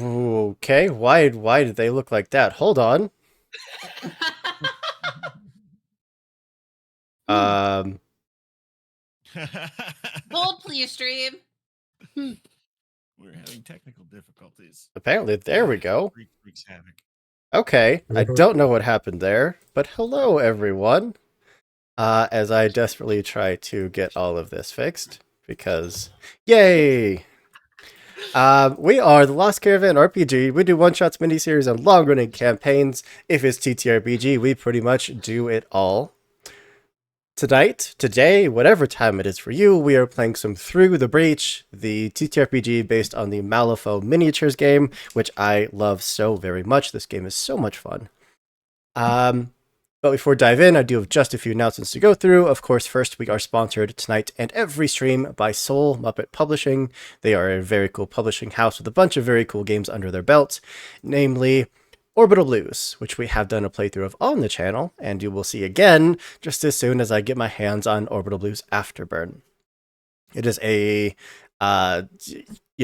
Okay, why did they look like that? Hold on. Um, Hold, please, stream. We're having technical difficulties. apparently there we go. Freak wreaks havoc. Okay, I Yeah. don't know what happened there, but hello everyone. As I desperately try to get all of this fixed because yay! We are the Lost Caravan RPG. We do one-shots, miniseries, and long-running campaigns. If it's TTRPG, we pretty much do it all. Tonight, today, whatever time it is for you, we are playing some Through the Breach, the TTRPG based on the Malifaux miniatures game, which I love so very much. This game is so much fun. But before we dive in, I do have just a few announcements to go through. Of course, first, we are sponsored tonight and every stream by Soul Muppet Publishing. They are a very cool publishing house with a bunch of very cool games under their belt, namely Orbital Blues, which we have done a playthrough of on the channel, and you will see again just as soon as I get my hands on Orbital Blues Afterburn. It is a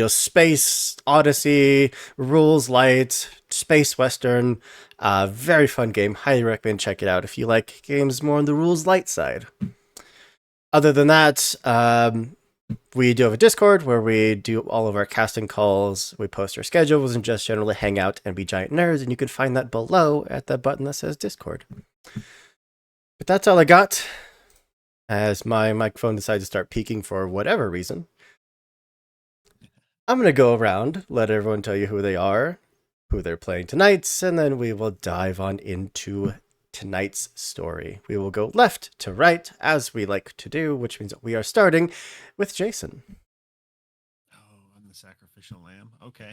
space odyssey, rules light, space western, very fun game. Highly recommend check it out if you like games more on the rules light side. Other than that, we do have a Discord where we do all of our casting calls. We post our schedules and just generally hang out and be giant nerds. And you can find that below at the button that says Discord. But that's all I got. As my microphone decides to start peaking for whatever reason, I'm going to go around, let everyone tell you who they are, who they're playing tonight, and then we will dive on into tonight's story. We will go left to right, as we like to do, which means that we are starting with Jason. Oh, I'm the sacrificial lamb. Okay.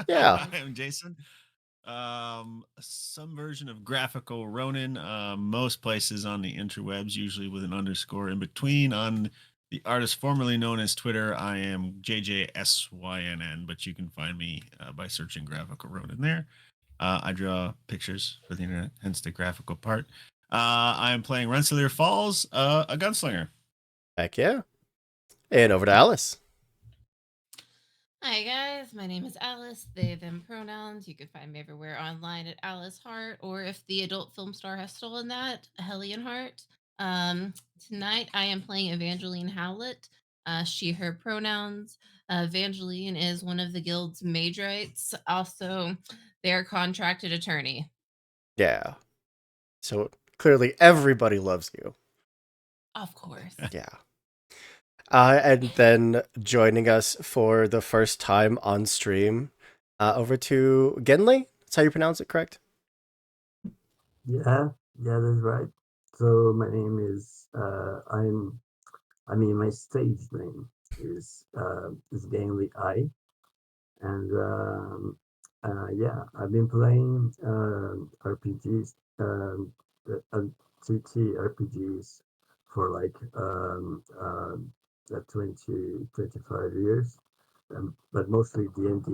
Yeah. I'm Jason. Some version of graphical Ronin. Most places on the interwebs, usually with an underscore in between. On the artist formerly known as Twitter, I am JJSYNN, but you can find me by searching graphical Ronin there. I draw pictures for the internet, hence the graphical part. I am playing Rensselaer Falls, a gunslinger. Heck yeah. And over to Alice. Hi guys, my name is Alice. They, them pronouns. You can find me everywhere online at Alice Hart, or if the adult film star has stolen that, Hellion Hart. Tonight I am playing Evangeline Howlett. She, her pronouns. Evangeline is one of the guild's mageites. Also, their contracted attorney. Yeah. So clearly everybody loves you. Of course. Yeah. And then joining us for the first time on stream, over to Genli. That's how you pronounce it, correct? Yeah, yeah, that's right. So my name is my stage name is Gamely I, and yeah, I've been playing RPGs, TT RPGs for like 20 25 years, but mostly D&D.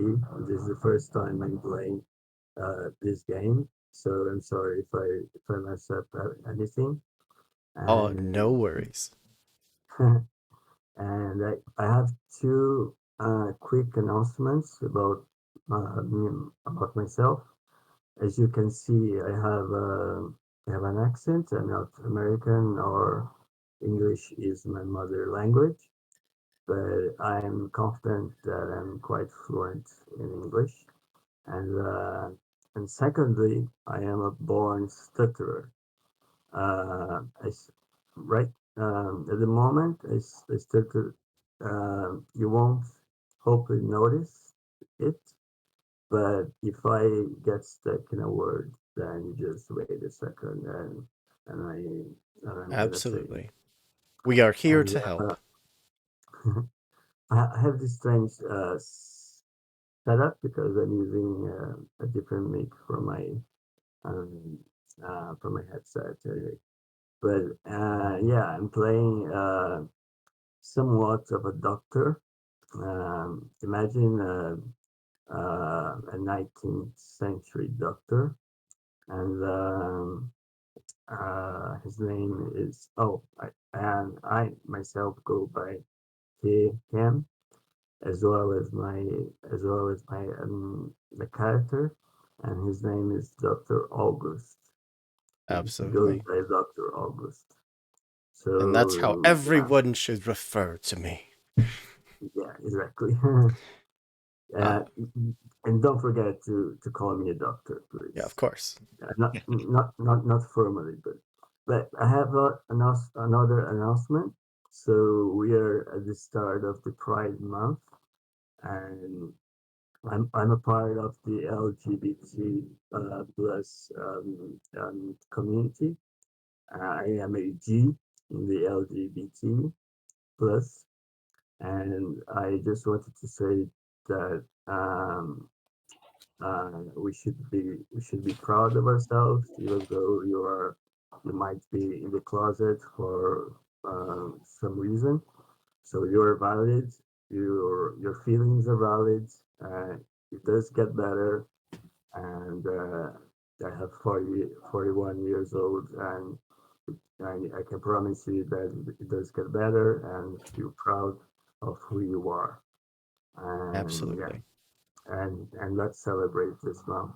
This is the first time I'm playing this game, so I'm sorry if I mess up anything. Oh, And no worries. and I have two quick announcements about myself. As you can see, I have an accent. I'm not American, or English is my mother language, but I'm confident that I'm quite fluent in English. And secondly, I am a born stutterer. I right at the moment, I stutter. You won't hopefully notice it, but if I get stuck in a word, then you just wait a second, and I'm gonna say it. Absolutely. We are here And to help. I have this strange setup because I'm using a different mic um, for my headset. Anyway. But yeah, I'm playing somewhat of a doctor. Imagine a 19th century doctor, and his name is and I myself go by he him. as well as my the character, and his name is Dr. August. He goes Absolutely. by Dr. August. And that's how So yeah, everyone should refer to me. yeah, exactly. Uh, uh, and don't forget to call me a doctor, yeah, of please. course. Not formally, but I have another announcement. So we are at the start of the Pride Month, and I'm a part of the LGBT plus community. I am a G in the LGBT plus, and I just wanted to say that we should be proud of ourselves, even though you might be in the closet for some reason. So you're valid. Your feelings are valid. It does get better, and I have 41 years old, and I can promise you that it does get better, and feel proud of who you are. And yeah, Absolutely. and let's celebrate this month.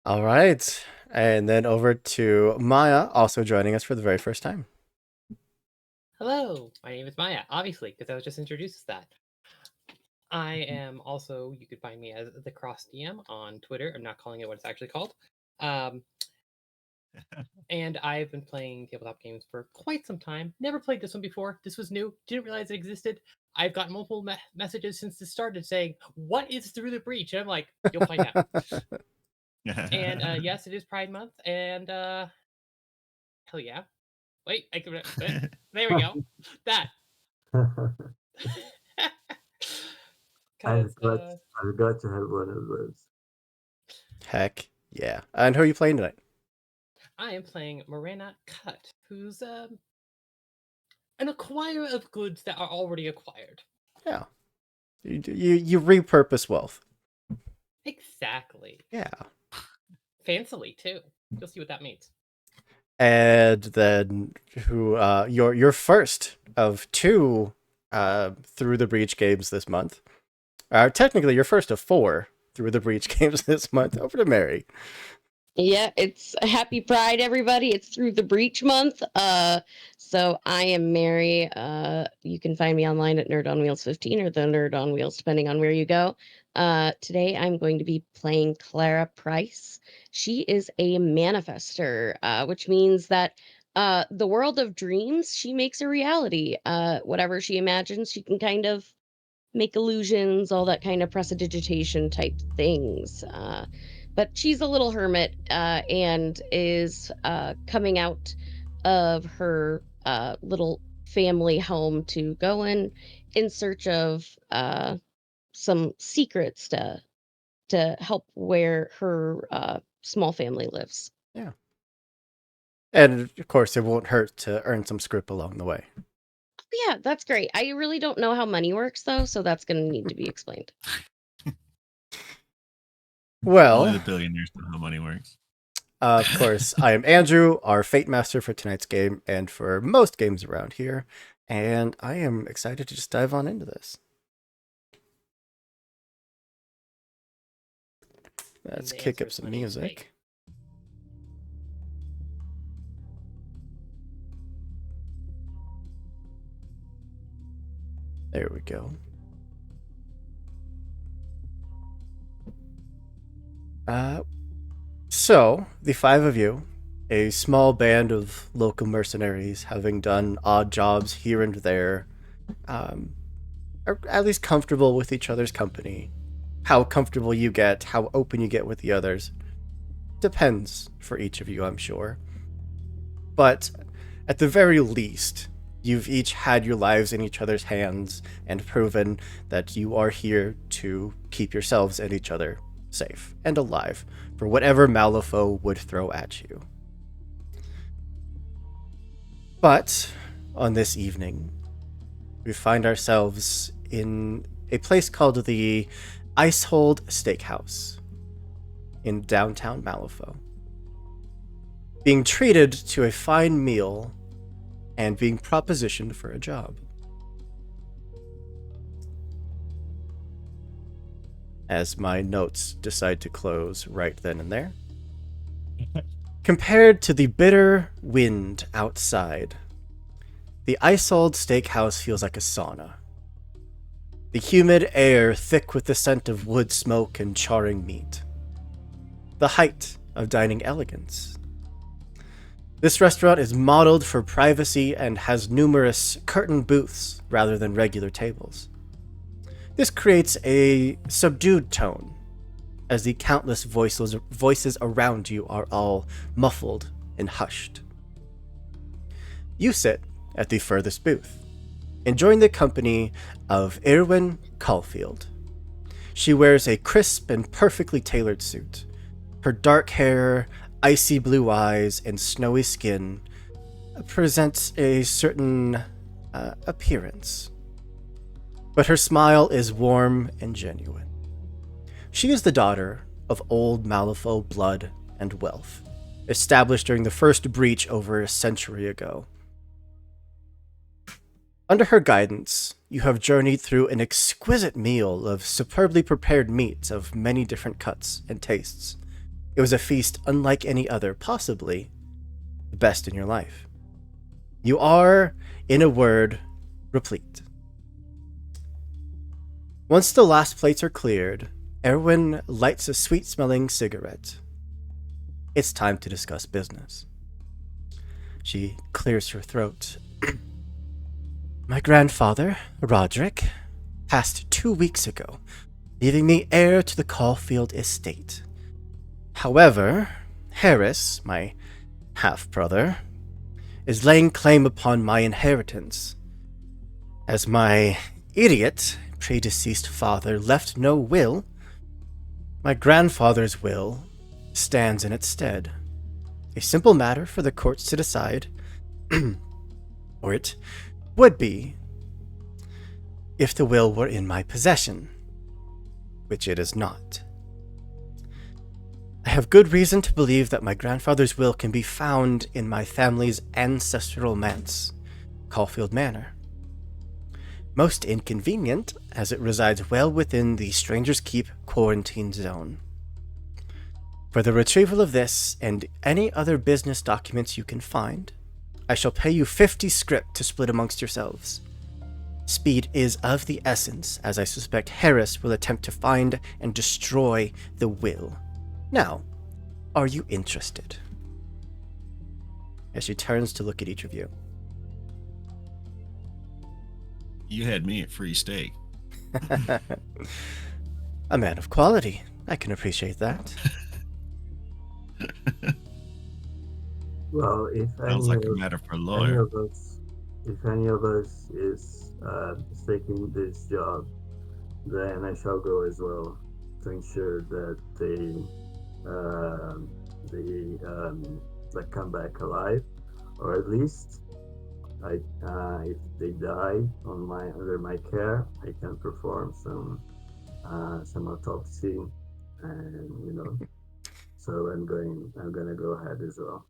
All right. And then over to Maya, also joining us for the very first time. Hello, my name is Maya, obviously, because I was just introduced as that. I am also, you could find me as the Cross DM on Twitter. I'm not calling it what it's actually called. Um, and I've been playing tabletop games for quite some time. Never played this one before. This was new. Didn't realize it existed. I've gotten multiple messages since this started saying, "What is Through the Breach?" And I'm like, "You'll find out." And yes, it is Pride Month, and hell yeah! Wait, I can. There we go. That. Because I've got I've got to have one of those. Heck yeah. And who are you playing tonight? I am playing Morena Cut, who's an acquirer of goods that are already acquired. Yeah. You repurpose wealth. Exactly. Yeah. Fancily, too. You'll see what that means. And then who your first of two Through the Breach games this month. Technically your first of four Through the Breach games this month. Over to Mary. Yeah, it's a happy Pride, everybody. It's Through the Breach month. So I am Mary. You can find me online at Nerd on Wheels 15 or the Nerd on Wheels, depending on where you go. Today I'm going to be playing Clara Price. She is a manifester, which means that the world of dreams she makes a reality. Whatever she imagines, she can kind of make illusions, all that kind of prestidigitation type things. But she's a little hermit and is coming out of her little family home to go in search of some secrets to help where her small family lives. Yeah. And of course it won't hurt to earn some script along the way. Yeah, that's great. I really don't know how money works though, so that's going to need to be explained. Only the Well, billionaires know how money works. of course, I am Andrew, our Fate Master for tonight's game and for most games around here, and I am excited to just dive on into this. Let's The kick answer up is some money is fake. music. There we go. So, the five of you, a small band of local mercenaries, having done odd jobs here and there, are at least comfortable with each other's company. How comfortable you get, how open you get with the others, depends for each of you, I'm sure. But at the very least, you've each had your lives in each other's hands and proven that you are here to keep yourselves and each other safe and alive for whatever Malifaux would throw at you. But on this evening, we find ourselves in a place called the Icehold Steakhouse in downtown Malifaux, being treated to a fine meal and being propositioned for a job. as my notes decide to close right then and there. Compared to the bitter wind outside, the Isold Steakhouse feels like a sauna. The humid air thick with the scent of wood smoke and charring meat. The height of dining elegance. This restaurant is modeled for privacy and has numerous curtain booths rather than regular tables. This creates a subdued tone, as the countless voices around you are all muffled and hushed. You sit at the furthest booth, enjoying the company of Irwin Caulfield. She wears a crisp and perfectly tailored suit. Her dark hair, icy blue eyes, and snowy skin presents a certain appearance. But her smile is warm and genuine. She is the daughter of old Malifaux blood and wealth, established during the first breach over a century ago. Under her guidance, you have journeyed through an exquisite meal of superbly prepared meats of many different cuts and tastes. It was a feast unlike any other, possibly the best in your life. You are, in a word, replete. Once the last plates are cleared, Erwin lights a sweet-smelling cigarette. It's time to discuss business. She clears her throat. My grandfather, Roderick, passed 2 weeks ago, leaving me heir to the Caulfield estate. However, Harris, my half-brother, is laying claim upon my inheritance. As my idiot predeceased father left no will, my grandfather's will stands in its stead. A simple matter for the courts to decide, or it would be if the will were in my possession, which it is not. I have good reason to believe that my grandfather's will can be found in my family's ancestral manse, Caulfield Manor. Most inconvenient, as it resides well within the Stranger's Keep quarantine zone. For the retrieval of this and any other business documents you can find, I shall pay you 50 script to split amongst yourselves. Speed is of the essence, as I suspect Harris will attempt to find and destroy the will. Now, are you interested? As she turns to look at each of you. You had me at free steak. A man of quality. I can appreciate that. Well, if Sounds like a matter for a lawyer. if any of us is taking this job, then I shall go as well to ensure that they come back alive, or at least if they die under my care, I can perform some autopsy, and so I'm gonna go ahead as well.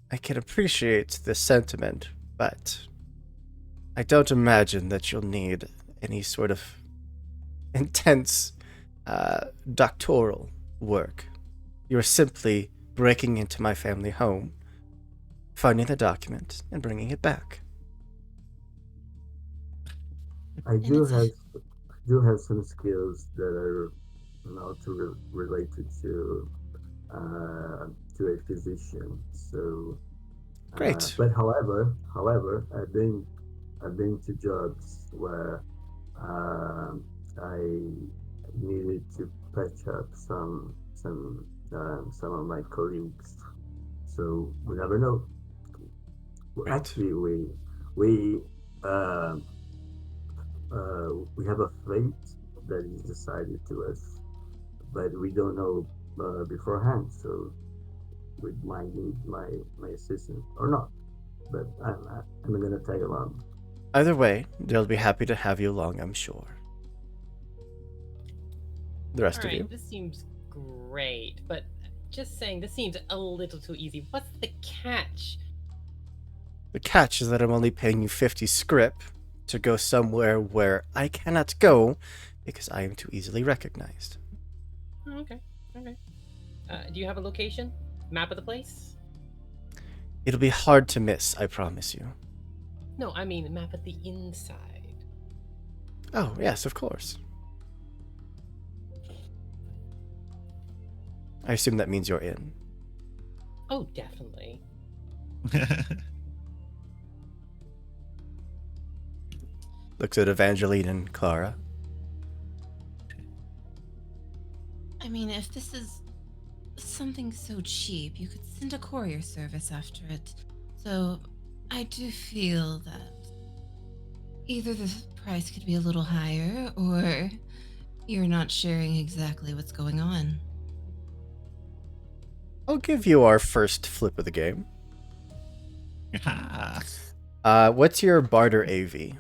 I can appreciate the sentiment, but I don't imagine that you'll need any sort of intense doctoral work. You're simply breaking into my family home, finding the document, and bringing it back. I do have some skills that are not related to a physician. So, Great. but however, I've been to jobs where I needed to patch up some of my colleagues. So we never know. Right. Actually, we have a fate that is decided to us, but we don't know beforehand. So we might need my assistance or not. But I'm gonna tag along. Either way, they'll be happy to have you along, I'm sure. The rest of you. This seems great, but just saying, this seems a little too easy. What's the catch? The catch is that I'm only paying you 50 scrip to go somewhere where I cannot go because I am too easily recognized. Oh, okay. Okay. Do you have a location? Map of the place? It'll be hard to miss, I promise you. No, I mean map of the inside. Oh, yes, of course. I assume that means you're in. Oh, definitely. Looks at Evangeline and Clara. I mean, if this is something so cheap, you could send a courier service after it. So I do feel that either the price could be a little higher or you're not sharing exactly what's going on. I'll give you our first flip of the game. What's your barter AV?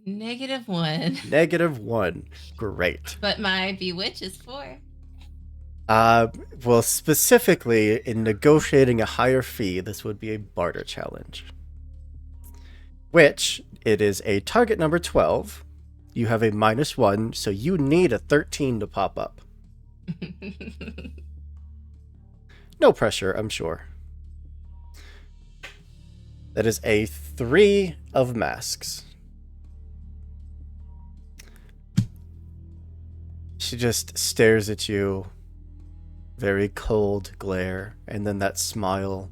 -1. -1. Great. But my bewitch is 4. Well, specifically, in negotiating a higher fee, this would be a barter challenge. Which, it is a target number 12. You have a -1, so you need a 13 to pop up. No pressure, I'm sure. That is a 3 of masks. She just stares at you. Very cold glare, and then that smile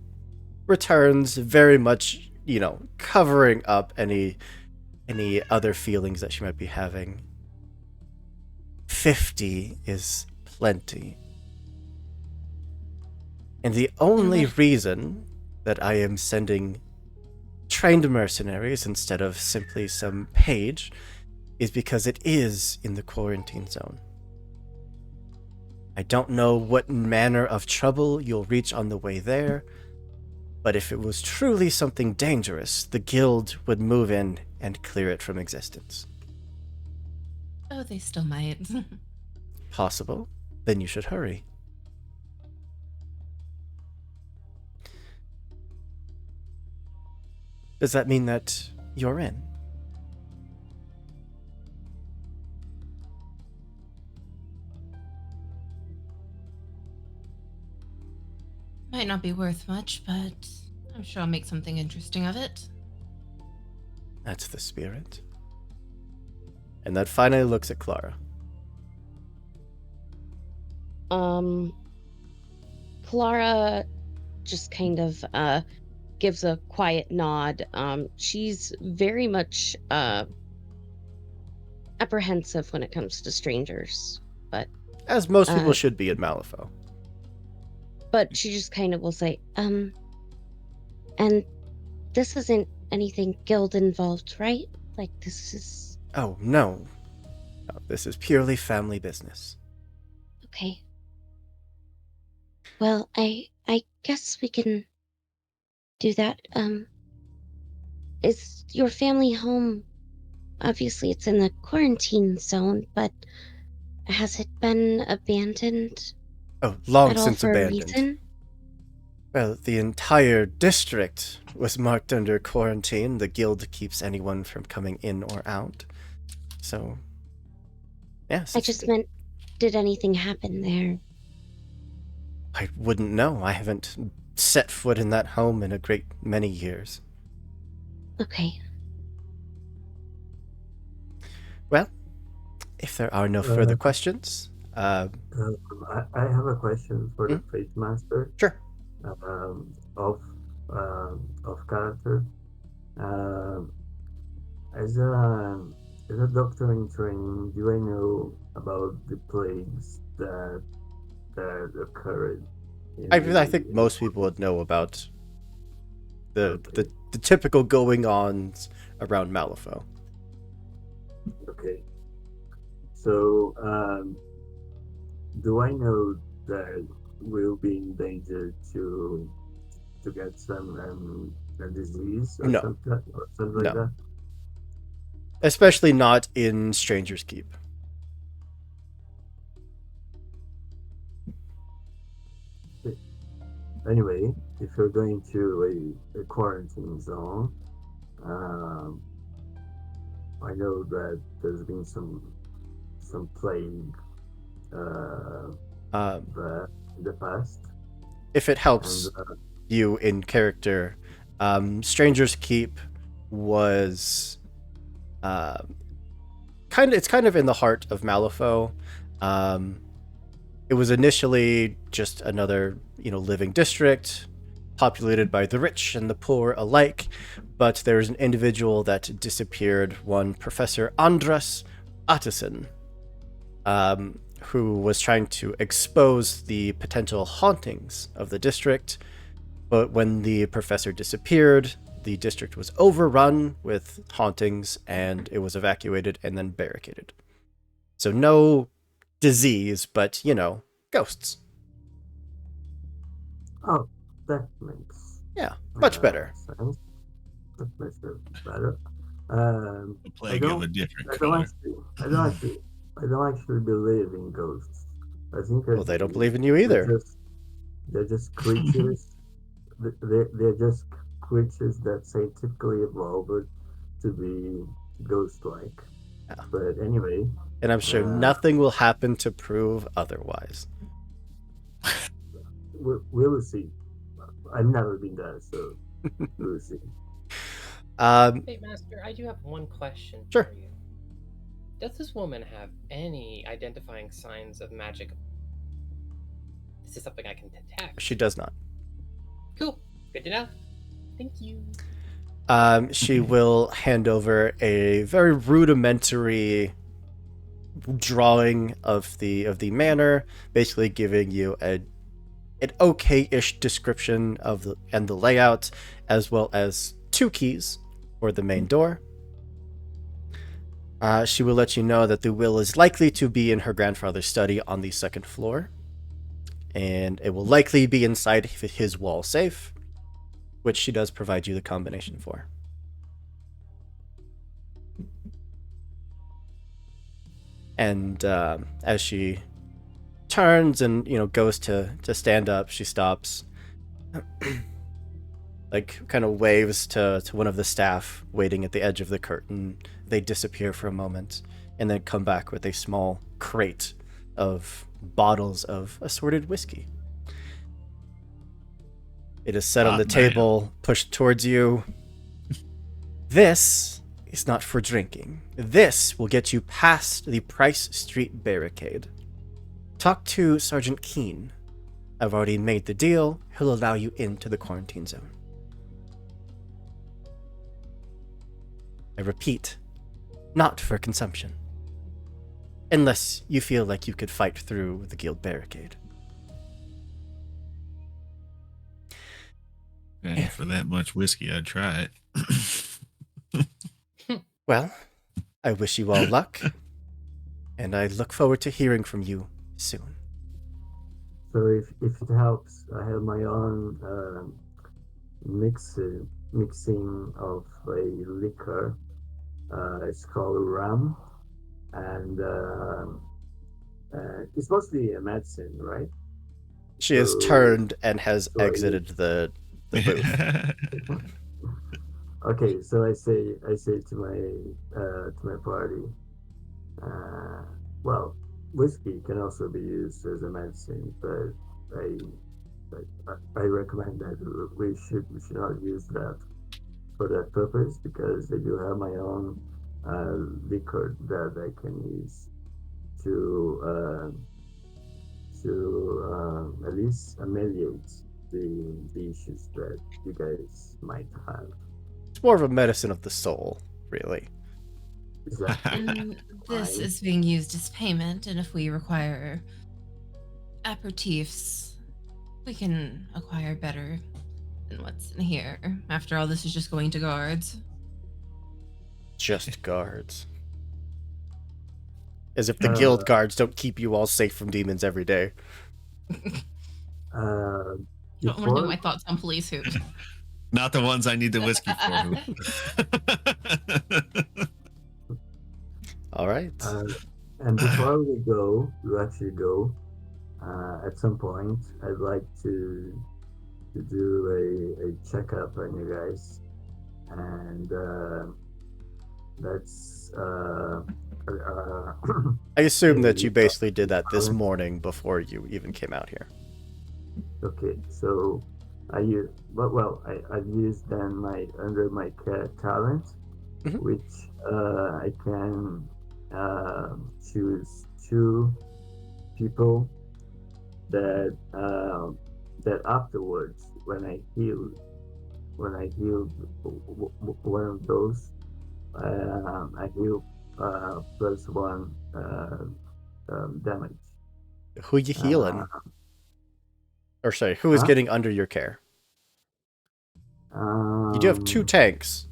returns, very much, covering up any other feelings that she might be having. 50 is plenty. And the only reason that I am sending trained mercenaries instead of simply some page is because it is in the quarantine zone. I don't know what manner of trouble you'll reach on the way there, but if it was truly something dangerous, the guild would move in and clear it from existence. Oh, they still might. Possible? Then you should hurry. Does that mean that you're in? Might not be worth much, but I'm sure I'll make something interesting of it. That's the spirit. And that finally looks at Clara. Clara just kind of gives a quiet nod. She's very much apprehensive when it comes to strangers, but As most people should be in Malifaux. but she just kind of will say, and this isn't anything guild involved, right? Like, this is... Oh, no. No, this is purely family business. Okay. Well, I guess we can do that. Is your family home? Obviously, it's in the quarantine zone, but has it been abandoned Oh, long at all since for a abandoned. reason? Well, the entire district was marked under quarantine. The guild keeps anyone from coming in or out. So, yes. I just meant, did anything happen there? I wouldn't know. I haven't set foot in that home in a great many years. Okay. Well, if there are no further questions, I have a question for the Fate Master. Sure. Of character. As a doctor in training, do I know about the plagues that occurred? I think most people would know about the typical going-ons around Malifaux. Okay. So, do I know that we'll be in danger to get some a disease or No. something like No. that? Especially not in Stranger's Keep. Anyway, if you're going to a quarantine zone, um, I know that there's been some plague Um, in the past, if it and helps you in character, Stranger's Keep was it's kind of in the heart of Malifaux. It was initially just another, living district populated by the rich and the poor alike, but there's an individual that disappeared, one Professor Andras Attison, who was trying to expose the potential hauntings of the district. But when the professor disappeared, the district was overrun with hauntings and it was evacuated and then barricaded. So no disease, but, ghosts. oh, that makes Yeah, much better. sense. That makes it better. A I plague of a don't, different I color. I don't actually believe in ghosts. I think Well, they don't believe in you either. they're just creatures. They're just creatures that scientifically evolved to be ghost-like. Yeah. But anyway, And I'm sure nothing will happen to prove otherwise. we'll see. I've never been there, so we'll see. Hey, Master, I do have one question Sure. for you. Does this woman have any identifying signs of magic? This is something I can detect. She does not. Cool. Good to know. Thank you. She will hand over a very rudimentary drawing of the manor, basically giving you an okay-ish description of the layout, as well as 2 keys for the main door. She will let you know that the will is likely to be in her grandfather's study on the 2nd floor, and it will likely be inside his wall safe, which she does provide you the combination for. And as she turns and goes to stand up, she stops, like kind of waves to one of the staff waiting at the edge of the curtain. They disappear for a moment and then come back with a small crate of bottles of assorted whiskey. It is set on the table, pushed towards you. This is not for drinking. This will get you past the Price Street barricade. Talk to Sergeant Keene. I've already made the deal. He'll allow you into the quarantine zone. I repeat, not for consumption. Unless you feel like you could fight through the guild barricade. And for that much whiskey, I'd try it. Well, I wish you all luck, and I look forward to hearing from you soon. So if it helps, I have my own mixing of a liquor. It's called rum, and it's mostly a medicine, right? She has turned and has exited the booth. Okay, so I say to my party, well, whiskey can also be used as a medicine, but I recommend that we should not use that for that purpose, because I do have my own liquor that I can use to at least ameliorate the issues that you guys might have. It's more of a medicine of the soul, really. And this is being used as payment, and if we require aperitifs, we can acquire better than what's in here. After all, this is just going to guards. Just guards. As if the guild guards don't keep you all safe from demons every day. Don't want to know my thoughts on police hoops. Not the ones I need the whiskey for. All right. And before we actually go, at some point, I'd like to to do a checkup on you guys, and that's I assume that you a basically did that this talent. morning before you even came out here. Okay, so I use I've used then my under my talent, Mhm. which I can choose two people that that afterwards when I heal one of those I heal +1 damage. Who you Uh, healing? Or sorry, who is huh? getting under your care? You do have 2 Um, tanks,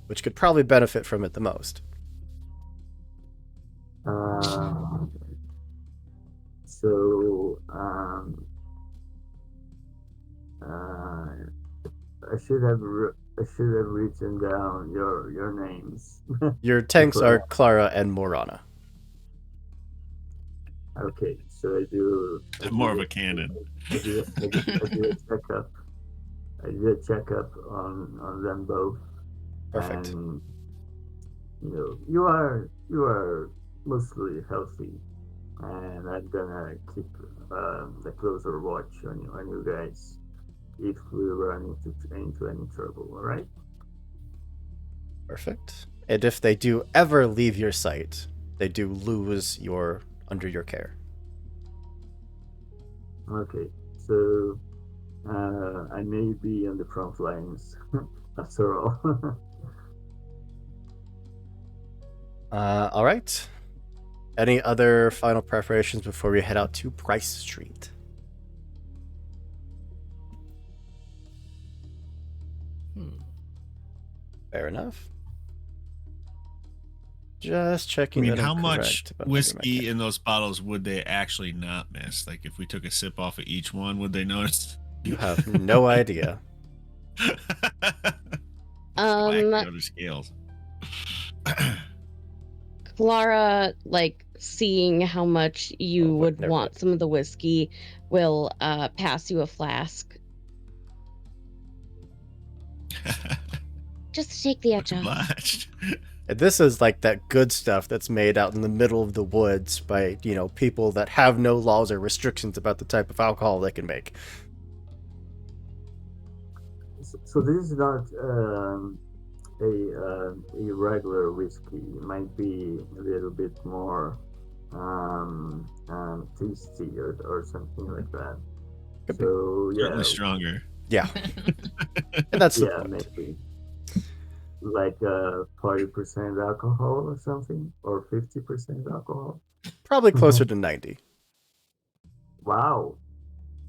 which could probably benefit from it the most. uh, so uh, I should have written down your names Your tanks are before. Clara and Morana. Okay, so More of a cannon. I do a checkup. I did a checkup on them both, Perfect. and you are mostly healthy, and I'm gonna keep a closer watch on you guys if we run into any trouble. All right? Perfect. And if they do ever leave your sight, they do lose your under your care. Okay. So I may be on the front lines after all. All right. Any other final preparations before we head out to Price Street? Fair enough. Just I checking mean, that I'm how much correct about under my whiskey care. in those bottles would they actually not miss? Like, if we took a sip off of each one, would they notice? You have no idea. Um, Whack the other scales. Clara, like seeing how much you Oh, would never want mind. some of the whiskey, will pass you a flask just to take the Much edge off. obliged. And this is like that good stuff that's made out in the middle of the woods by, people that have no laws or restrictions about the type of alcohol they can make. So this is not a regular whiskey. It might be a little bit more tasty or something like that. Could be. So Certainly stronger. Yeah. And that's the yeah, point. maybe like 40% alcohol or something, or 50% alcohol. Probably closer to 90. Wow,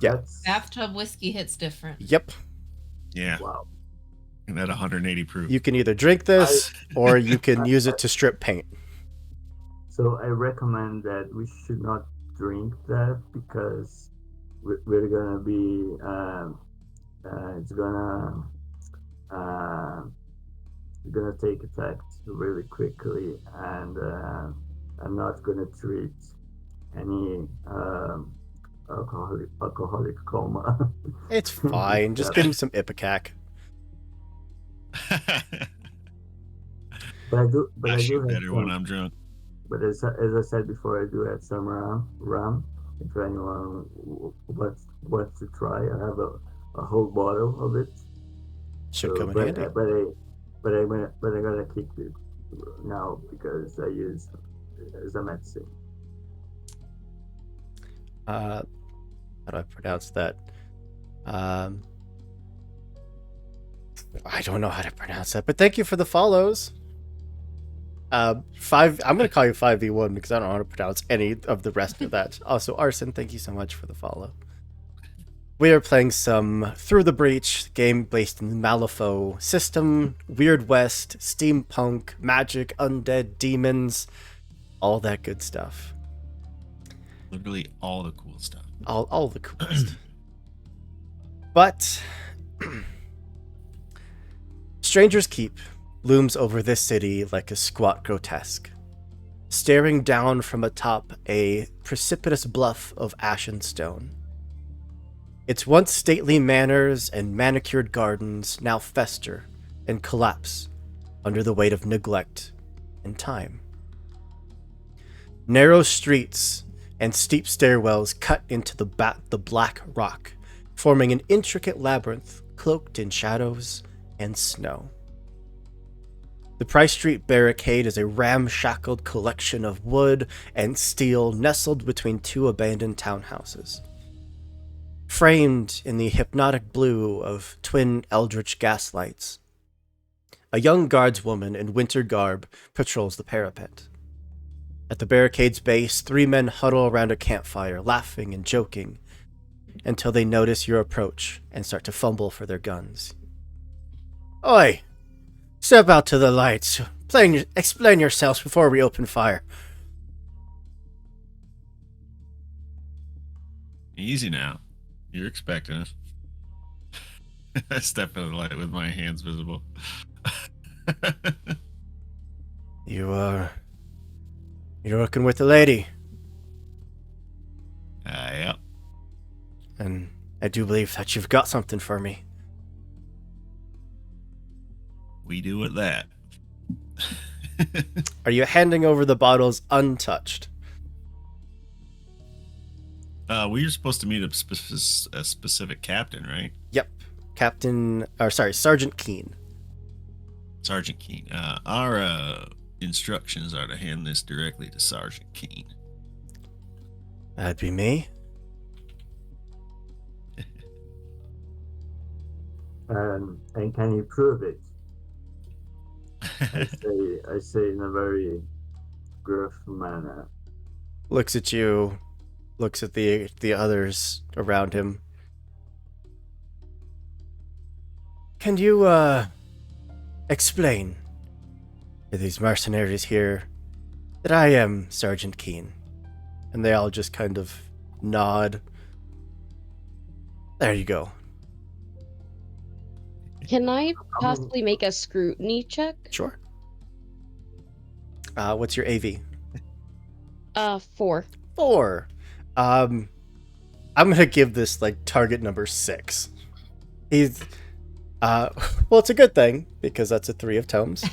Yeah. that's Bathtub whiskey hits different. Yep. Yeah. wow. And at 180 proof. You can either drink I, this or you can I, use I it to strip paint. so I recommend that we should not drink that because we're gonna be it's uh, gonna take effect really quickly, and I'm not gonna treat any alcoholic coma. It's fine. Just give me some Ipecac. But I I do shoot have better when some. I'm drunk. But as I said before, I do have some rum. If anyone wants to try, I have a whole bottle of it. Should So, come in handy. but I gotta keep it now because I use it as a medicine. How do I pronounce that? Um, I don't know how to pronounce that, but thank you for the follows. I'm gonna call you 5v1 because I don't know how to pronounce any of the rest of that. Also, Arson, thank you so much for the follow. We are playing some Through the Breach, game based in the Malifaux system, Weird West, steampunk, magic, undead, demons, all that good stuff. Literally all the cool stuff. All the coolest. But Stranger's Keep looms over this city like a squat grotesque, staring down from atop a precipitous bluff of ashen stone. Its once stately manors and manicured gardens now fester and collapse under the weight of neglect and time. Narrow streets and steep stairwells cut into the black rock, forming an intricate labyrinth cloaked in shadows and snow. The Price Street Barricade is a ramshackled collection of wood and steel nestled between two abandoned townhouses. Framed in the hypnotic blue of twin eldritch gaslights, a young guardswoman in winter garb patrols the parapet. At the barricade's base, 3 men huddle around a campfire, laughing and joking, until they notice your approach and start to fumble for their guns. Oi! Step out to the lights. Explain yourselves before we open fire. Easy now. You're expecting it. I step into the light with my hands visible. You're working with the lady. Yeah. And I do believe that you've got something for me. We do at that. Are you handing over the bottles untouched? We were supposed to meet a specific captain, right? Yep. Sergeant Keene. Sergeant Keene. Our instructions are to hand this directly to Sergeant Keene. That'd be me. And can you prove it? I say in a very gruff manner. Looks at you, looks at the others around him. Can you, explain to these mercenaries here that I am Sergeant Keene? And they all just kind of nod. There you go. Can I possibly make a scrutiny check? Sure. What's your AV? 4. 4. I'm gonna give this like target number 6. He's well, it's a good thing because that's a 3 of tomes.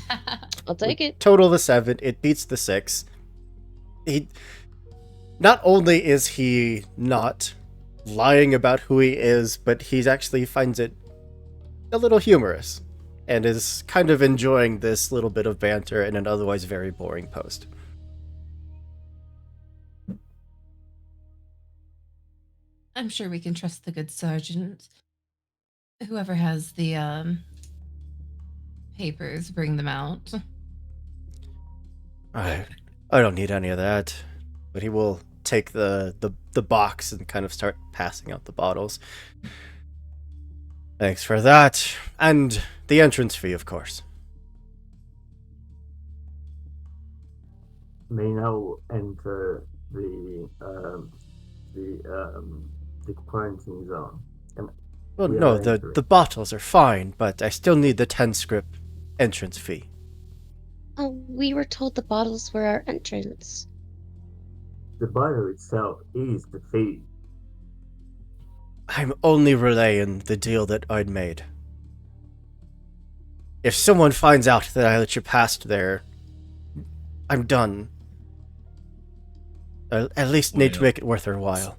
I'll take it. Total of a 7. It beats the 6. He not only is he not lying about who he is, but he's actually finds it a little humorous and is kind of enjoying this little bit of banter in an otherwise very boring post. I'm sure we can trust the good sergeant. Whoever has the papers, bring them out. I don't need any of that. But he will take the box and kind of start passing out the bottles. Thanks for that. And the entrance fee, of course. May now enter the quarantine zone. Well, We no, are entering. the bottles are fine, but I still need the 10 script entrance fee. Oh, we were told the bottles were our entrance. The bottle itself is the fee. I'm only relaying the deal that I'd made. If someone finds out that I let you pass there, I'm done. I at least need to make it worth their while.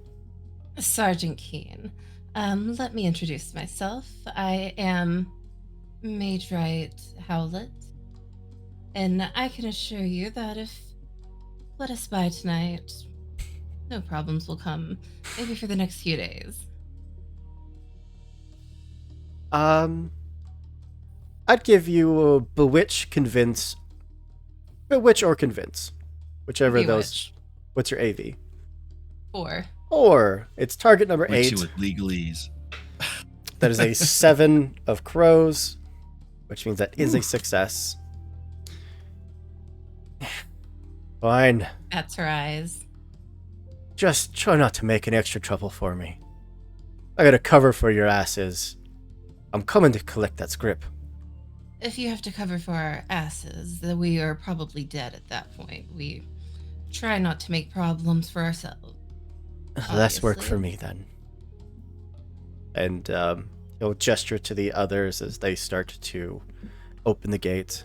Sergeant Keene, let me introduce myself. I am Maidrite Howlett, and I can assure you that if let us by tonight, no problems will come, maybe for the next few days. I'd give you a bewitch or convince, whichever of those. Bewitch. What's your AV? 4. Or it's target number Makes 8. you with legalese. That is a 7 of crows, which means that is a success. Fine. That's her eyes. Just try not to make any extra trouble for me. I got a cover for your asses. I'm coming to collect that script. If you have to cover for our asses, then we are probably dead at that point. We try not to make problems for ourselves. Less work Obviously. for me then. and he'll gesture to the others as they start to open the gate.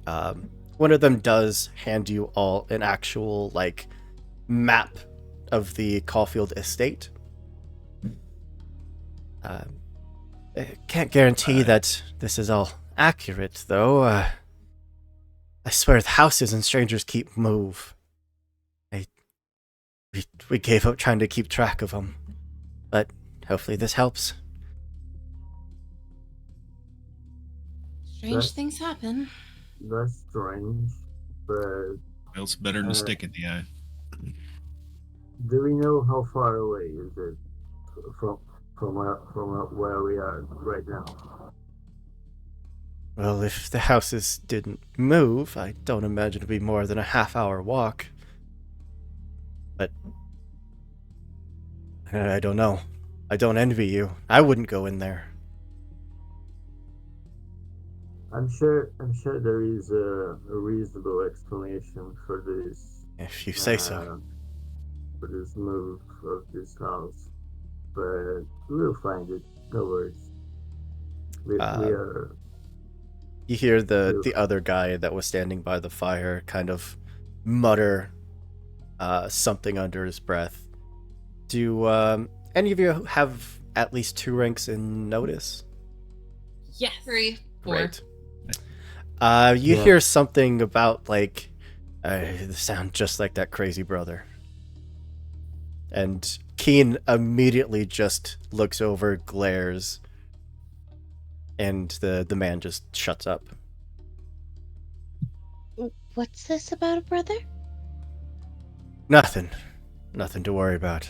One of them does hand you all an actual like map of the Caulfield estate. I can't guarantee that this is all accurate, though. I swear the houses and strangers keep move. We gave up trying to keep track of them, but hopefully this helps. Strange That's- things happen. That's strange, but Well, it's better than a stick in the eye. do we know how far away is it from where we are right now? Well, if the houses didn't move, I don't imagine it'd be more than a half-hour walk. But I don't know. I don't envy you. I wouldn't go in there. I'm sure there is a reasonable explanation for this. If you say so. For this move of this house, but we'll find it. No worries. We are. You hear the other guy that was standing by the fire kind of mutter something under his breath. Do any of you have at least 2 ranks in notice? Yes. 3, 4. Great. You hear something about like they sound just like that crazy brother. And Keen immediately just looks over, glares, and the man just shuts up. What's this about a brother? Nothing to worry about.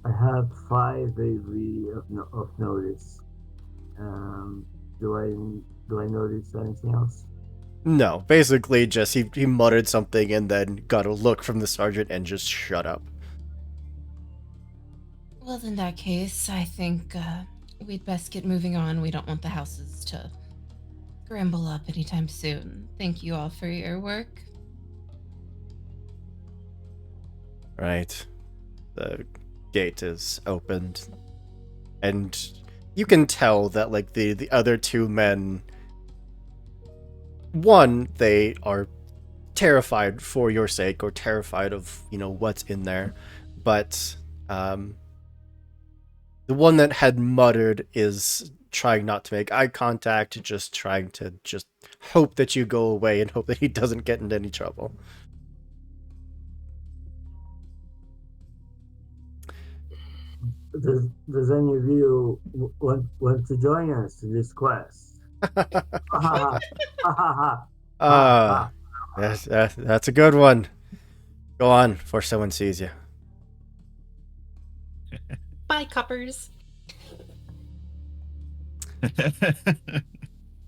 I have 5 AV of notice. Do I notice anything else? No, basically just he muttered something and then got a look from the sergeant and just shut up. Well, in that case, I think we'd best get moving on. We don't want the houses to scramble up anytime soon. Thank you all for your work. Right. The gate is opened. And you can tell that like the other 2 men, one, they are terrified for your sake or terrified of, what's in there. But the one that had muttered is trying not to make eye contact, just trying to just hope that you go away and hope that he doesn't get into any trouble. Does any of you want to join us in this quest? That's a good one. Go on before someone sees you. Bye, coppers.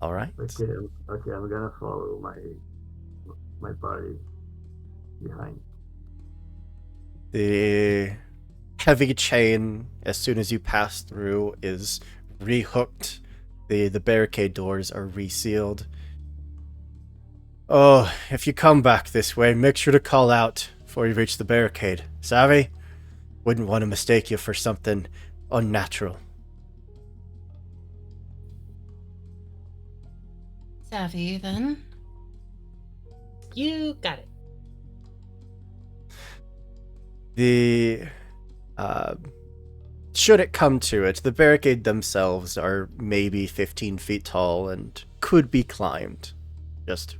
All right. Okay, I'm gonna follow my party behind. The heavy chain, as soon as you pass through, is rehooked. The barricade doors are resealed. Oh, if you come back this way, make sure to call out before you reach the barricade. Savvy? Wouldn't want to mistake you for something unnatural. Savvy, then. You got it. Should it come to it, the barricade themselves are maybe 15 feet tall and could be climbed. Just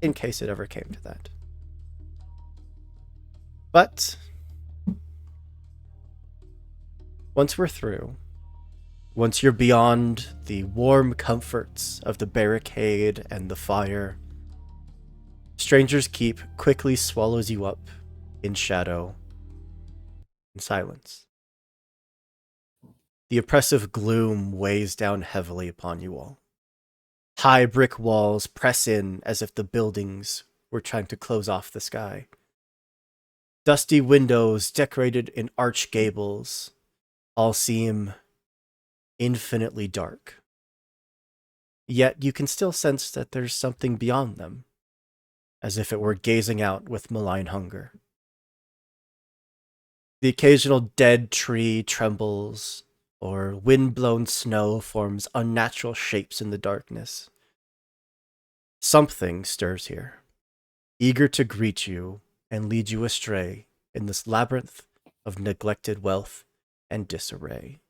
in case it ever came to that. But once we're through, once you're beyond the warm comforts of the barricade and the fire, Stranger's Keep quickly swallows you up in shadow and silence. The oppressive gloom weighs down heavily upon you all. High brick walls press in as if the buildings were trying to close off the sky. Dusty windows decorated in arch gables all seem infinitely dark. Yet you can still sense that there's something beyond them, as if it were gazing out with malign hunger. The occasional dead tree trembles, or wind-blown snow forms unnatural shapes in the darkness. Something stirs here, eager to greet you and lead you astray in this labyrinth of neglected wealth and disarray.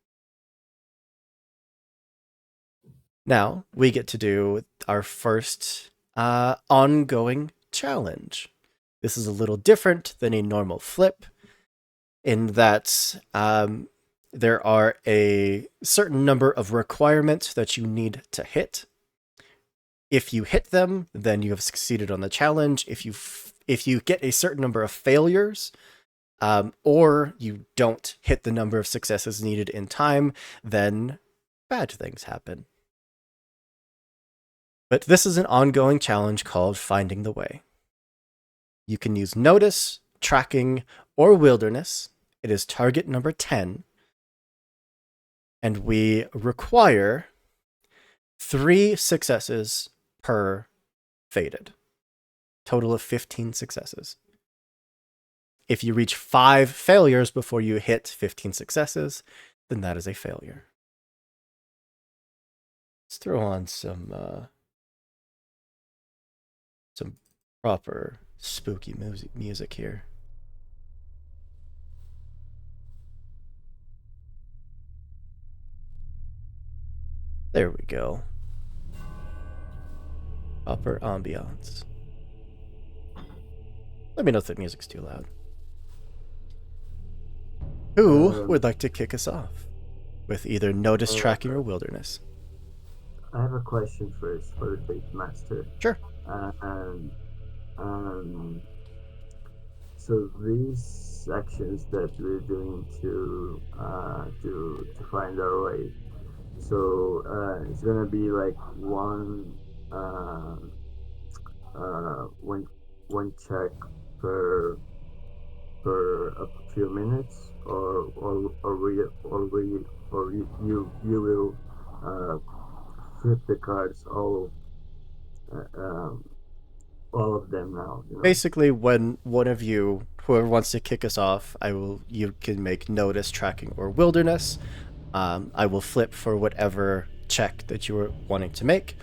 Now, we get to do our first ongoing challenge. This is a little different than a normal flip in that there are a certain number of requirements that you need to hit. If you hit them, then you have succeeded on the challenge. If you get a certain number of failures, or you don't hit the number of successes needed in time, then bad things happen. But this is an ongoing challenge called Finding the Way. You can use Notice, Tracking, or Wilderness. It is target number 10. And we require 3 successes per faded. Total of 15 successes. If you reach 5 failures before you hit 15 successes, then that is a failure. Let's throw on some proper spooky music here. There we go. Proper ambiance. Let me know if the music's too loud. Who would like to kick us off with either Notice, Tracking, or Wilderness? I have a question first for the Bait Master. Sure. So these actions that we're doing to find our way. So it's gonna be like one check per a few minutes, or you will flip the cards all of them now. You know? Basically, when one of you, whoever wants to kick us off, you can make Notice, Tracking, or Wilderness. I will flip for whatever check that you were wanting to make,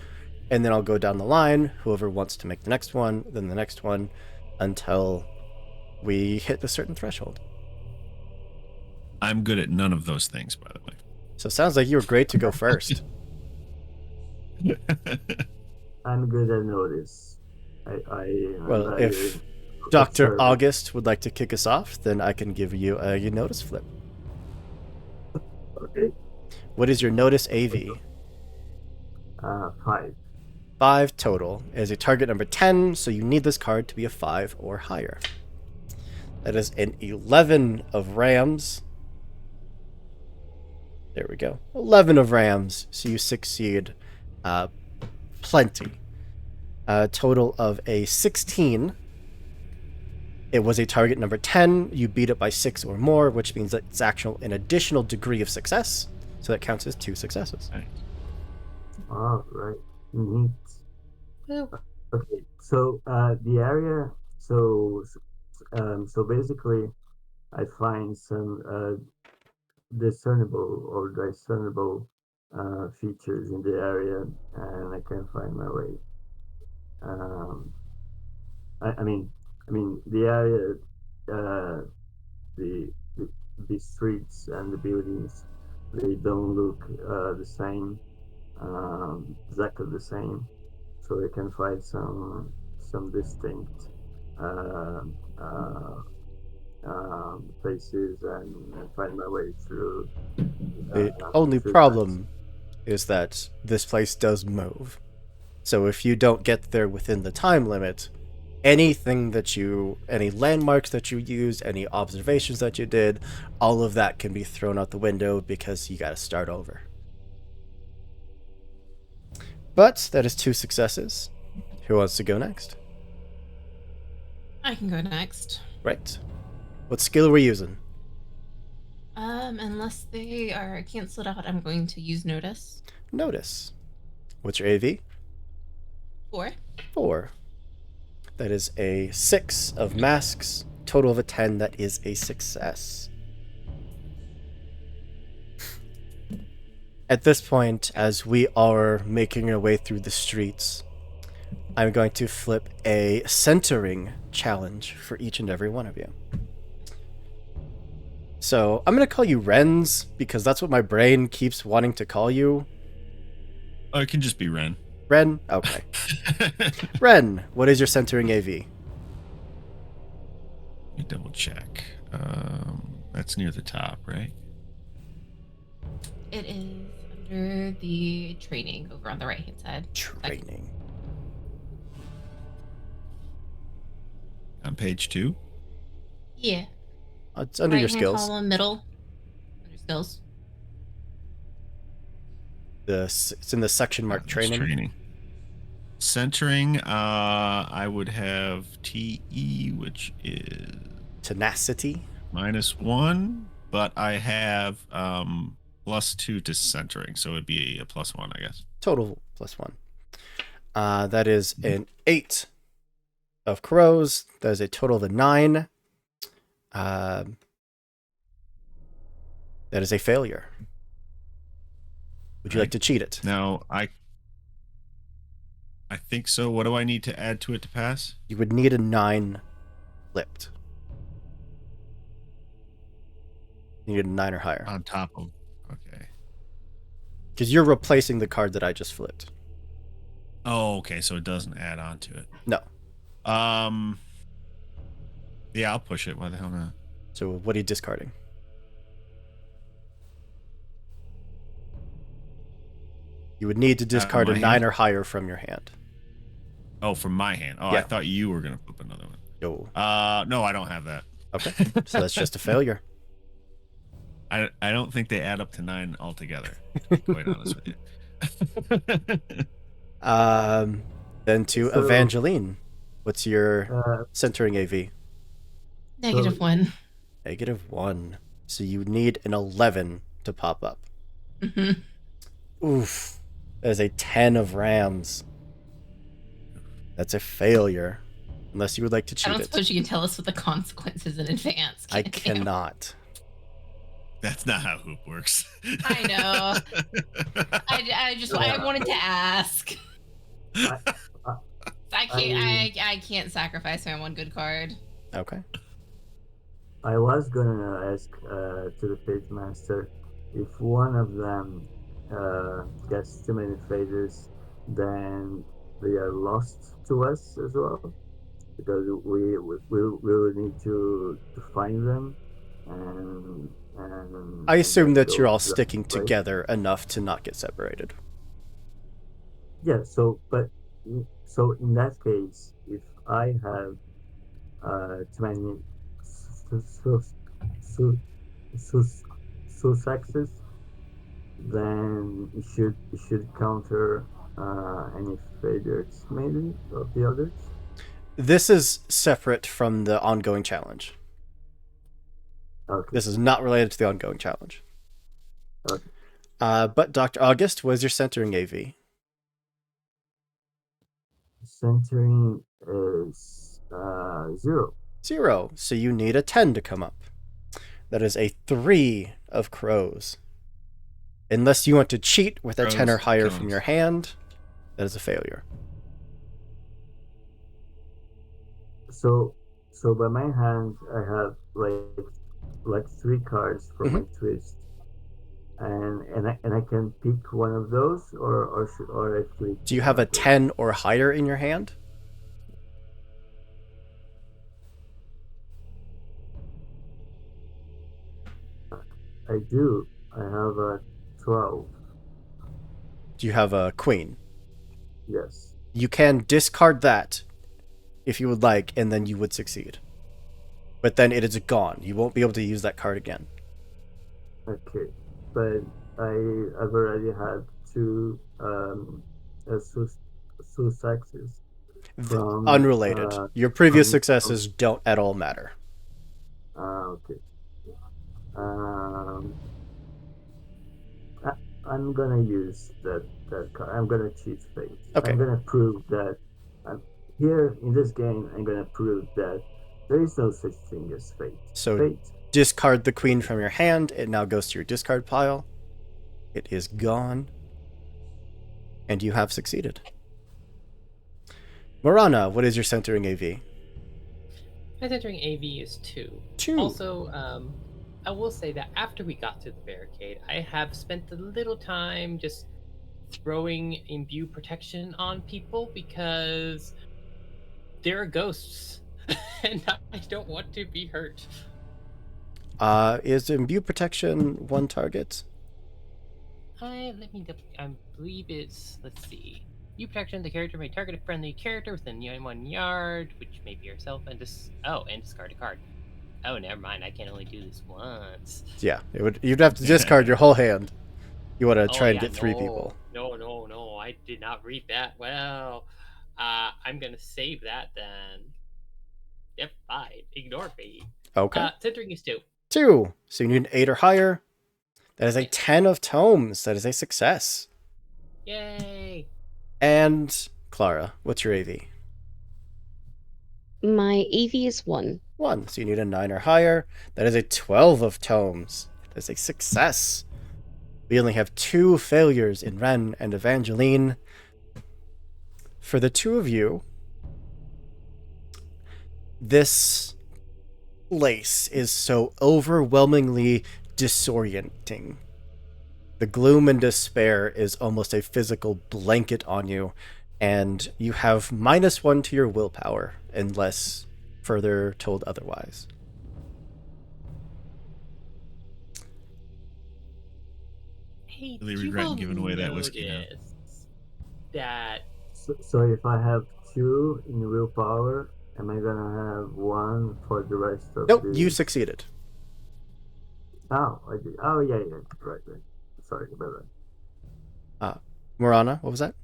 and then I'll go down the line. Whoever wants to make the next one, then the next one, until we hit a certain threshold. I'm good at none of those things, by the way. So it sounds like you were great to go first. I'm good at Notice. Well, if Dr. August would like to kick us off, then I can give you a Notice flip. Okay. What is your Notice AV? 5. 5 total. It is a target number 10, so you need this card to be a 5 or higher. That is an 11 of Rams. There we go. 11 of Rams, so you succeed plenty. A total of a 16. It was a target number 10. You beat it by 6 or more, which means that it's actual an additional degree of success. So that counts as 2 successes. Nice. Oh, right. Neat. Woo. Okay, so the area. So basically, I find some discernible features in the area, and I can find my way. I mean the area, the streets and the buildings, they don't look the same, exactly the same. So I can find some distinct places and find my way through. The only problem is that this place does move. So if you don't get there within the time limit, any landmarks that you used, any observations that you did, all of that can be thrown out the window because you got to start over. But that is 2 successes. Who wants to go next? I can go next. Right. What skill are we using? Unless they are canceled out, I'm going to use Notice. Notice. What's your AV? 4. 4. That is a 6 of masks. Total of a 10. That is a success. At this point, as we are making our way through the streets, I'm going to flip a centering challenge for each and every one of you. So I'm going to call you Rens because that's what my brain keeps wanting to call you. Oh, it can just be Ren. Ren? Okay. Ren, what is your centering AV? Let me double check. That's near the top, right? It is under the training over on the right hand side. Training. On page 2? Yeah. It's under your Right-hand skills. column, middle. Under skills. It's in the section marked training. Centering, I would have TE, which is Tenacity. -1, but I have +2 to centering, so it'd be a +1, I guess. Total +1. That is an 8 of crows. That is a total of a 9. That is a failure. Would you like to cheat it? No, I think so. What do I need to add to it to pass? You would need a 9 flipped. You need a 9 or higher. On top of... Okay. Because you're replacing the card that I just flipped. Oh, okay, so it doesn't add on to it. No. Yeah, I'll push it. Why the hell not? So what are you discarding? You would need to discard a my 9 hand? or higher from your hand. Oh, from my hand. Oh, Yeah. I thought you were gonna flip another one. No. No, I don't have that. Okay. So that's just a failure. I don't think they add up to 9 altogether, to be quite honest with you. Then to So- Evangeline. What's your centering AV? -1. -1. So you need an 11 to pop up. Mhm. Oof. That is a 10 of rams. That's a failure. Unless you would like to I cheat don't it. suppose you can tell us what the consequences in advance. I can you? cannot. That's not how hoop works. I know. I wanted to ask. I can't sacrifice my one good card. Okay. I was gonna ask to the page master if one of them gets too many failures, then they are lost to us as well, because we will need to find them and I assume and that go you're all to that sticking place. together enough to not get separated. Yeah. So in that case, if I have too many successes, then it should counter any failures maybe of the others. This is separate from the ongoing challenge. Okay. This is not related to the ongoing challenge. Okay. But Dr. August, what is your centering AV? Centering is 0. 0. So you need a 10 to come up. That is a 3 of crows. Unless you want to cheat with a 10 or Crows higher comes. from your hand, that is a failure. So by my hand, I have like 3 cards from my twist, and I can pick one of those, or actually. Do you have a 10 or higher in your hand? I do. I have a 12. Do you have a queen? Yes. You can discard that if you would like, and then you would succeed. But then it is gone. You won't be able to use that card again. Okay, but I've already had 2 successes. From, Unrelated. Your previous from- successes don't at all matter. Okay. I'm gonna use that card. I'm gonna cheat fate. Okay. I'm gonna prove that here in this game. I'm gonna prove that there is no such thing as fate. So Fate. discard the queen from your hand. It now goes to your discard pile. It is gone. And you have succeeded. Morana, what is your centering AV? My centering AV is 2. 2. Also, I will say that after we got through the barricade, I have spent a little time just throwing imbue protection on people because there are ghosts and I don't want to be hurt. Is imbue protection one target? I believe it's, let's see. Imbue protection, the character may target a friendly character within 1 yard, which may be yourself, and discard a card. Oh, never mind. I can only do this once. Yeah, you'd have to discard your whole hand. You want to try and yeah, get 3 people. No. I did not read that well. I'm gonna save that then. Yep, fine. Ignore me. Okay. Centering is 2. 2. So you need an 8 or higher. That is a Yes. 10 of tomes. That is a success. Yay! And Clara, what's your AV? My AV is 1. 1. So you need a 9 or higher. That is a 12 of tomes. That is a success. We only have 2 failures in Ren and Evangeline. For the 2 of you, this place is so overwhelmingly disorienting. The gloom and despair is almost a physical blanket on you, and you have -1 to your willpower, unless further told otherwise. Hey, Really you regret will giving away that whiskey now. notice that So if I have 2 in willpower, am I gonna have 1 for the rest of Nope, the... you succeeded. Oh, I did. Oh, yeah. Right. Sorry about that. Morana, what was that?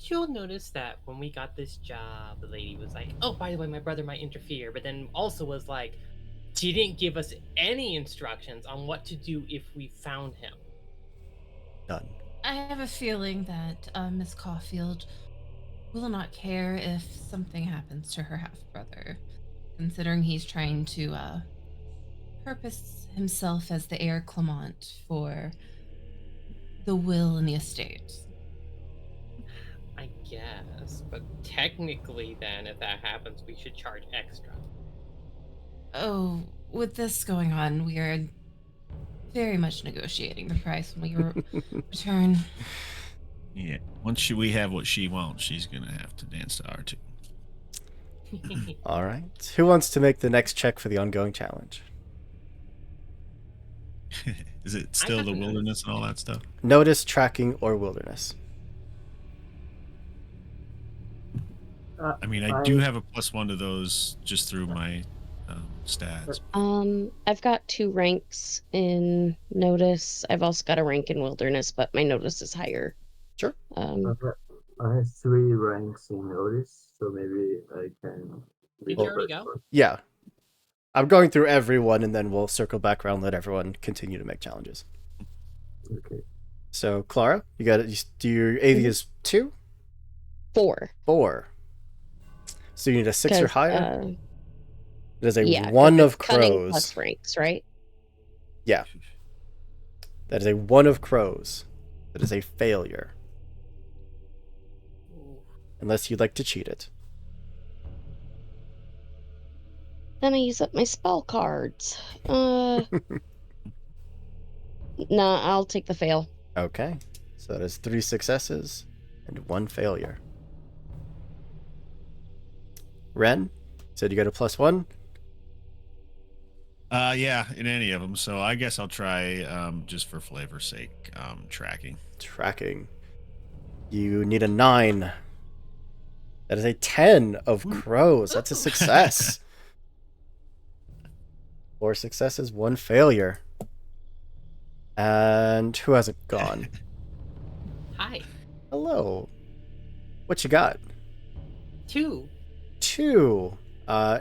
you'll notice that when we got this job, the lady was like, "Oh, by the way, my brother might interfere," but then also was like, she didn't give us any instructions on what to do if we found him. None. I have a feeling that Miss Caulfield will not care if something happens to her half brother, considering he's trying to purpose himself as the heir Clement for the will and the estate. I guess, but technically, then, if that happens, we should charge extra. Oh, with this going on, we are very much negotiating the price when we return. Yeah. Once we have what she wants, she's gonna have to dance to our tune. All right. Who wants to make the next check for the ongoing challenge? Is it still the haven't wilderness and all that stuff? Notice, tracking, or wilderness. I mean, I do have a +1 to those just through my stats. I've got 2 ranks in notice. I've also got a rank in wilderness, but my notice is higher. Sure. I have 3 ranks in notice, so maybe I can... Did you already go? Yeah. I'm going through everyone, and then we'll circle back around and let everyone continue to make challenges. Okay. So, Clara, you got it. Do your AV is 2? 4. 4. So you need a 6 or higher? It is a yeah, 1 'cause of it's cunning crows. plus ranks, right? Yeah. That is a 1 of crows. That is a failure. Unless you'd like to cheat it. Then I use up my spell cards. Nah, I'll take the fail. Okay. So that is 3 successes and 1 failure. Ren, said you got a +1? Yeah, in any of them. So I guess I'll try, just for flavor's sake, tracking. Tracking. You need a 9. That is a 10 of crows. That's a success. 4 successes, 1 failure. And who hasn't gone? Hi. Hello. What you got? 2. 2.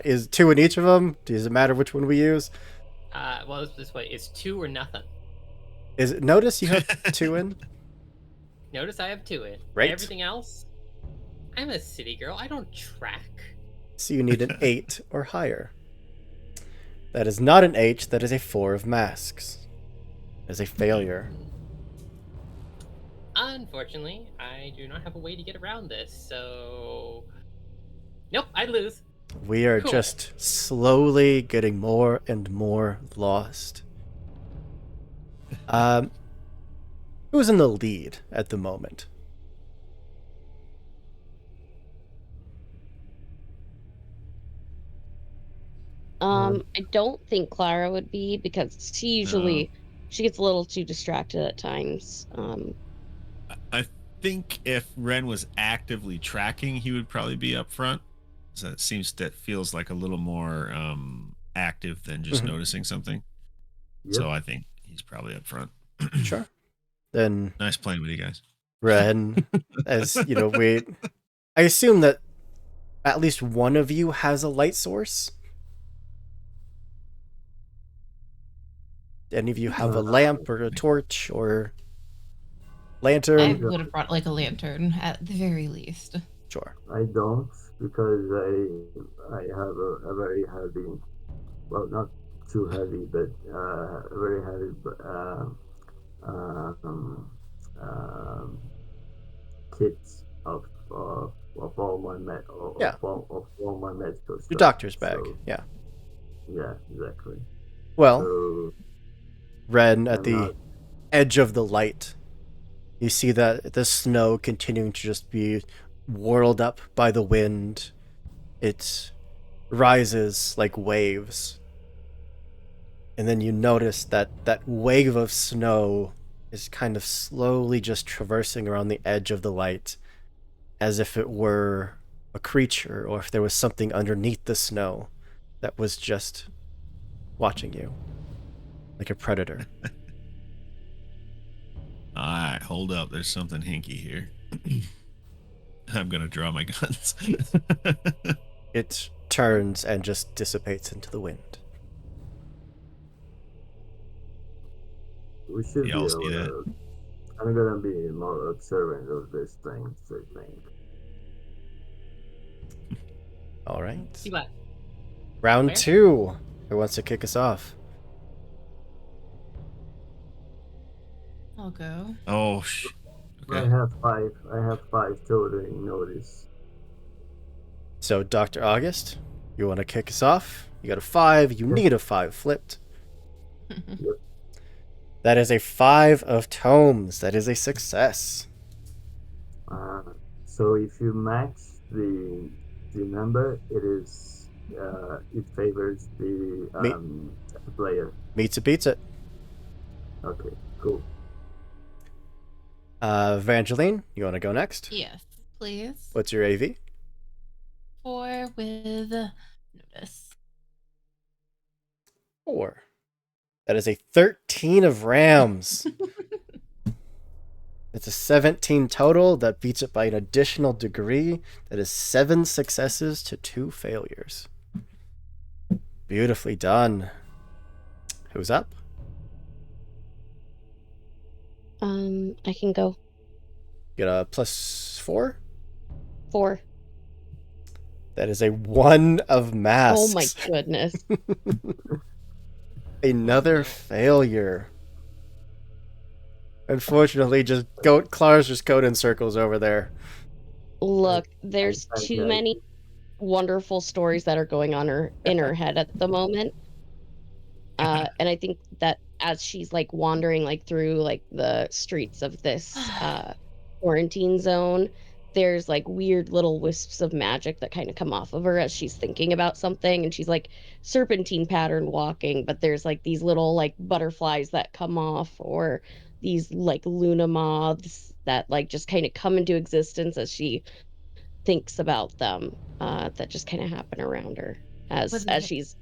Is 2 in each of them? Does it matter which one we use? Well, it's this way. It's 2 or nothing. Is it notice you have 2 in? Notice I have 2 in. Right. Everything else, I'm a city girl. I don't track. So you need an 8 or higher. That is not an 8, that is a 4 of masks. As a failure. Unfortunately, I do not have a way to get around this, so nope, I lose. We are Cool. just slowly getting more and more lost. Who's in the lead at the moment? I don't think Clara would be because she gets a little too distracted at times. I think if Ren was actively tracking, he would probably be up front. So that feels like a little more active than just Mhm. noticing something. Yep. So I think he's probably up front. Sure. Then Nice playing with you guys. Ren, as you know, I assume that at least one of you has a light source. Any of you have a lamp or a torch or lantern? I would have brought like a lantern at the very least. Sure. I don't, because I have a very heavy, well, not too heavy, but very heavy um, um, kit of all my Yeah. of all my medical stuff. Your doctor's bag. So, Yeah. yeah, exactly. Well, So Ren, at I'm the not. edge of the light, you see that the snow continuing to just be whirled up by the wind. It rises like waves. And then you notice that that wave of snow is kind of slowly just traversing around the edge of the light, as if it were a creature or if there was something underneath the snow that was just watching you, like a predator. All right, hold up. There's something hinky here. I'm going to draw my guns. It turns and just dissipates into the wind. We should be Y'all see that? I'm gonna be more observant of these things, I think. All right. See what? Round Where? 2. Who wants to kick us off? I'll go. Oh, I okay. have five totally notice. So, Dr. August, you want to kick us off? You got a 5. You need a 5 flipped. That is a 5 of tomes. That is a success. So if you match the number, it favors the player. Meets it, beats it. Okay, cool. Evangeline, you want to go next? Yes, please. What's your AV? 4 with notice. 4. That is a 13 of rams. It's a 17 total. That beats it by an additional degree. That is 7 successes to 2 failures. Beautifully done. Who's up? I can go. Get a +4. 4. That is a 1 of masks. Oh my goodness. Another failure. Unfortunately, Clara's just going in circles over there. Look, there's too many wonderful stories that are going on in her head at the moment. And I think that as she's like wandering like through like the streets of this quarantine zone, there's like weird little wisps of magic that kind of come off of her as she's thinking about something, and she's like serpentine pattern walking, but there's like these little like butterflies that come off, or these like Luna moths that like just kind of come into existence as she thinks about them, that just kind of happen around her as she's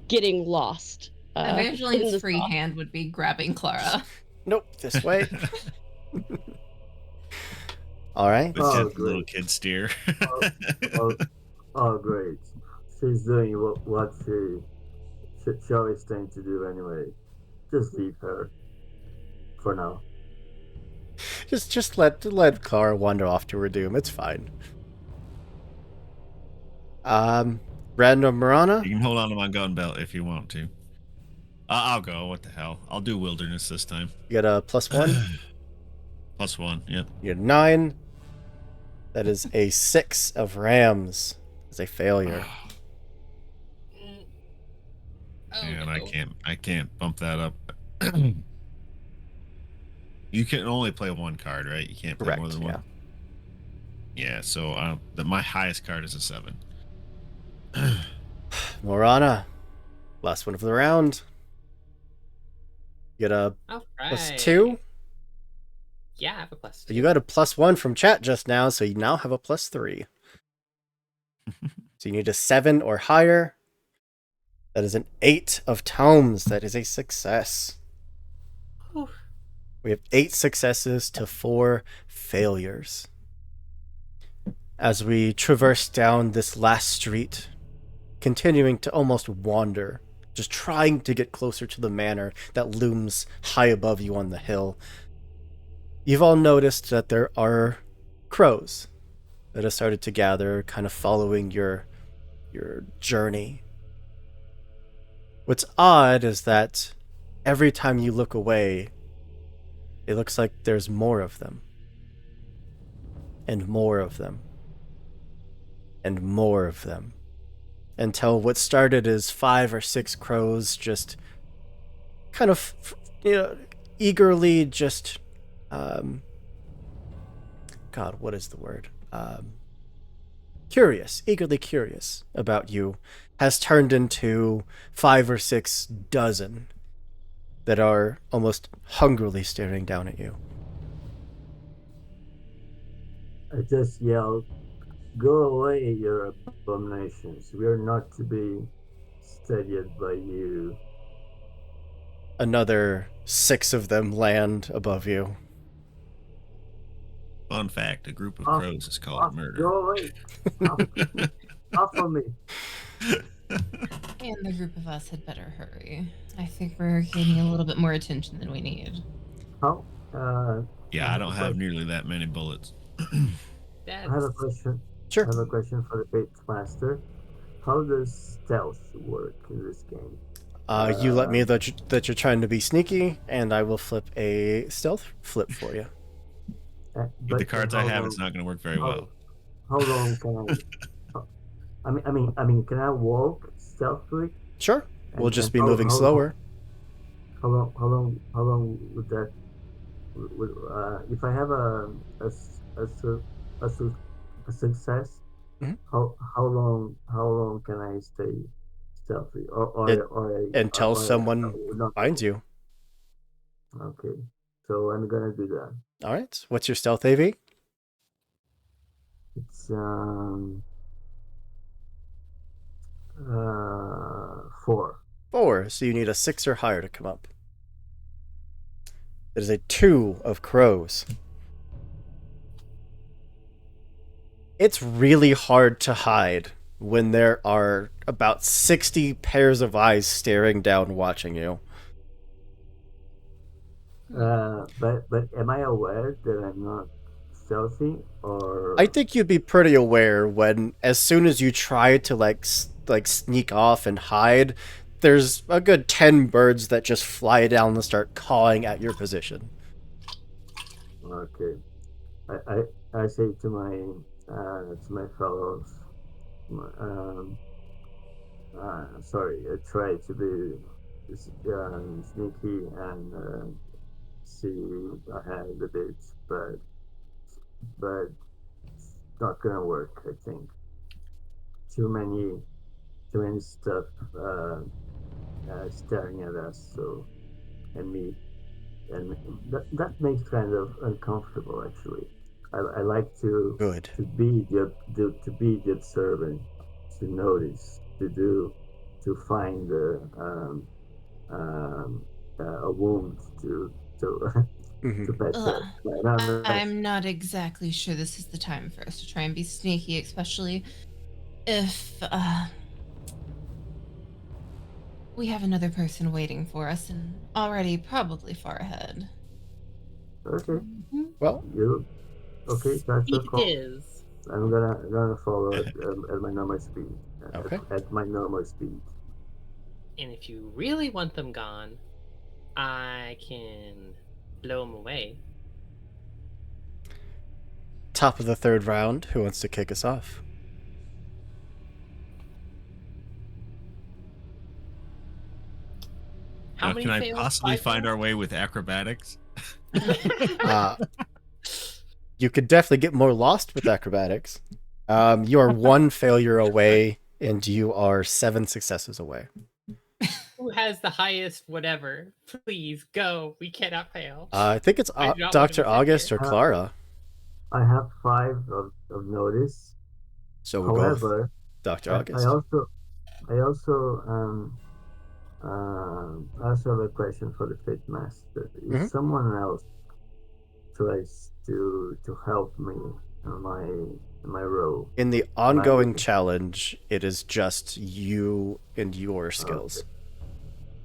getting lost. Evangeline's free hand would be grabbing Clara. Nope, this way. All right. The little kid steer. Oh, great. She's doing what she always tends to do anyway. Just leave her for now. Just let Clara wander off to her doom. It's fine. Random Marana? You can hold on to my gun belt if you want to. I'll go. What the hell? I'll do wilderness this time. You get a +1. +1. Yep. You get 9. That is a 6 of rams. It's a failure. Oh, And no. I can't bump that up. You can only play one card, right? You can't play more Correct. than one. Yeah. So my highest card is a 7. Morana, last one of the round. You get a All +2. right. Yeah, I have a +2. You got a +1 from chat just now, so you now have a +3. So you need a 7 or higher. That is an 8 of tomes. That is a success. Whew. We have 8 successes to 4 failures. As we traverse down this last street, continuing to almost wander, just trying to get closer to the manor that looms high above you on the hill, you've all noticed that there are crows that have started to gather, kind of following your journey. What's odd is that every time you look away, it looks like there's more of them. And more of them. And more of them. Until what started as 5 or 6 crows just kind of, eagerly just, God, what is the word? Curious, eagerly curious about you, has turned into 5 or 6 dozen that are almost hungrily staring down at you. I just yelled, "Go away, your abominations. We are not to be studied by you." Another 6 of them land above you. Fun fact: a group of Off- crows is called murder. Go away. Off of me. And the group of us had better hurry. I think we're gaining a little bit more attention than we need. How? Yeah, I don't have nearly that many bullets. I have a question. Sure. I have a question for the Faith Master. How does stealth work in this game? You let me that you're trying to be sneaky, and I will flip a stealth flip for you. With the cards I have, it's not going to work very well. How long can I? I mean, can I walk stealthily? Sure. We'll just be moving slower. How long would that? If I have a success, Mhm. how long can I stay stealthy? Until someone finds you. Okay, so I'm gonna do that. All right. What's your stealth AV? It's 4. 4. So you need a 6 or higher to come up. That is a 2 of crows. It's really hard to hide when there are about 60 pairs of eyes staring down, watching you. But am I aware that I'm not stealthy, or? I think you'd be pretty aware when, as soon as you try to like sneak off and hide, there's a good 10 birds that just fly down and start cawing at your position. Okay, I say to my fellows, sorry, I try to be sneaky and see ahead a bit, but it's not gonna work. I think too many stuff staring at us. So and me, and that makes kind of uncomfortable. Actually, I like to Good. be the observant, to notice, to find a wound to patch up. I'm not exactly sure this is the time for us to try and be sneaky, especially if we have another person waiting for us and already probably far ahead. Okay. Well, okay, that's your It call. is. I'm gonna follow at my normal speed. Okay. At my normal speed. And if you really want them gone, I can blow them away. Top of the third round. Who wants to kick us off? How many Can I fails? possibly 5 find fails? our way with acrobatics? Uh, you could definitely get more lost with acrobatics. You are 1 failure away, and you are 7 successes away. Who has the highest whatever? Please go. We cannot fail. I think it's I do not want to Dr. be sent August here. or Clara. I have 5 of notice. So we'll go with However, Dr. I August. I also have a question for the Fate Master. If Mhm. someone else tries to help me in my role, In the am I ongoing challenge, it is just you and your skills.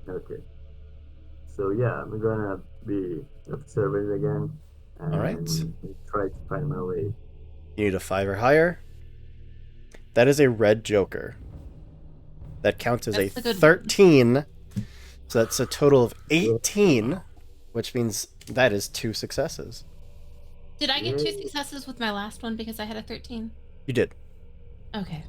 okay? So yeah, I'm gonna be observant again All right. and try to find my way. You need a 5 or higher. That is a red joker. That counts as That's a a good one. 13. So that's a total of 18, which means that is 2 successes. Did I get 2 Yay. successes with my last one because I had a 13? You did. Okay.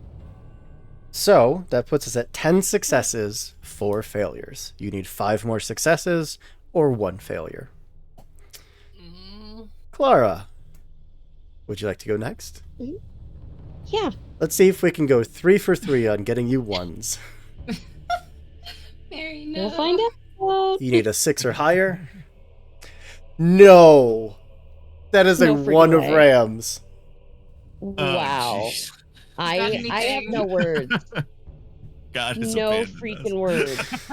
So that puts us at 10 successes, 4 failures. You need 5 more successes or 1 failure. Mm, Clara, would you like to go next? Yeah. Let's see if we can go 3 for 3 on getting you ones. Mary, no. We'll find out. You need a 6 or higher. No! That is a No 1 freaking of way. rams. Wow. jeez. I have anything. no words. God has No abandoned freaking us. words.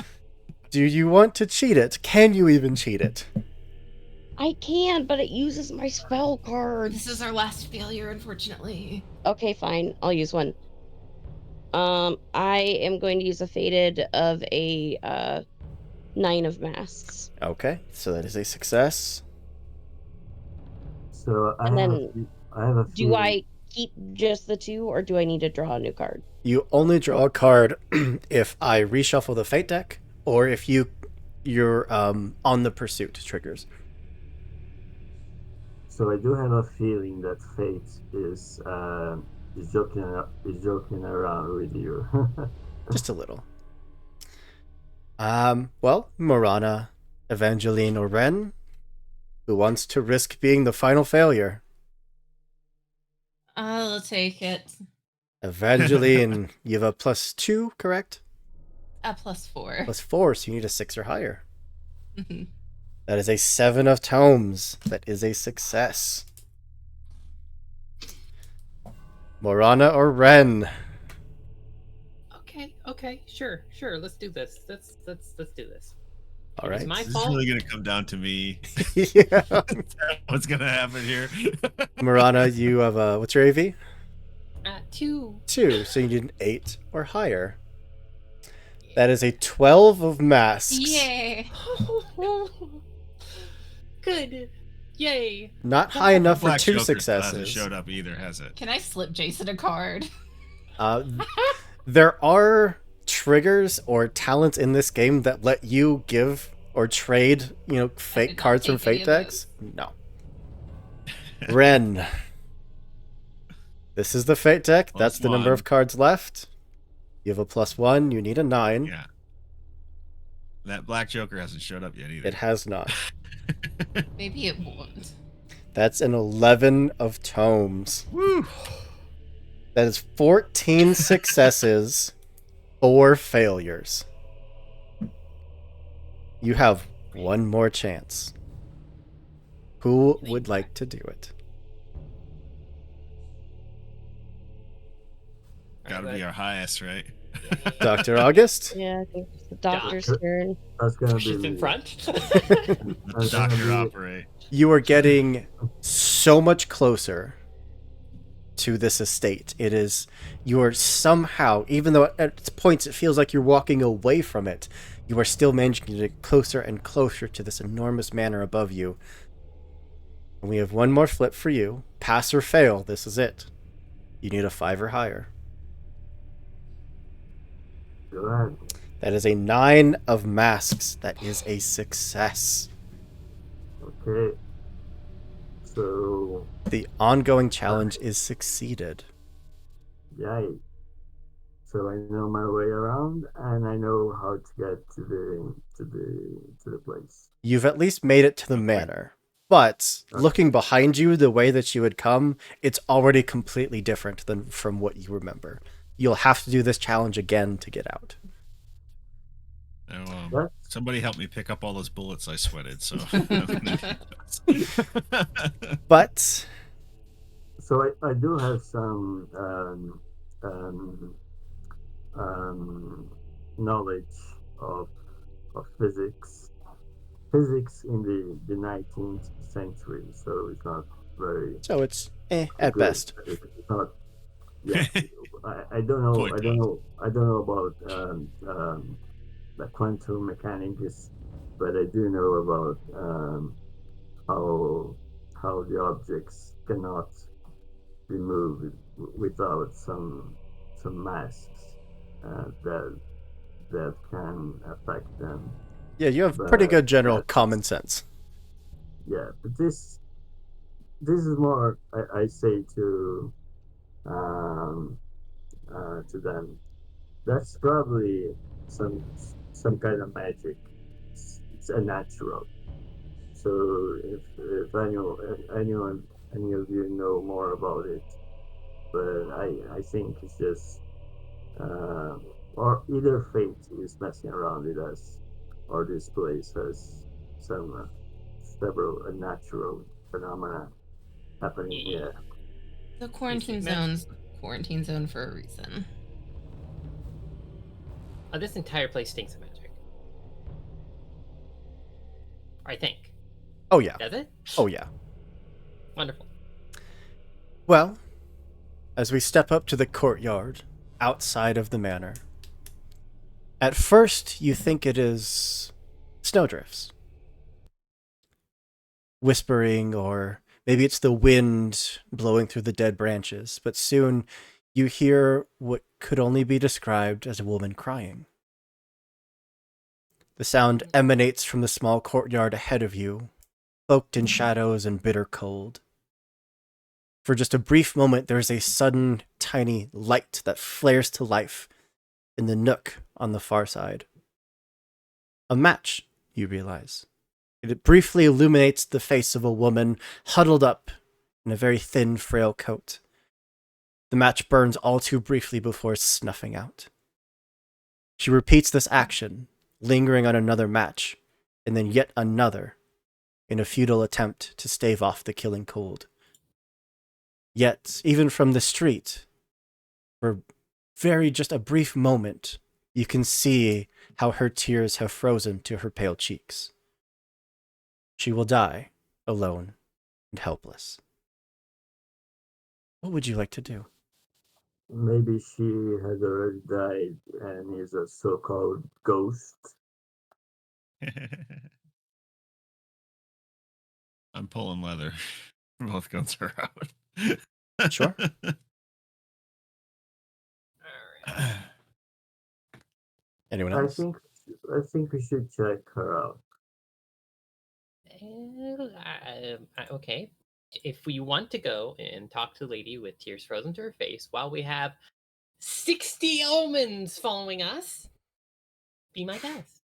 Do you want to cheat it? Can you even cheat it? I can, but it uses my spell cards. This is our last failure, unfortunately. Okay, fine. I'll use one. I am going to use a fated of a 9 of masks. Okay, so that is a success. So And then I have a do feeling. I keep just the 2 or do I need to draw a new card? You only draw a card if I reshuffle the fate deck or if you're on the pursuit triggers. So I do have a feeling that fate is joking around with you. Just a little. Well, Morana, Evangeline, or Ren, who wants to risk being the final failure? I'll take it. Evangeline, you have a +2, correct? A +4. +4, so you need a 6 or higher. Mhm. That is a 7 of tomes. That is a success. Morana or Ren? Okay, sure. Let's do this. Let's do this. All It was right. my This is fault. really going to come down to me. Yeah. What's going to happen here? Morana, you have a, what's your AV? 2. 2, so you need an 8 or higher. That is a 12 of masks. Yay. Good. Yay. Not high enough for Black 2 Joker still hasn't successes. showed up either, has it? Can I slip Jason a card? There are triggers or talents in this game that let you give or trade, fake did not cards from take any fate of decks. No. Ren. This is the fate deck. That's the number +1. of cards left. You have a +1. You need a 9. Yeah. That Black Joker hasn't showed up yet either. It has not. Maybe it won't. That's an 11 of tomes. Woo! That is 14 successes, 4 failures. You have one more chance. Who would like to do it? Gotta be our highest, right? Dr. August? Yeah, I think it's the doctor's Doc. turn. That's gonna be She's in me. front. That's gonna Doctor be- operate. You are getting so much closer to this estate. You are somehow, even though at points it feels like you're walking away from it, you are still managing to get closer and closer to this enormous manor above you. And we have one more flip for you. Pass or fail, this is it. You need a 5 or higher. Go ahead. That is a 9 of masks. That is a success. Okay. So, The ongoing challenge is succeeded. yay. So I know my way around, and I know how to get to the place. You've at least made it to the manor. But Okay. looking behind you, the way that you had come, it's already completely different than from what you remember. You'll have to do this challenge again to get out. Now, What? somebody help me pick up all those bullets I sweated. So, But So I do have some um, um, knowledge of physics. Physics in the 19th century, so it's not very so it's at good. best. It's not. Yeah, I don't know. Point I don't know. I don't know about the quantum mechanics, but I do know about how the objects cannot be moved without some masks that can affect them. Yeah, you have pretty But good general that, common sense. yeah, but this is more I say um, to them. That's probably some kind of magic. It's a natural. So if any of you know more about it, but I think it's just or either fate is messing around with us, or this place has some several natural phenomena happening here. The Is quarantine it zone's quarantine zone for a reason. This entire place stinks of magic. I think. Oh yeah. Does it? Oh yeah. Wonderful. Well, as we step up to the courtyard outside of the manor, at first you think it is snowdrifts whispering, or maybe it's the wind blowing through the dead branches, but soon you hear what could only be described as a woman crying. The sound emanates from the small courtyard ahead of you, cloaked in shadows and bitter cold. For just a brief moment, there is a sudden, tiny light that flares to life in the nook on the far side. A match, you realize. It briefly illuminates the face of a woman huddled up in a very thin, frail coat. The match burns all too briefly before snuffing out. She repeats this action, lingering on another match, and then yet another, in a futile attempt to stave off the killing cold. Yet, even from the street, for just a brief moment, you can see how her tears have frozen to her pale cheeks. She will die, alone and helpless. What would you like to do? Maybe she has already died and is a so-called ghost. I'm pulling leather. Both guns are out. Sure. Alright. Anyone I else? think we should check her out. Okay. If we want to go and talk to the lady with tears frozen to her face while we have 60 omens following us, be my guest.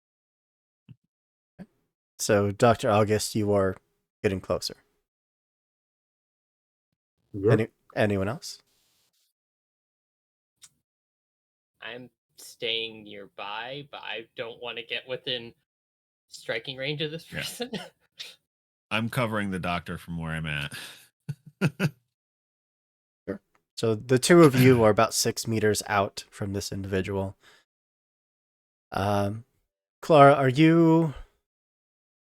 So, Dr. August, you are getting closer. Yep. Anyone else? I'm staying nearby, but I don't want to get within striking range of this Yeah. person. I'm covering the doctor from where I'm at. Sure. So the two of you are about 6 meters out from this individual. Clara, are you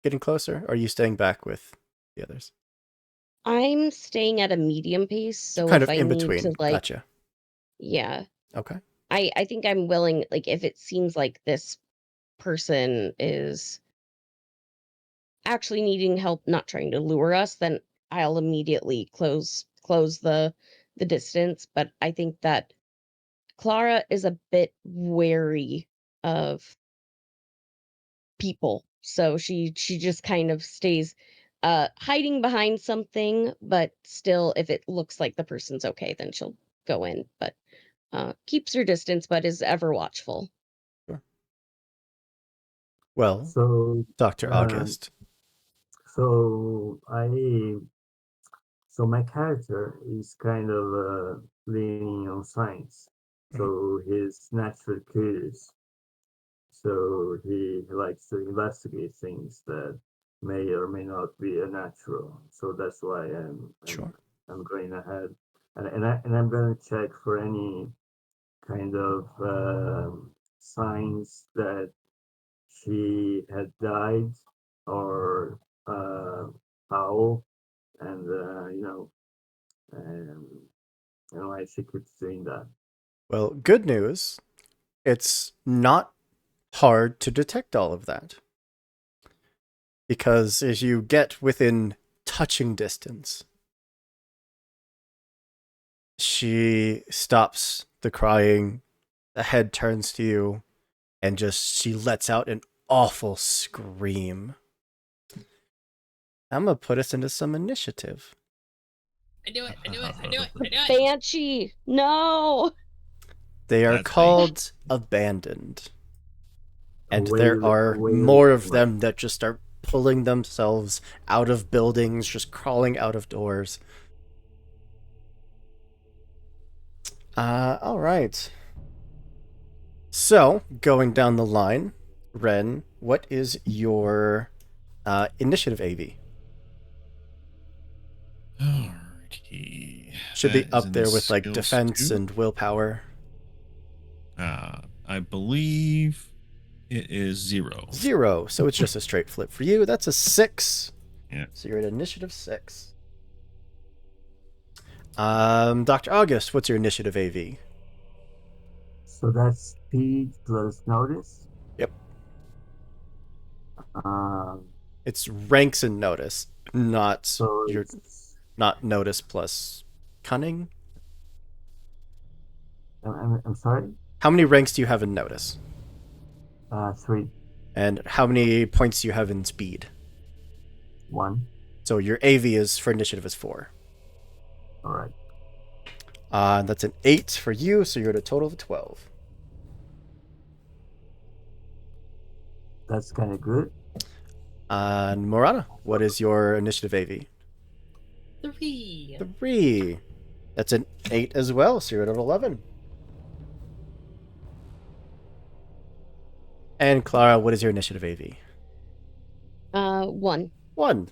getting closer? Or are you staying back with the others? I'm staying at a medium pace, so Kind if of I in need between. to Gotcha. yeah, Okay. I think I'm willing, like, if it seems like this person is actually needing help, not trying to lure us, then I'll immediately close the distance. But I think that Clara is a bit wary of people. So she just kind of stays hiding behind something, but still if it looks like the person's okay, then she'll go in, but keeps her distance but is ever watchful. Well, So, Dr. August. so my character is kind of leaning on science. So he's naturally curious. So he likes to investigate things that may or may not be a natural. So that's why Sure. I'm going ahead, and I'm going to check for any kind of signs that she had died or how, and and why she keeps doing that. Well, good news. It's not hard to detect all of that. Because as you get within touching distance, she stops the crying, the head turns to you, and she lets out an awful scream. I'm gonna put us into some initiative. I do it. I do it. I do it. I do it. Banshee, no. They are That's called abandoned. And there are Away more of from them that just start pulling themselves out of buildings, just crawling out of doors. All right. So, going down the line, Ren, what is your initiative AV? Alrighty. Should That be is up in there the with like skills defense too. and willpower. I believe it is 0. 0, so it's just a straight flip for you. That's a 6. Yeah. So you're at initiative 6. Dr. August, what's your initiative AV? So that's speed plus notice. Yep. Um, It's ranks and notice, not so your it's not notice plus cunning. I'm sorry. How many ranks do you have in notice? 3, And how many points do you have in speed? 1. So your AV is for initiative is 4. All right. That's an 8 for you, so you're at a total of 12. That's kind of good. And Morana, what is your initiative AV? 3. 3. That's an 8 as well, so you're at an 11. And Clara, what is your initiative AV? 1. 1.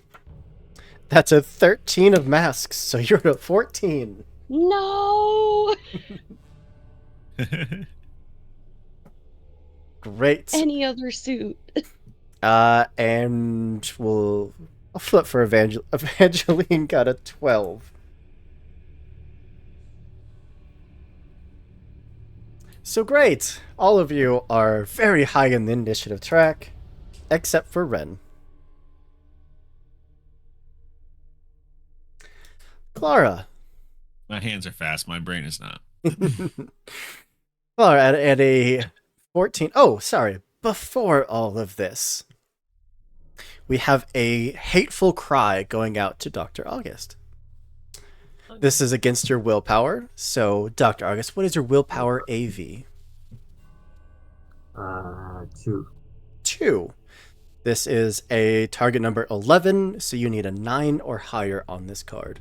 That's a 13 of masks, so you're at a 14. No. Great. Any other suit. And I'll flip for Evangeline got a 12. So great. All of you are very high in the initiative track, except for Ren. Clara. My hands are fast. My brain is not. Clara at a 14. Oh, sorry. Before all of this, we have a hateful cry going out to Dr. August. Oh, This is against your willpower. So, Dr. August, what is your willpower AV? 2. 2. This is a target number 11, so you need a 9 or higher on this card.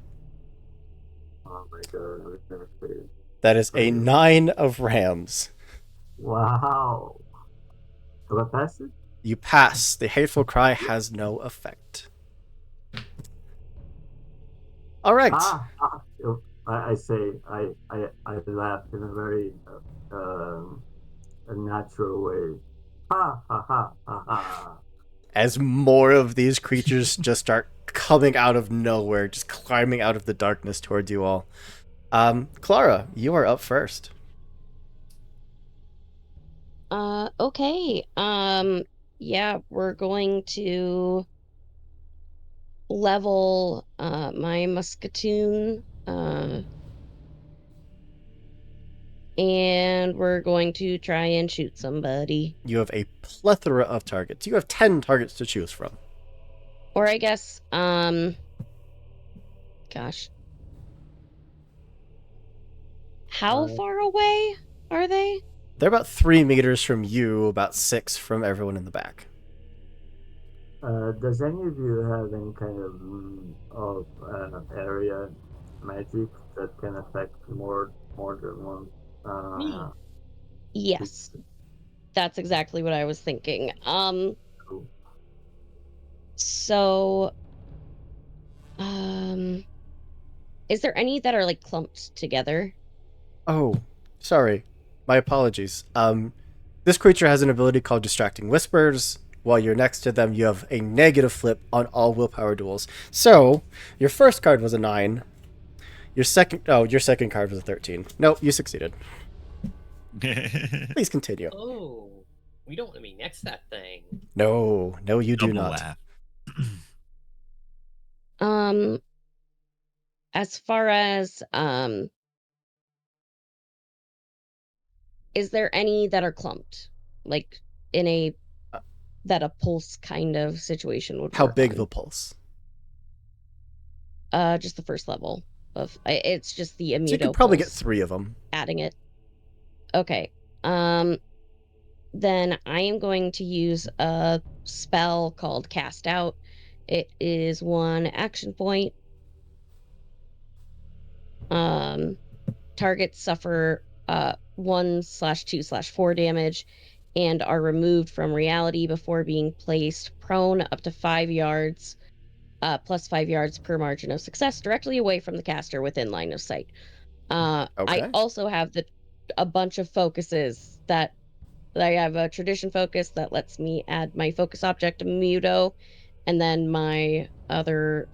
Oh my god, I'm gonna fail. That is a 9 of rams. Wow. Do I pass it? You pass. The hateful cry has no effect. All right. I say I laughed in a very a natural way. Ha ha ha ha ha. As more of these creatures just start coming out of nowhere, just climbing out of the darkness towards you all. Clara, you are up first. Okay. Yeah, we're going to level my musketoon And we're going to try and shoot somebody. You have a plethora of targets. You have 10 targets to choose from. Or I guess, gosh. How far away are they? They're about 3 meters from you, about 6 from everyone in the back. Does any of you have any kind of area magic that can affect more than one? Me. Yes. That's exactly what I was thinking. Cool. So, is there any that are like clumped together? Oh, sorry. My apologies. This creature has an ability called Distracting Whispers. While you're next to them, you have a negative flip on all willpower duels. So, your first card was a 9. Your second card was a 13. Nope, you succeeded. Please continue. Oh, we don't want to be next to that thing. No, you do Double not. laugh. As far as is there any that are clumped? Like in a that a pulse kind of situation would How work big on? the pulse? Just the first level of it's just the So you immuno could probably get pulse, 3 of them. adding it. Okay. Then I am going to use a spell called Cast Out. It is 1 action point. Targets suffer 1/2/4 damage and are removed from reality before being placed prone up to 5 yards, plus 5 yards per margin of success, directly away from the caster within line of sight. I Okay. also have a bunch of focuses that I have a tradition focus that lets me add my focus object to Muto, and then my other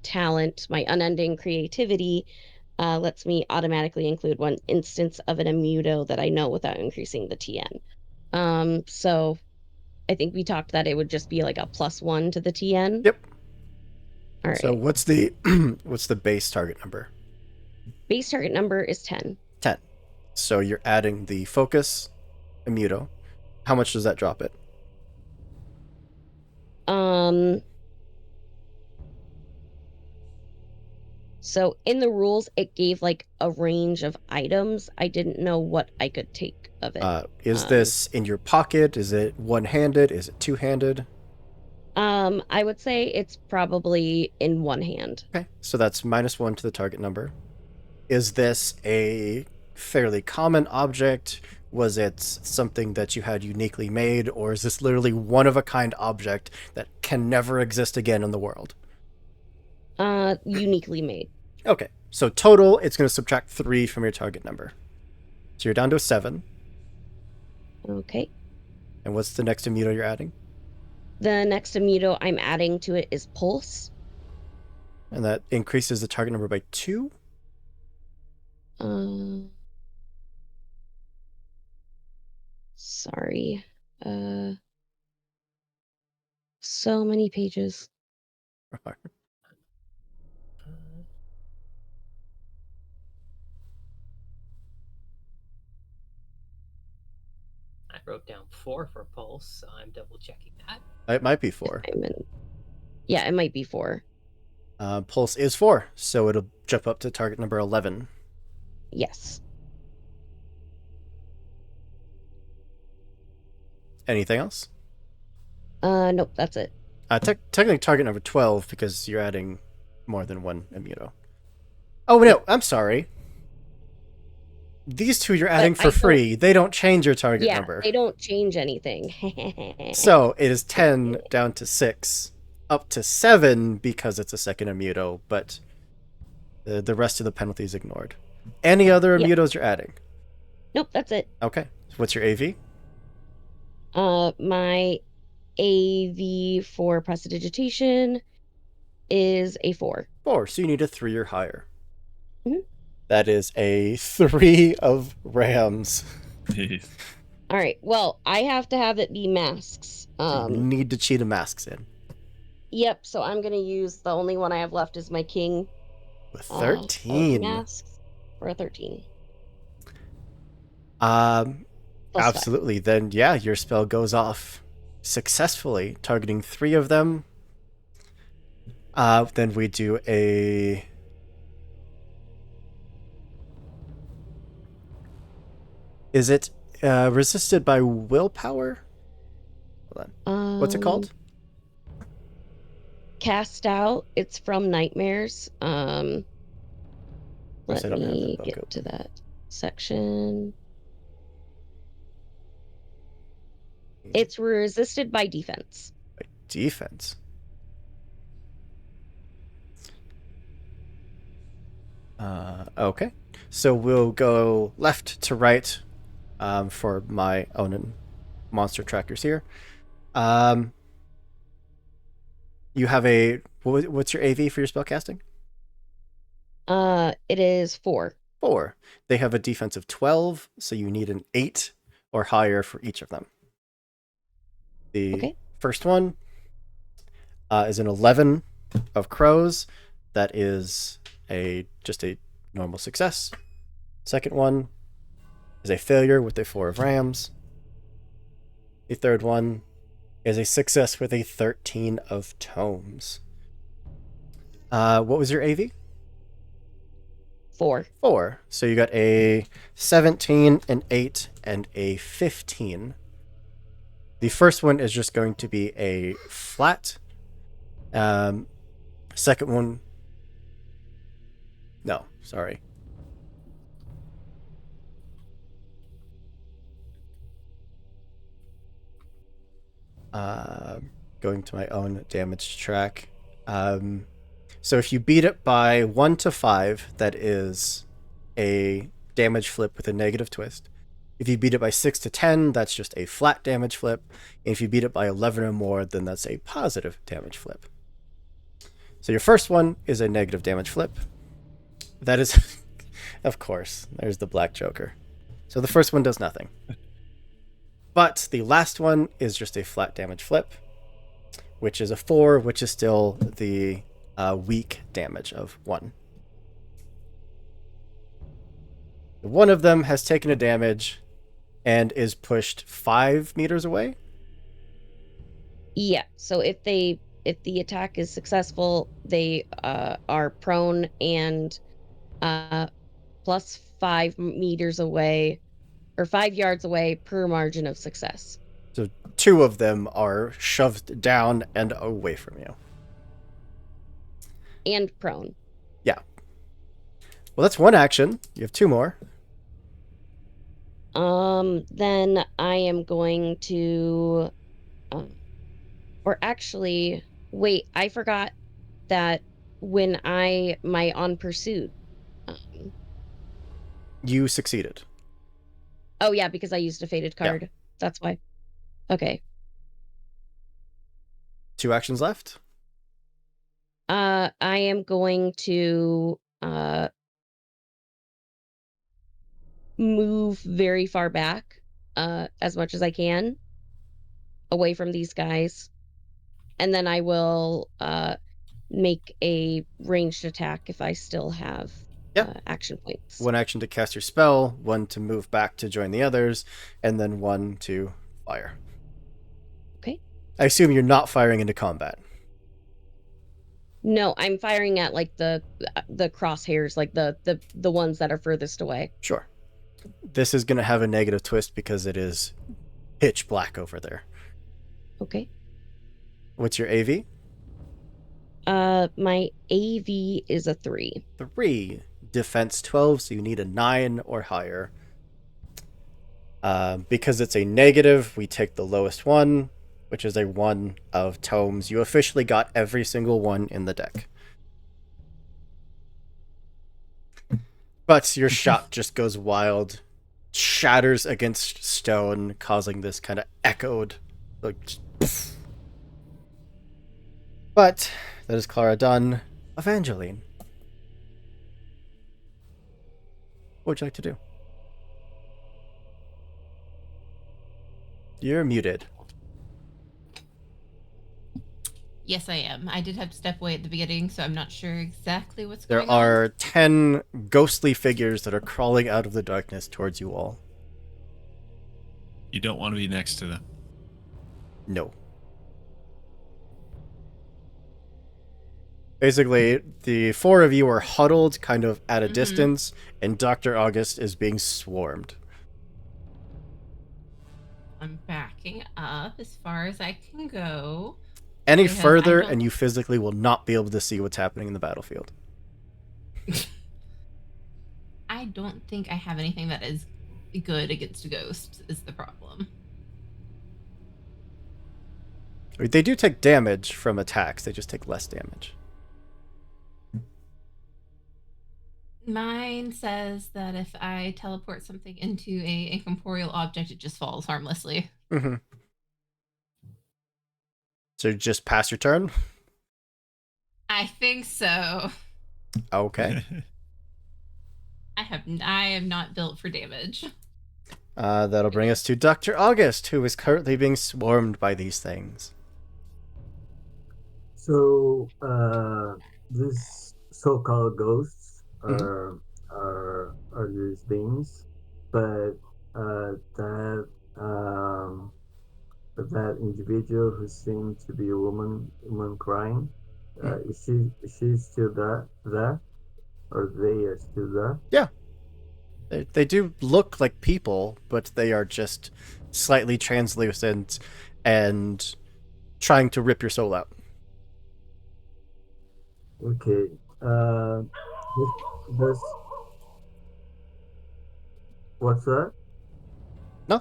talent, my unending creativity, lets me automatically include 1 instance of an immuto that I know without increasing the TN. So I think we talked that it would just be like a +1 to the TN. Yep. All So right. what's the what's the base target number? Base target number is 10. 10. So you're adding the focus immuto. How much does that drop it? So in the rules, it gave like a range of items. I didn't know what I could take of it. Is this in your pocket? Is it one-handed? Is it two-handed? I would say it's probably in one hand. Okay, so that's -1 to the target number. Is this a fairly common object? Was it something that you had uniquely made, or is this literally one-of-a-kind object that can never exist again in the world? Uniquely made. Okay, so total, it's going to subtract 3 from your target number. So you're down to a 7. Okay. And what's the next immuto you're adding? The next immuto I'm adding to it is Pulse. And that increases the target number by 2? Sorry. So many pages. I wrote down 4 for pulse, so I'm double checking that. It might be 4. Yeah, it might be 4. Pulse is 4, so it'll jump up to target number 11. Yes. Anything else? Nope, that's it. Technically target number 12 because you're adding more than 1 immuno. Oh, no, I'm sorry. These 2 you're adding for free. They don't change your target number. Yeah, they don't change anything. So it is 10 down to 6, up to 7 because it's a second immuto, but the rest of the penalty is ignored. Any other immutos you're adding? Nope, that's it. Okay. What's your AV? My AV for prestidigitation is a 4. 4, so you need a 3 or higher. Mm-hmm. That is a 3 of rams. All right. Well, I have to have it be masks. You need to cheat a masks in. Yep. So I'm gonna use the only one I have left is my king. With 13. Masks for a 13. Um, Plus 5. absolutely. Then, yeah, your spell goes off successfully, targeting 3 of them. Then we do a... Is it resisted by willpower? Hold on. What's it called? Cast out. It's from Nightmares. Yes, Let I don't have that me book get open. to that section. It's resisted by defense. Defense. Okay. So we'll go left to right for my own monster trackers here. You have a... What's your AV for your spellcasting? It is 4. 4. They have a defense of 12, so you need an 8 or higher for each of them. The first one is an 11 of crows. That is just a normal success. Second one is a failure with a 4 of rams. The third one is a success with a 13 of tomes. What was your AV? 4. 4. So you got a 17, an 8, and a 15. The first one is just going to be a flat. Second one... No, sorry. Going to my own damage track. So if you beat it by 1 to 5, that is a damage flip with a negative twist. If you beat it by 6 to 10, that's just a flat damage flip. And if you beat it by 11 or more, then that's a positive damage flip. So your first one is a negative damage flip. That is, of course, there's the black joker. So the first one does nothing. But the last one is just a flat damage flip, which is a 4, which is still the weak damage of 1. One of them has taken a damage and is pushed 5 meters away. Yeah. So if the attack is successful, they are prone and plus 5 meters away or 5 yards away per margin of success. So 2 of them are shoved down and away from you. And prone. Yeah. Well, that's one action. You have 2 more. Then I am going to, or actually, wait, I forgot that when my on pursuit. You succeeded. Oh yeah, because I used a faded card. Yeah. That's why. Okay. 2 actions left. I am going to move very far back, as much as I can, away from these guys, and then I will make a ranged attack if I still have action points. 1 action to cast your spell, 1 to move back to join the others, and then 1 to fire. Okay. I assume you're not firing into combat. No, I'm firing at like the crosshairs, like the ones that are furthest away. Sure. This is going to have a negative twist because it is pitch black over there. Okay. What's your AV? My AV is a 3. 3. Defense 12, so you need a 9 or higher. Because it's a negative, we take the lowest one, which is a 1 of tomes. You officially got every single one in the deck. But your shot just goes wild, shatters against stone, causing this kind of echoed, like, poof. But that is Clara done. Evangeline, what would you like to do? You're muted. Yes, I am. I did have to step away at the beginning, so I'm not sure exactly what's There going on. are 10 ghostly figures that are crawling out of the darkness towards you all. You don't want to be next to them. No. Basically, the four of you are huddled kind of at a distance, and Dr. August is being swarmed. I'm backing up as far as I can go. Any Because I further, don't- and you physically will not be able to see what's happening in the battlefield. I don't think I have anything that is good against ghosts, is the problem. They do take damage from attacks, they just take less damage. Mine says that if I teleport something into a corporeal object, it just falls harmlessly. Mm-hmm. So just pass your turn? I think so. Okay. I am not built for damage. That'll bring us to Dr. August, who is currently being swarmed by these things. So these so-called ghosts Mhm. are these beings, but that that individual who seemed to be a woman crying, she's still there, or they are still there? Yeah. They do look like people, but they are just slightly translucent and trying to rip your soul out. Okay. Does what's that? No,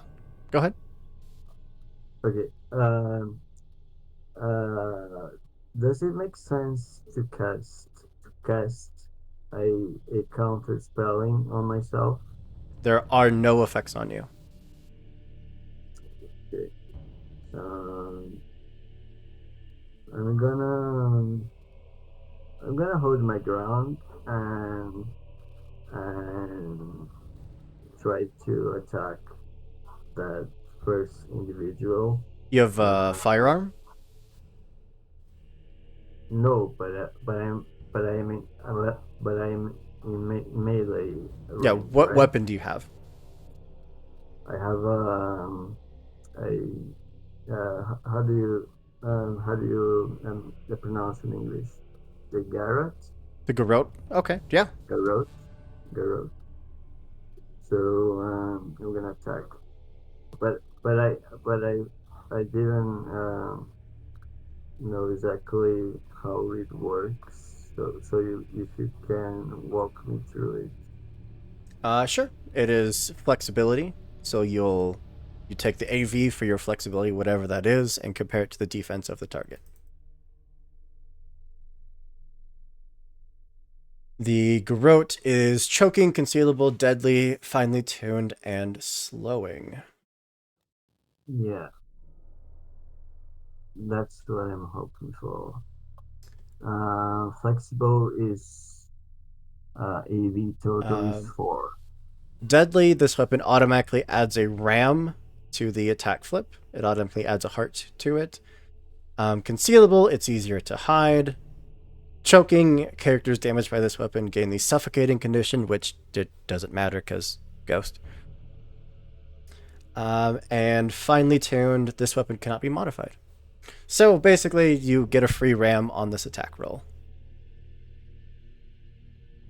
go ahead. Okay. Uh, does it make sense to cast a counter spelling on myself? There are no effects on you. Okay. Um, I'm gonna I'm gonna hold my ground and try to attack that first individual. You have a Uh, firearm? no, but I'm in melee Yeah, range, what right? weapon do you have? I have a how do you pronounce in English? The Garrett, The garrote? Okay, yeah. Garrot, Garrot. So I'm gonna attack, but but I but I didn't know exactly how it works. So you if you can walk me through it. Sure. It is flexibility. So you take the AV for your flexibility, whatever that is, and compare it to the defense of the target. The garrote is choking, concealable, deadly, finely tuned, and slowing. Yeah, that's what I'm hoping for. Flexible is AV total is Um, 4. Deadly, this weapon automatically adds a ram to the attack flip. It automatically adds a heart to it. Concealable, it's easier to hide. Choking, characters damaged by this weapon gain the suffocating condition, which doesn't matter because ghost. And finely tuned, this weapon cannot be modified. So basically, you get a free ram on this attack roll.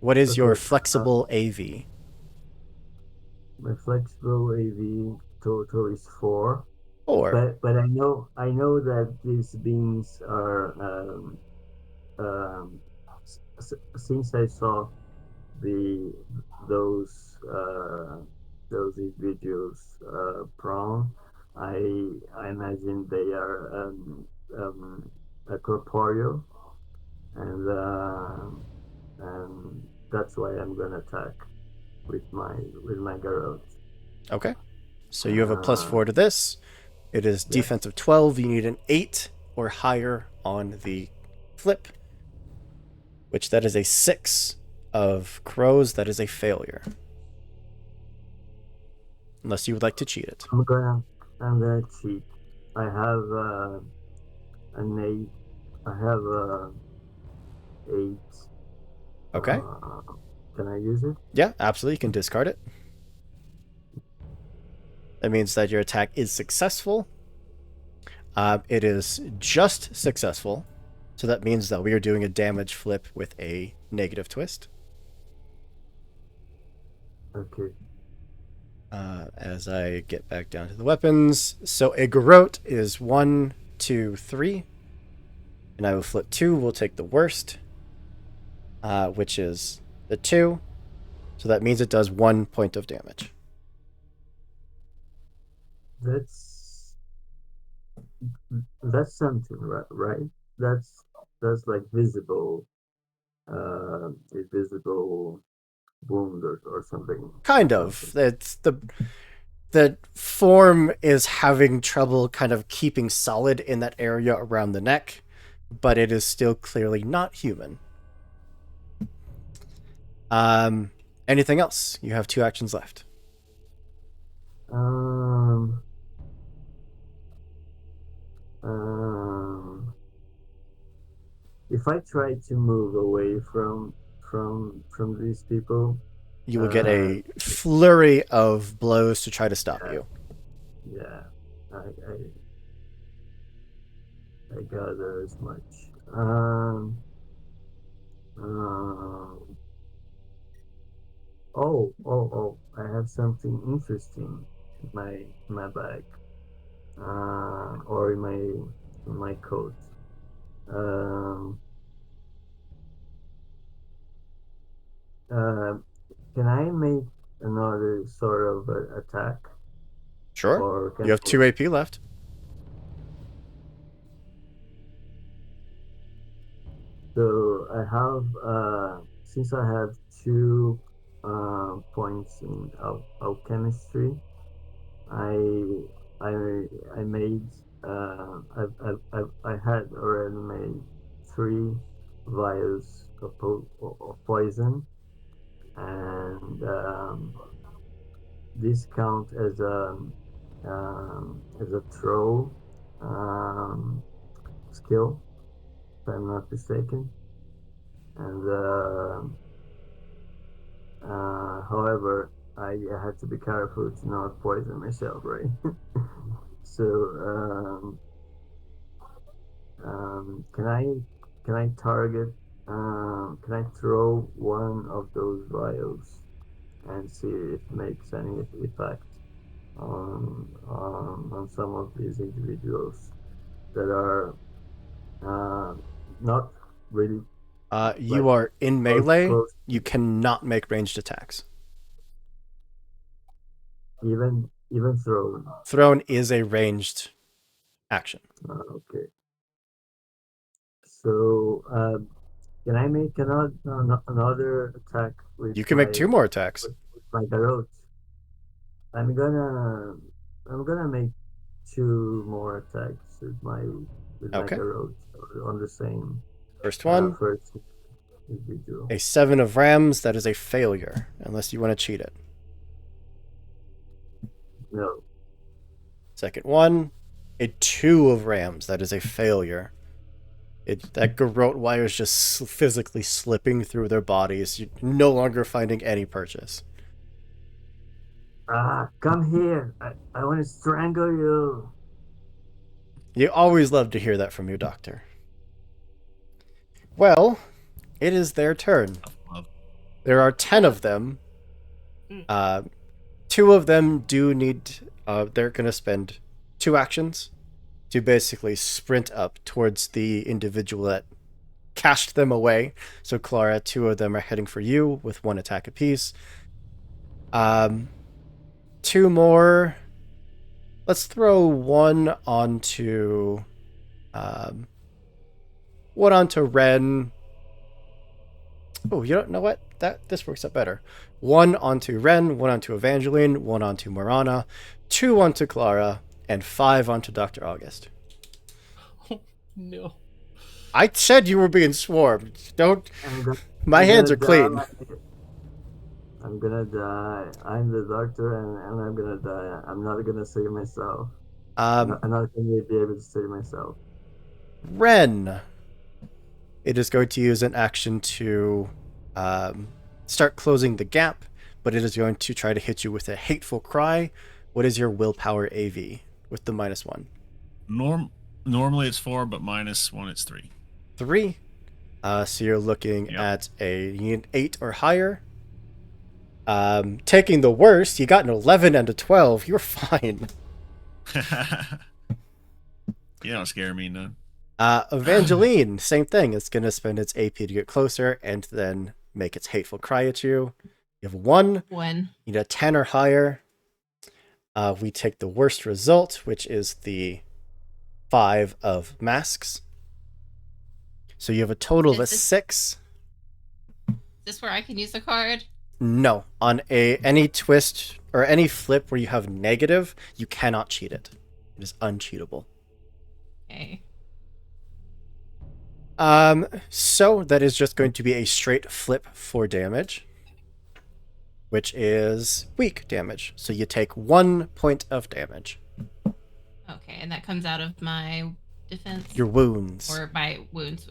What is your Okay, flexible AV? my flexible AV total is 4. Or, But I know that these beings are um, since I saw the those uh, those individuals prone, I imagine they are a corporeal, and that's why I'm gonna attack with my garrote. okay. So you have a plus Uh, 4 to this. It is yes. defense of 12. You need an 8 or higher on the flip, which that is a 6 of crows. That is a failure. Unless you would like to cheat it. I'm gonna cheat. I have an 8. I have 8. Okay. Can I use it? Yeah, absolutely. You can discard it. That means that your attack is successful. It is just successful. So that means that we are doing a damage flip with a negative twist. Okay. As I get back down to the weapons. So a garrote is 1, 2, 3. And I will flip 2. We'll take the worst, which is the 2. So that means it does 1 point of damage. That's something, right? That's like visible, invisible wound or something. Kind of. It's the form is having trouble kind of keeping solid in that area around the neck, but it is still clearly not human. Anything else? You have 2 actions left. Um, if I try to move away from these people, You will get a flurry of blows to try to stop you. yeah, I gather as much. Oh! I have something interesting in my bag, or in my coat. Um, uh, can I make another sort of attack, Sure. or can You have 2 AP left. So I have, since I have 2 points in alchemistry, I I I made, I had already made 3 vials of poison, and this count as a throw skill, if I'm not mistaken. And however, I had to be careful to not poison myself, right? So can I target? Can I throw one of those vials and see if it makes any effect on some of these individuals that are not really You like are in melee. close, You cannot make ranged attacks. even thrown. Thrown is a ranged action. Okay. So can I make another attack with You can make 2 more attacks. with my garrote? I'm gonna I'm gonna make 2 more attacks with my Okay. garrote on the same First one, first individual. a 7 of rams. That is a failure, unless you want to cheat it. No. Second one, a 2 of rams. That is a failure. That garrote wire is just physically slipping through their bodies. You're no longer finding any purchase. Come here. I want to strangle you. You always love to hear that from your doctor. Well, it is their turn. There are 10 of them. 2 of them do need... they're going to spend 2 actions to basically sprint up towards the individual that cashed them away. So, Clara, 2 of them are heading for you with 1 attack apiece. 2 more... Let's throw one onto Ren. Oh, you don't know what? This works out better. 1 onto Ren, 1 onto Evangeline, 1 onto Marana, 2 onto Clara, and 5 onto Dr. August. Oh, no. I said you were being swarmed. Don't. My I'm hands are gonna clean. die. I'm gonna die. I'm the doctor, and I'm gonna die. I'm not gonna save myself. I'm not gonna be able to save myself. Ren. It is going to use an action to start closing the gap, but it is going to try to hit you with a hateful cry, What is your willpower AV with the -1? Normally it's 4, but -1 it's 3. 3. So you're looking Yep. at you need an 8 or higher. Taking the worst, you got an 11 and a 12. You're fine. You don't scare me none. Evangeline, same thing. It's going to spend its AP to get closer and then make its hateful cry at you. You have 1. 1. You need a 10 or higher. We take the worst result, which is the 5 of masks. So you have a total of a Is this- 6. Is this where I can use the card? No, on any twist or any flip where you have negative, you cannot cheat it. It is uncheatable. Okay. So that is just going to be a straight flip for damage, which is weak damage. So you take 1 point of damage. Okay, and that comes out of my defense Your wounds. or my wounds.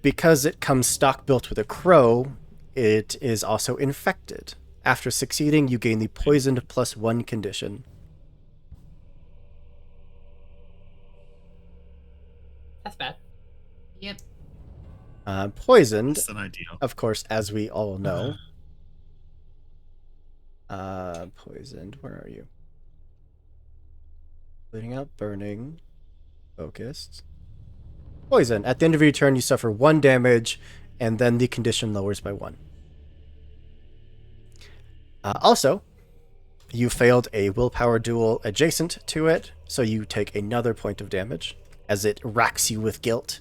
Because it comes stock built with a crow, it is also infected. After succeeding, you gain the poisoned +1 condition. That's bad. Yep. Poisoned, Less than ideal. of course, as we all know. Poisoned, where are you? Bleeding out, burning, focused. Poison. At the end of your turn, you suffer 1 damage, and then the condition lowers by 1. Also, you failed a willpower duel adjacent to it, so you take another point of damage as it racks you with guilt.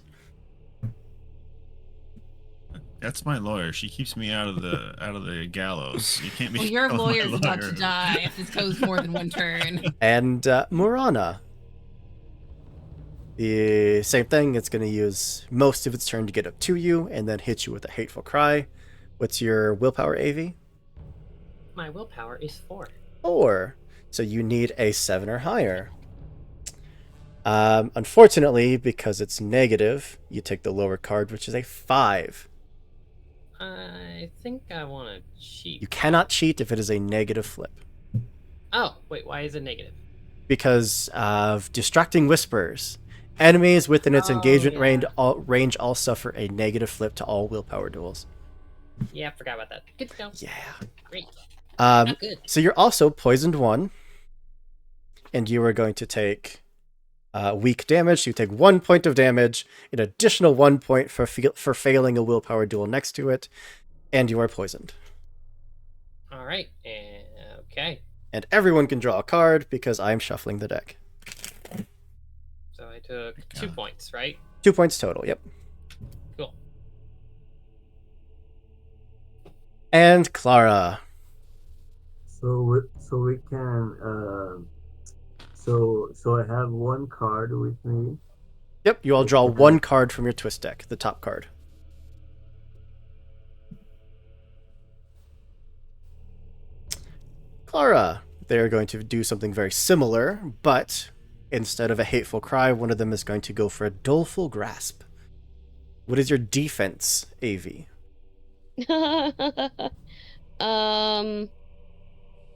That's my lawyer. She keeps me out of the gallows. You can't be. Well, your killing my lawyer's about to lawyer. die if this goes more than 1 turn. And Murana. The same thing, it's going to use most of its turn to get up to you and then hit you with a hateful cry. What's your willpower AV? My willpower is 4. 4. So you need a 7 or higher. Unfortunately, because it's negative, you take the lower card, which is a 5. I think I want to cheat. You cannot cheat if it is a negative flip. Oh, wait, why is it negative? Because of distracting whispers. Enemies within its Oh, engagement yeah. range all suffer a negative flip to all willpower duels. Yeah, I forgot about that. Good to know. Yeah. Great. Um, Not good. so you're also poisoned 1, and you are going to take weak damage. So you take 1 point of damage, an additional 1 point for failing a willpower duel next to it, and you are poisoned. All right. Okay. And everyone can draw a card because I'm shuffling the deck. So I took 2 points, right? 2 points total. Yep. Cool. And Clara. So we can. So I have 1 card with me. Yep. You all draw 1 card from your twist deck, the top card. Clara. They're going to do something very similar, but instead of a hateful cry, one of them is going to go for a doleful grasp. What is your defense, AV?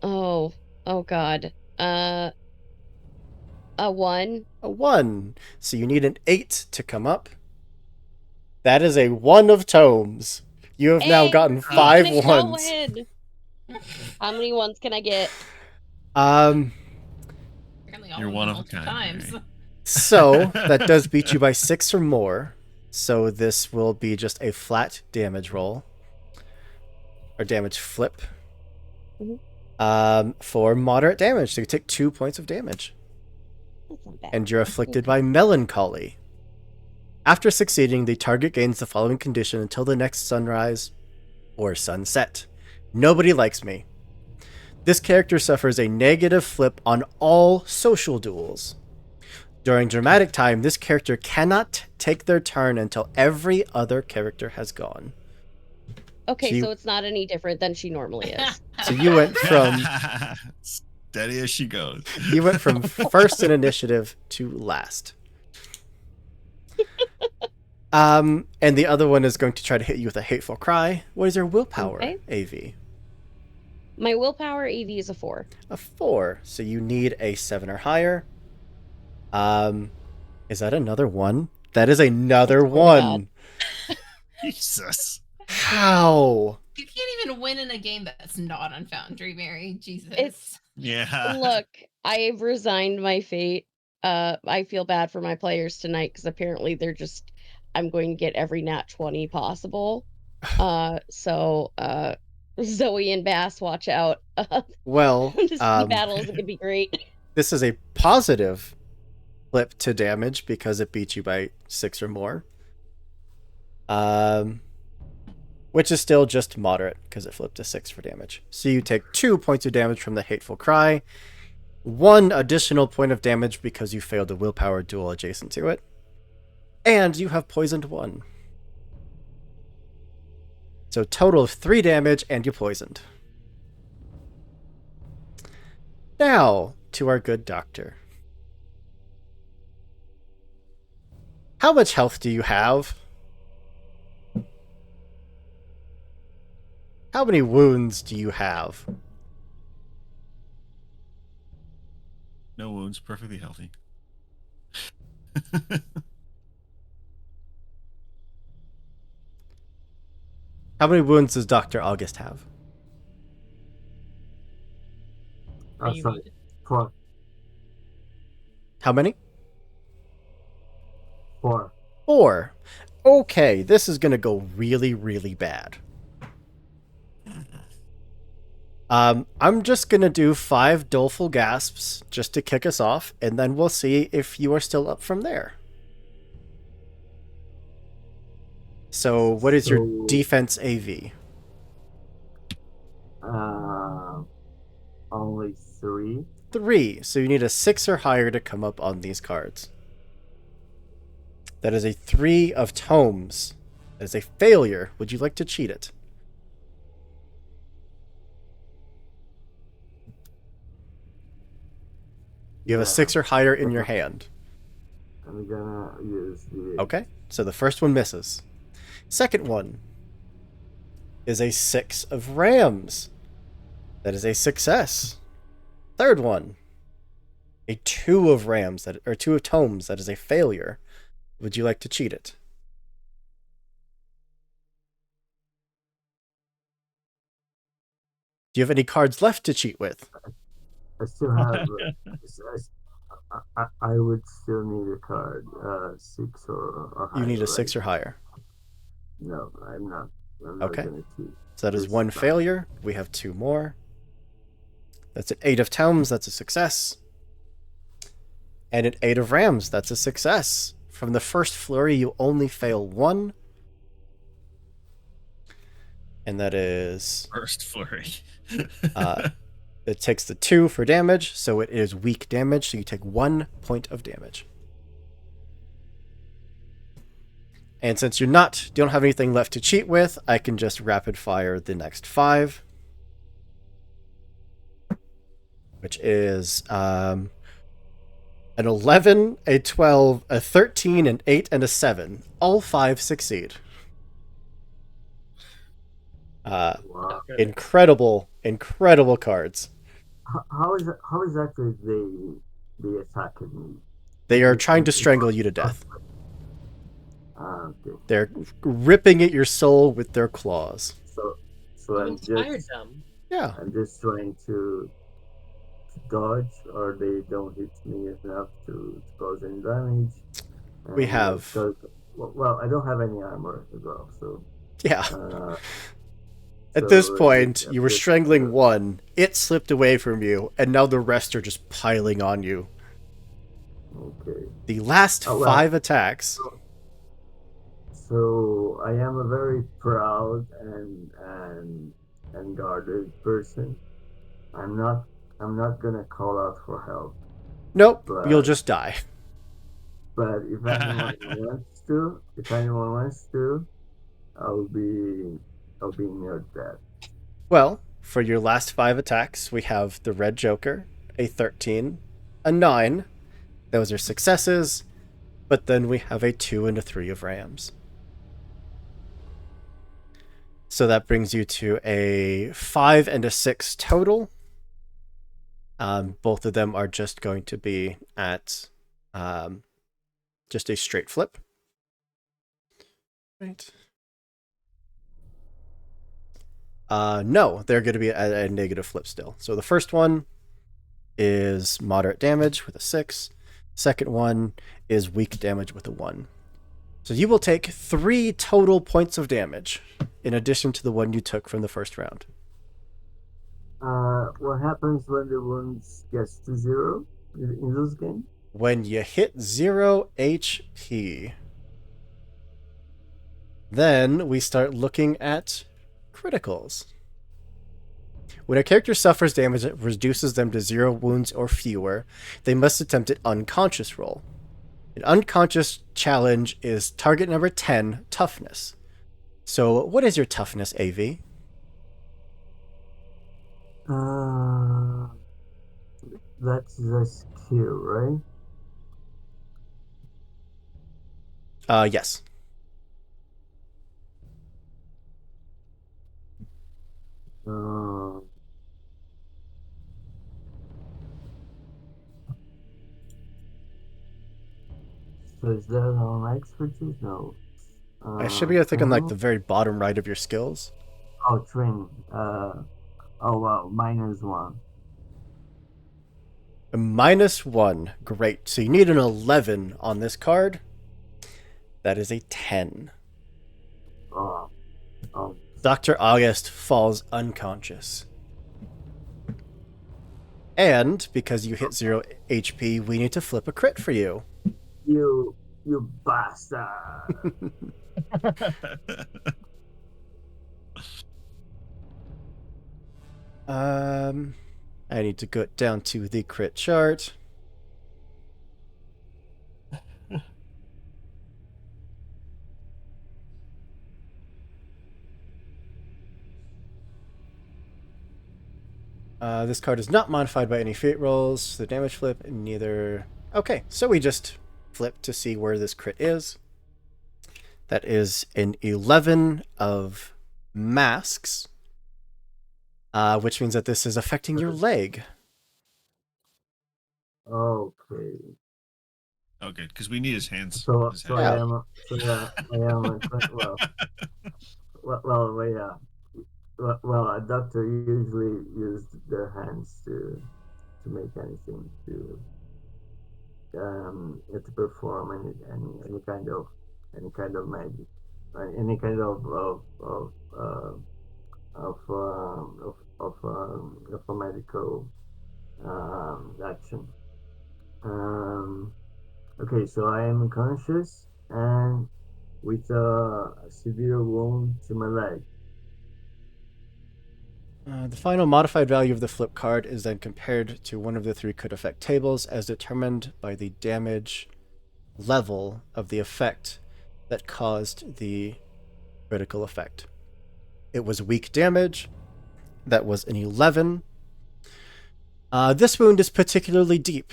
Oh god. A 1. A 1. So you need an 8 to come up. That is a 1 of tomes. You have now Hey, gotten keep 5 it ones. going. How many ones can I get? Apparently all You're of one them of a multiple kind, times. right? So that does beat you by 6 or more. So this will be just a flat damage roll. Or damage flip. For moderate damage. So you take 2 points of damage. That's not bad. And you're afflicted by melancholy. After succeeding, the target gains the following condition until the next sunrise or sunset. Nobody likes me. This character suffers a negative flip on all social duels. During dramatic time, this character cannot take their turn until every other character has gone. Okay, So you- so it's not any different than she normally is. So you went from Steady as she goes. first in initiative to last. And the other one is going to try to hit you with a hateful cry. What is your willpower, Okay. AV? My willpower AV is a 4. A 4. So you need a 7 or higher. Is that another 1? That is another I swear to God. 1. Jesus. How? You can't even win in a game that's not on Foundry, Mary. Jesus. It's Yeah. Look, I've resigned my fate. I feel bad for my players tonight because apparently they're just. I'm going to get every nat 20 possible. So Zoe and Bass, watch out. Well, This speed battle isn't gonna be great. this is a positive flip to damage because it beat you by 6 or more. Which is still just moderate because it flipped to 6 for damage. So you take 2 points of damage from the Hateful Cry, 1 additional point of damage because you failed a willpower duel adjacent to it, and you have poisoned 1. So total of 3 damage and you poisoned. Now, to our good doctor. How much health do you have? How many wounds do you have? No wounds, perfectly healthy. How many wounds does Dr. August have? Are you sorry. muted? 4. How many? 4. 4. Okay, this is gonna go really, really bad. I'm just gonna do 5 doleful gasps just to kick us off, and then we'll see if you are still up from there. So, what is your So- defense AV? Only 3. 3. So you need a 6 or higher to come up on these cards. That is a 3 of tomes. That is a failure. Would you like to cheat it? You have a 6 or higher in your hand. I'm gonna use the. Okay, so the first one misses. Second one is a 6 of rams. That is a success. Third one, a 2 of rams, or 2 of tomes. That is a failure. Would you like to cheat it? Do you have any cards left to cheat with? I still have. I would still need a card. 6 or higher. You need a right? 6 or higher. No, I'm not. I'm not Okay. gonna cheat. So that is This 1 time. failure. We have 2 more. That's an 8 of tomes. That's a success. And an 8 of rams. That's a success. From the first flurry, you only fail 1. And that is... First flurry. It takes the 2 for damage, so it is weak damage, so you take 1 point of damage. And since you don't have anything left to cheat with, I can just rapid fire the next 5. Which is an 11, a 12, a 13, an 8, and a 7. All 5 succeed. Wow. Incredible cards. How is actually they attacking me? They are trying to strangle you to death. Okay. They're ripping at your soul with their claws. So You I'm inspired just them. Yeah. I'm just trying to dodge, or they don't hit me enough to cause any damage. We And, have- well, I don't have any armor as well, so. Yeah. At So, this point, I'm you were just, strangling one, it slipped away from you, and now the rest are just piling on you. Okay. The last Oh, well. 5 attacks. So I am a very proud and guarded person. I'm not gonna call out for help. Nope, But- you'll just die. But if anyone wants to, I'll be near death. Well, for your last 5 attacks, we have the Red Joker, a 13, a 9. Those are successes. But then we have a 2 and a 3 of rams. So that brings you to a 5 and a 6 total. Both of them are just going to be at just a straight flip. Right. No, they're going to be at a negative flip still. So the first one is moderate damage with a 6. Second one is weak damage with a 1. So you will take 3 total points of damage in addition to the one you took from the first round. What happens when the wounds gets to 0 in this game? When you hit 0 HP, then we start looking at criticals. When a character suffers damage that reduces them to 0 wounds or fewer, they must attempt an unconscious roll. An unconscious challenge is target number 10, toughness. So what is your toughness, AV? That's a skill, right? Yes. So is that on expertise? No. I should be able to think on like training? the very bottom right of your skills. Oh, training. Oh wow, -1. A -1. Great. So you need an 11 on this card. That is a 10. Oh, Dr. August falls unconscious. And because you hit 0 HP, we need to flip a crit for you. you bastard! I need to go down to the crit chart. This card is not modified by any fate rolls. The damage flip, neither. Okay, so we just flip to see where this crit is. That is an 11 of masks, which means that this is affecting your leg. Okay. Oh, good, because we need his hands. So his so head. I am well, a doctor usually used their hands to make anything to perform any kind of magic, any kind of a medical action. Okay, so I am unconscious and with a severe wound to my leg. The final modified value of the flip card is then compared to one of the 3 crit effect tables as determined by the damage level of the effect that caused the critical effect. It was weak damage. That was an 11. This wound is particularly deep.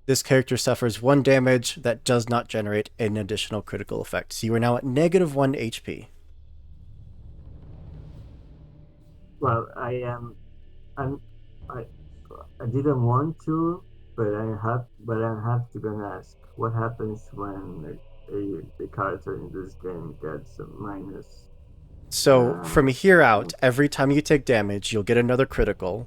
This character suffers 1 damage that does not generate an additional critical effect. So you are now at -1 HP. Well, I didn't want to, but I have to gonna ask what happens when a character in this game gets a minus. So from here out, every time you take damage, you'll get another critical,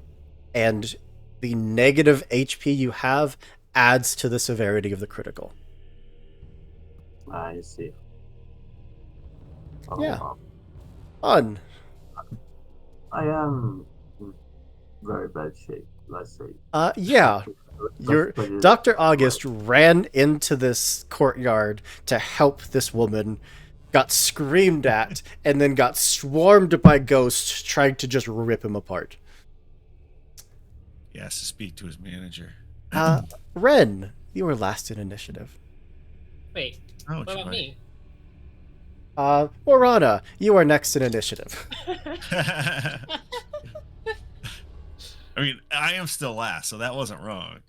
and the negative HP you have adds to the severity of the critical. I see. Yeah. Wow. Fun. I am in very bad shape, let's say. Yeah. Let's put it Dr. August ran into this courtyard to help this woman, got screamed at, and then got swarmed by ghosts trying to just rip him apart. He has to speak to his manager. Ren, you were last in initiative. Wait, Oh, what about me? Morana, you are next in initiative. I mean, I am still last, so that wasn't wrong.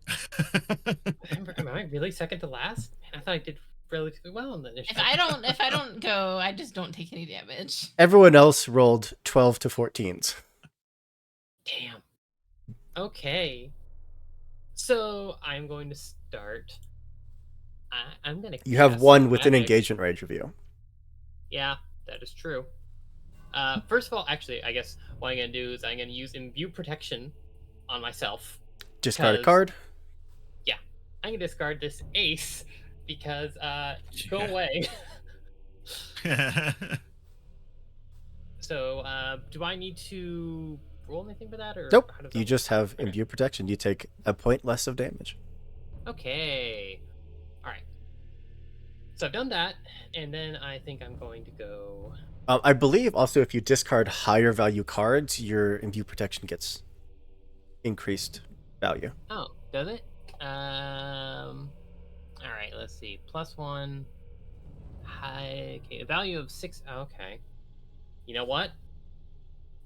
Am I really second to last? Man, I thought I did relatively well in the If initiative. I don't go, I just don't take any damage. Everyone else rolled 12 to 14s. Damn. Okay. So I'm going to start. I'm gonna. You have cast one within magic. engagement range of you. Yeah, that is true. First of all, actually, I guess what I'm gonna do is I'm gonna use imbue protection on myself. Discard a Because- card. Yeah, I'm gonna discard this ace because go Yeah. away. So do I need to roll anything for that, or Nope. how does You that just have Okay. imbue protection. You take a point less of damage. work? Okay. All right. So I've done that, and then I think I'm going to go. I believe also if you discard higher value cards, your imbue protection gets increased value. Oh, does it? All right. Let's see. +1. High. Okay. A value of 6. Okay. You know what?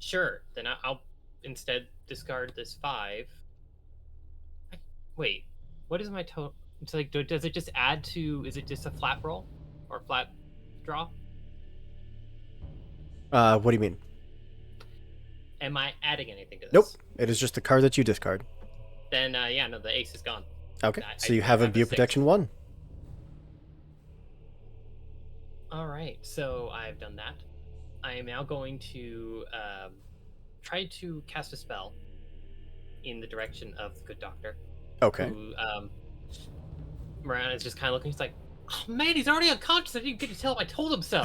Sure. Then I'll instead discard this 5. Wait. What is my total? It's like, does it just add to? Is it just a flat roll or flat draw? What do you mean? Am I adding anything to this? Nope. It is just the card that you discard. Then yeah, no, the ace is gone. Okay. I So you do have have a imbue 6. protection 1. All right, so I've done that. I am now going to try to cast a spell in the direction of the good doctor. Okay. Who, Moran is just kind of looking. He's like, "Oh man, he's already unconscious. I didn't get to tell him I told him so."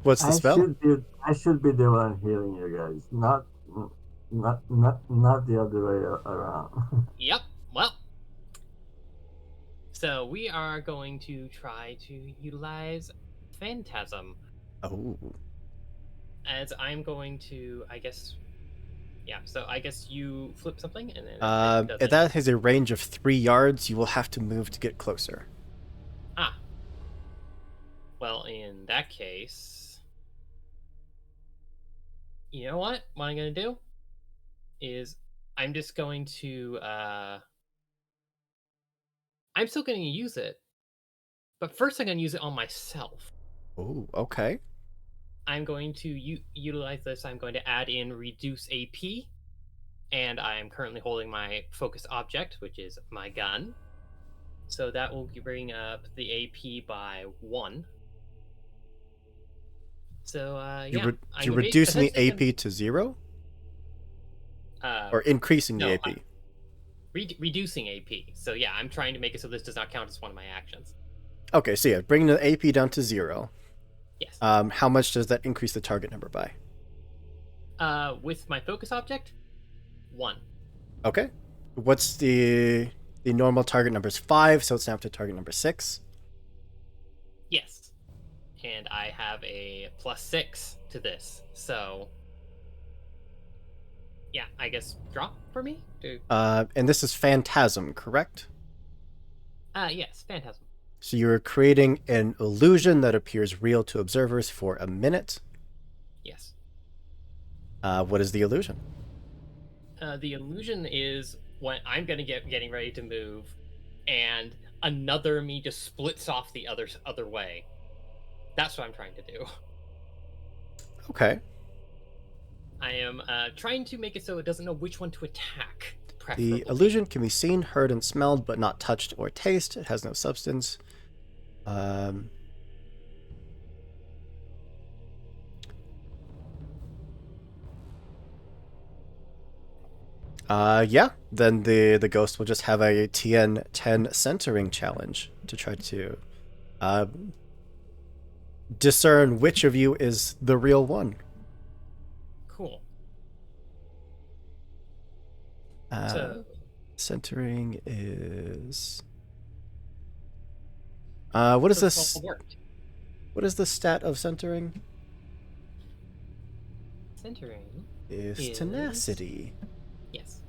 What's the spell? I should be the one healing you guys, not the other way around. Yep. Well. So we are going to try to utilize Phantasm, Oh. as I'm going to, I guess. Yeah. So I guess you flip something, and then it does If it. that has a range of 3 yards, you will have to move to get closer. Ah. Well, in that case, you know what? What I'm going to do is I'm just going to. I'm still going to use it, but first I'm going to use it on myself. Oh, okay. I'm going to utilize this. I'm going to add in reduce AP, and I am currently holding my focus object, which is my gun. So that will bring up the AP by 1. So yeah, You're reducing the AP to 0? Or increasing the no, AP? reducing AP. So yeah, I'm trying to make it so this does not count as one of my actions. Okay, so yeah, bringing the AP down to 0. Yes. How much does that increase the target number by? With my focus object, 1. Okay. What's the normal target number is 5, so it's now up to target number 6. Yes. And I have a +6 to this. So yeah, I guess draw for me? And this is Phantasm, correct? Yes, Phantasm. So you're creating an illusion that appears real to observers for a minute. Yes. What is the illusion? The illusion is when I'm gonna getting ready to move, and another me just splits off the other way. That's what I'm trying to do. Okay. I am trying to make it so it doesn't know which one to attack. Preferably. The illusion can be seen, heard, and smelled, but not touched or tasted. It has no substance. Yeah. Then the ghost will just have a TN10 centering challenge to try to discern which of you is the real one. Cool. Centering is. What is so this? all worked. What is the stat of centering? Centering Is tenacity. Yes.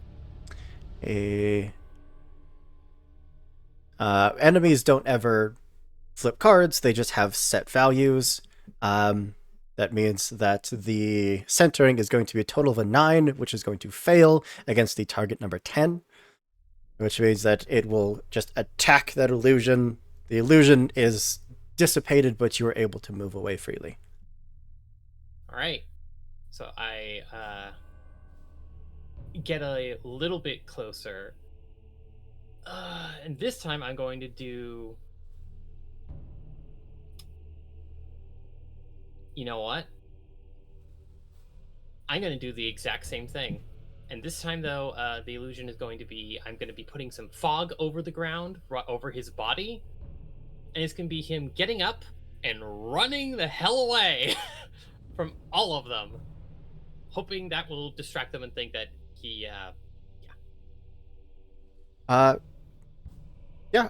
Enemies don't ever flip cards, they just have set values. That means that the centering is going to be a total of a 9, which is going to fail against the target number 10. which means that it will just attack that illusion. The illusion is dissipated, but you are able to move away freely. All right. So I get a little bit closer. And this time I'm going to do. You know what? I'm going to do the exact same thing. And this time, though, the illusion is going to be I'm going to be putting some fog over the ground, over his body. And it's going to be him getting up and running the hell away from all of them. Hoping that will distract them and think that he, Yeah,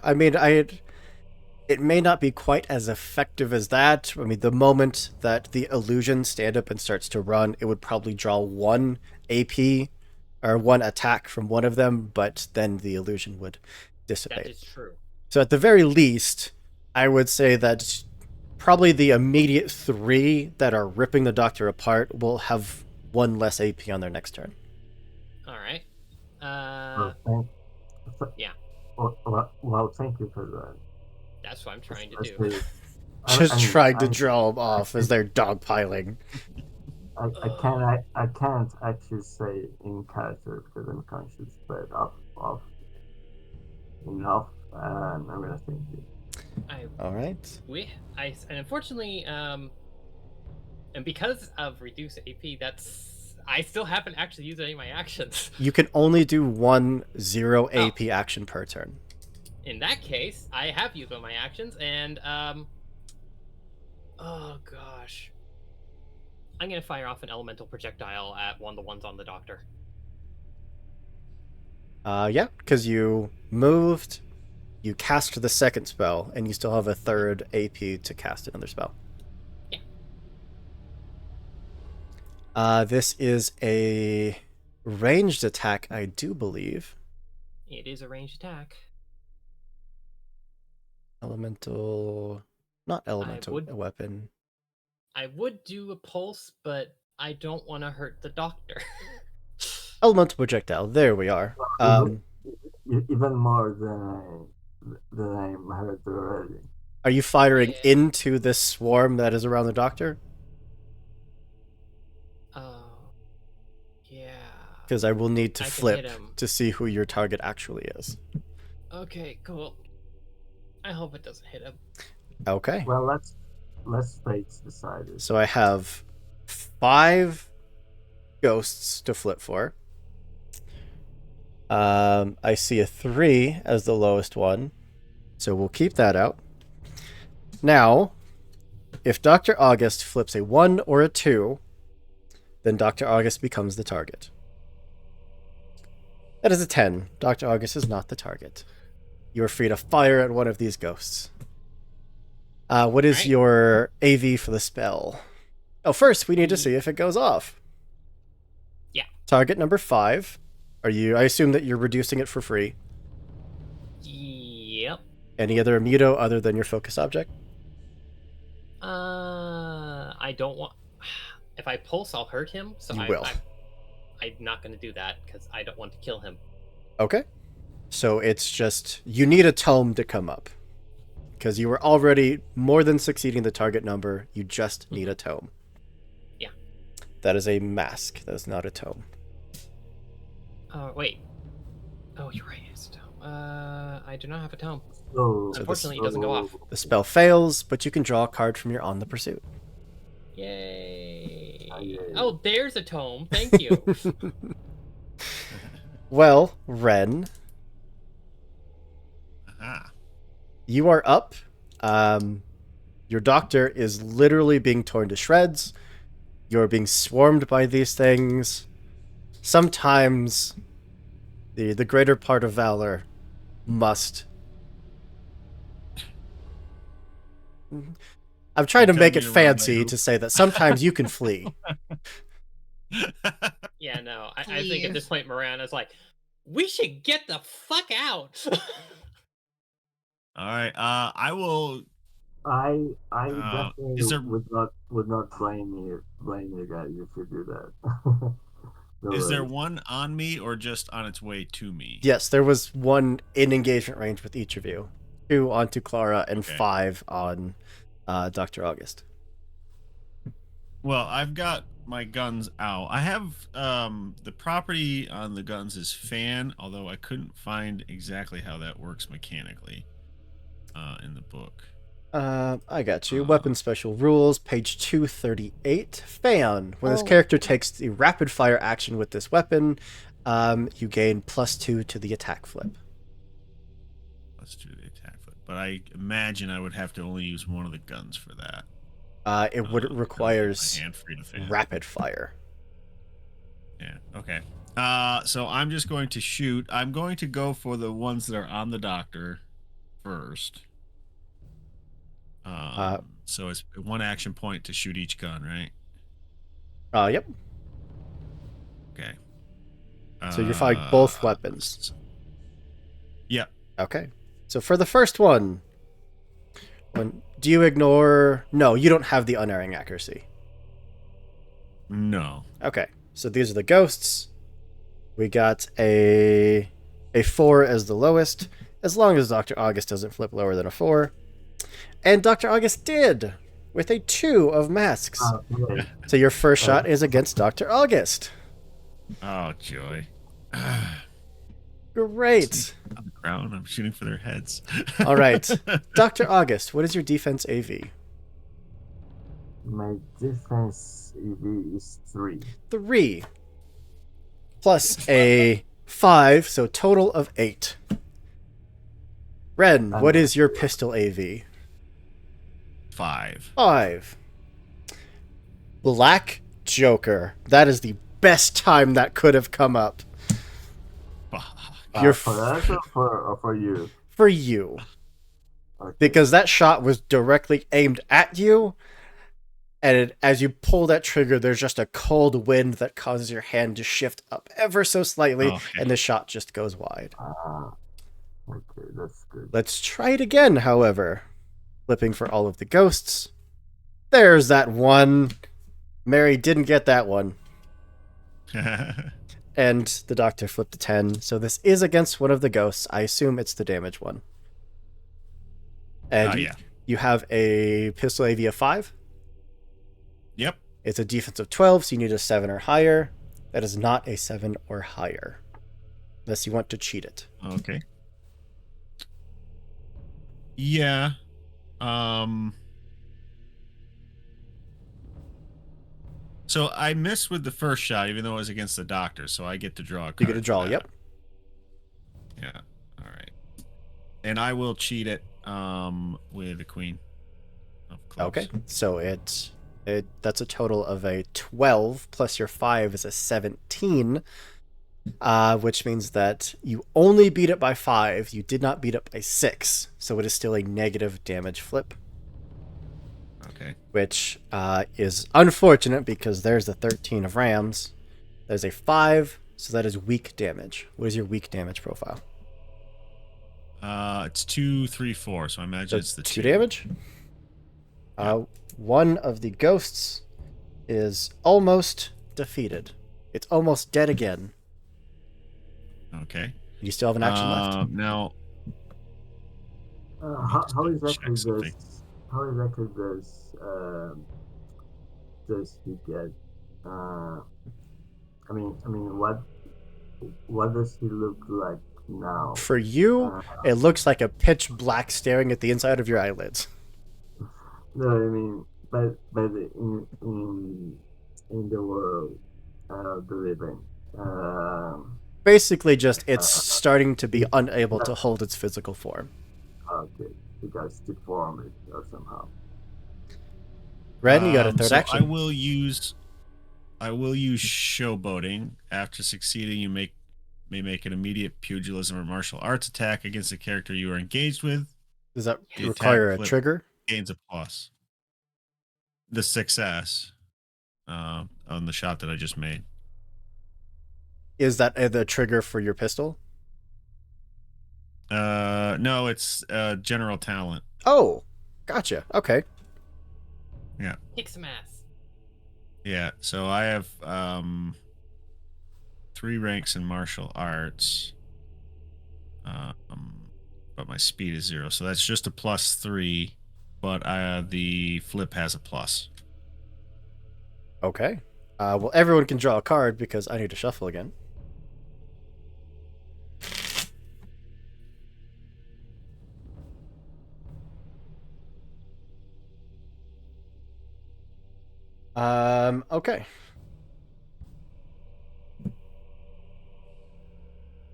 I mean, it may not be quite as effective as that. I mean, the moment that the illusion stand up and starts to run, it would probably draw 1 AP or 1 attack from one of them, but then the illusion would dissipate. That is true. So at the very least, I would say that probably the immediate 3 that are ripping the Doctor apart will have 1 less AP on their next turn. All right. Yeah. Well, thank you for that. That's what I'm trying to do. Just trying to draw them off as they're dogpiling. I can't actually say in character because I'm conscious, but off enough, and I'm gonna thank you. All right. And unfortunately, and because of reduced AP, I still haven't actually used any of my actions. You can only do 1 0 AP action per turn. In that case, I have used all my actions, and oh gosh, I'm gonna fire off an elemental projectile at one of the ones on the Doctor. Yeah, because you moved, you cast the second spell, and you still have a 3rd AP to cast another spell. Yeah. This is a ranged attack, I do believe. It is a ranged attack. Elemental, not elemental, a weapon. I would do a pulse, but I don't want to hurt the Doctor. Elemental projectile. There we are. Even more than I'm hurt already. Are you firing into this swarm that is around the Doctor? Oh, yeah. Because I will need to flip to see who your target actually is. Okay, cool. I hope it doesn't hit him. Okay. Well, let's fates decide it. So I have 5 ghosts to flip for. I see a 3 as the lowest one, so we'll keep that out. Now, if Dr. August flips a 1 or a 2, then Dr. August becomes the target. That is a 10. Dr. August is not the target. You are free to fire at one of these ghosts. What is your AV for the spell? Oh, first we need to see if it goes off. Yeah. Target number 5. I assume that you're reducing it for free. Yep. Any other immuto other than your focus object? I don't want. If I pulse, I'll hurt him. So you will. I'm not going to do that because I don't want to kill him. Okay. So it's just you need a tome to come up because you were already more than succeeding the target number. You just need a tome. Yeah. That is a mask. That is not a tome. Wait. Oh, you're right. It's a tome. I do not have a tome. So unfortunately, it doesn't go off. The spell fails, but you can draw a card from your On the Pursuit. Yay. Oh, there's a tome. Thank you. Well, Ren. You are up. Your Doctor is literally being torn to shreds. You're being swarmed by these things. Sometimes the greater part of valor must. I'm trying to make it fancy to say that sometimes you can flee. Yeah, no. I think at this point, Mirana's like, we should get the fuck out. All right. I will. I definitely would not blame you guys if you do that. No Is there worries. one on me or just on its way to me? Yes, there was one in engagement range with each of you. 2 onto Clara and Okay. 5 on Dr. August. Well, I've got my guns out. I have the property on the guns is fan, although I couldn't find exactly how that works mechanically in the book. I got you. Weapon special rules, page 238. Fan. When this Oh. character takes the rapid fire action with this weapon, you gain +2 to the attack flip. Let's do the attack flip. But I imagine I would have to only use one of the guns for that. It would to requires get my hand free to fan. rapid fire. Yeah. Okay. So I'm just going to shoot. I'm going to go for the ones that are on the doctor first. So it's 1 action point to shoot each gun, right? Yep. Okay. So you're firing both weapons. Yep. Okay. So for the first one, do you ignore? No, you don't have the unerring accuracy. No. Okay. So these are the ghosts. We got a 4 as the lowest, as long as Dr. August doesn't flip lower than a 4. And Dr. August did, with a 2 of masks. Okay. So your first shot is against Dr. August. Oh, joy. Great. On the ground, I'm shooting for their heads. All right. Dr. August, what is your defense AV? My defense EV is 3. 3. Plus a 5, so total of 8. Ren, what is your pistol AV? 5. 5. Black Joker. That is the best time that could have come up. You're For us or for you? for you. Okay. Because that shot was directly aimed at you, and as you pull that trigger, there's just a cold wind that causes your hand to shift up ever so slightly, Okay. and the shot just goes wide. Okay, that's good. Let's try it again, however. Flipping for all of the ghosts. There's that one. Mary didn't get that one. And the doctor flipped a 10, so this is against one of the ghosts. I assume it's the damage one. And yeah. you have a pistol AV of 5. Yep. It's a defense of 12, so you need a 7 or higher. That is not a 7 or higher. Unless you want to cheat it. Okay. Yeah. So I missed with the first shot, even though it was against the doctor, so I get to draw a card. You get a draw, for that. yep. Yeah. All right. And I will cheat it with the queen of clubs. Okay, so that's a total of a 12, plus your 5 is a 17, which means that you only beat it by 5. You did not beat it by 6, so it is still a negative damage flip. Okay. Which is unfortunate because there's a 13 of rams. There's a 5, so that is weak damage. What is your weak damage profile? It's 2, 3, 4, so I imagine it's the 2 damage? One of the ghosts is almost defeated. It's almost dead again. Okay. You still have an action left. Now, How exactly check something. does he get? I mean, what does he look like now? For you, it looks like a pitch black staring at the inside of your eyelids. No, I mean, but in the world of the living, Basically, just it's starting to be unable to hold its physical form. okay, because deformed or somehow. Ren, you got a third so action. I will use showboating. After succeeding, you may make an immediate pugilism or martial arts attack against a character you are engaged with. Does that The require attack a flip trigger? Gains a plus. The success on the shot that I just made. Is that the trigger for your pistol? No, it's general talent. Oh, gotcha. Okay. Yeah. Kick some ass. Yeah. So I have 3 ranks in martial arts. But my speed is 0, so that's just a +3. But the flip has a plus. Okay. Well, everyone can draw a card because I need to shuffle again. Okay.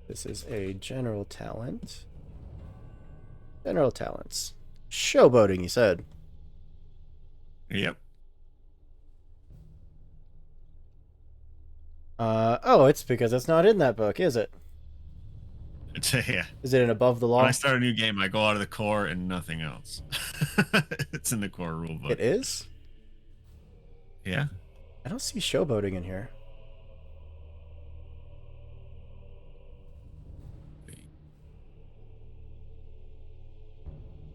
This is a general talent. General talents. Showboating, you said. Yep. Oh, it's because it's not in that book, is it? It's yeah. Is it an above the law? When I start a new game, I go out of the core and nothing else. It's in the core rulebook. It is? Yeah. I don't see showboating in here.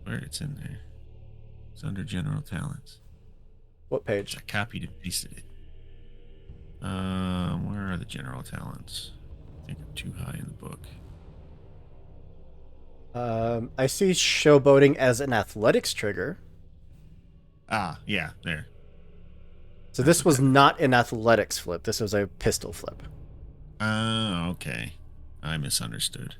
Where it's in there. It's under general talents. What page? I copied and pasted it. Where are the general talents? I think I'm too high in the book. I see showboating as an athletics trigger. Ah, yeah, there. So That's this was okay. not an athletics flip. This was a pistol flip. Oh, okay. I misunderstood.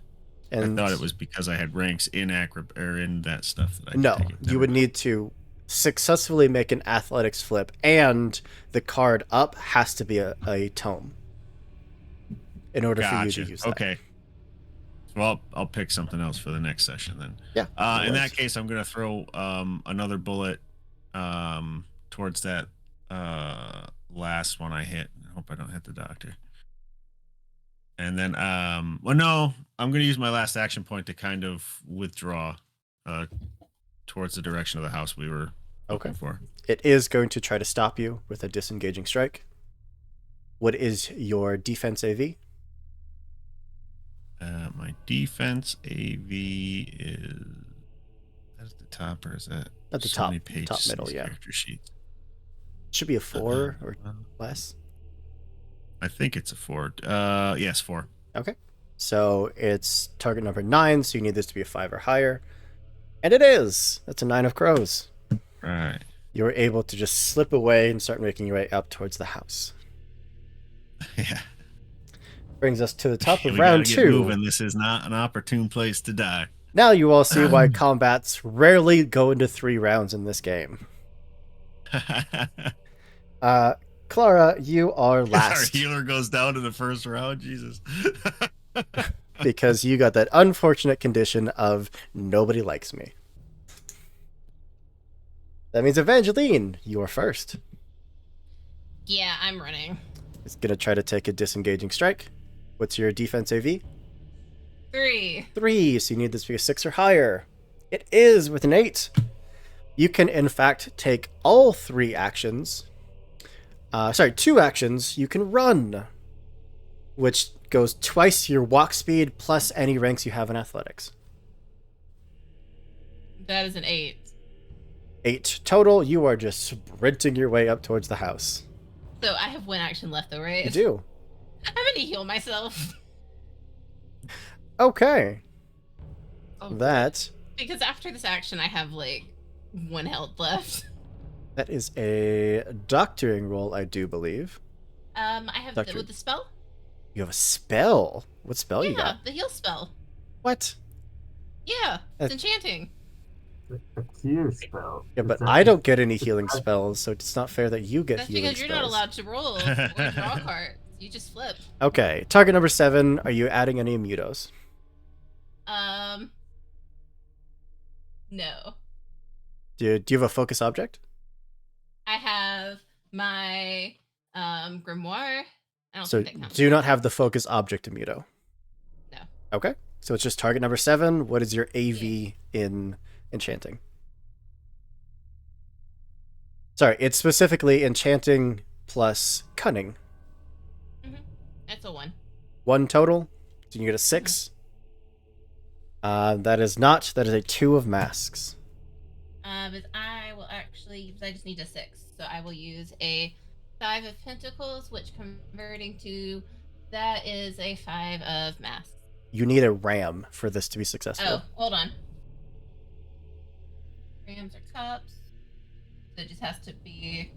And I thought it was because I had ranks in or in that stuff that I no, could take it. you would need to successfully make an athletics flip, and the card up has to be a tome in order for you to use that. Okay. Well, I'll pick something else for the next session then. Yeah. In that case, I'm gonna throw another bullet towards that last one I hit. I hope I don't hit the doctor. And then well, no, I'm gonna use my last action point to kind of withdraw towards the direction of the house we were looking for. It is going to try to stop you with a disengaging strike. What is your defense AV? My defense AV is at the top, or is that At the so top, many pages top in middle, these yeah. character sheets? Should be a 4 or less. I think it's a 4. Yes, 4. Okay. So it's target number 9, so you need this to be a 5 or higher. And it is! That's a 9 of crows. Right. You're able to just slip away and start making your way up towards the house. Yeah. Brings us to the top of We round gotta get 2. moving. This is not an opportune place to die. Now you all see why combats rarely go into 3 rounds in this game. Clara, you are last. Our healer goes down in the first round. Jesus. Because you got that unfortunate condition of nobody likes me. That means Evangeline, you are first. Yeah, I'm running. It's gonna try to take a disengaging strike. What's your defense AV? 3. 3, so you need this to be a 6 or higher. It is with an 8. You can, in fact, take all 3 actions. 2 actions. You can run, which goes twice your walk speed plus any ranks you have in athletics. That is an 8. 8 total. You are just sprinting your way up towards the house. So I have 1 action left, though, right? You do. I'm gonna heal myself. Okay. Oh, That because after this action, I have like 1 health left. that is a doctoring roll, I do believe. I have Doctor. with the spell. You have a spell. What spell you Yeah, got? the heal spell. What? Yeah, it's enchanting. A cure spell. Yeah, but It's I don't get any healing spells, so it's not fair that you get That's healing because you're not spells. allowed to roll or draw cards. You just flip. Okay, target number 7. Are you adding any immutos? No. Do you have a focus object? I have my grimoire. I don't So think that counts. do not have the focus object immuto. No. Okay, so it's just target number 7. What is your AV in enchanting? Sorry, it's specifically enchanting plus cunning. That's a 1. 1 total. So you get a 6. That is not. That is a 2 of masks. But I will actually, I just need a 6, so I will use a 5 of pentacles, which converting to That is a 5 of masks. You need a ram for this to be successful. Oh, hold on. Rams are cups. So it just has to be.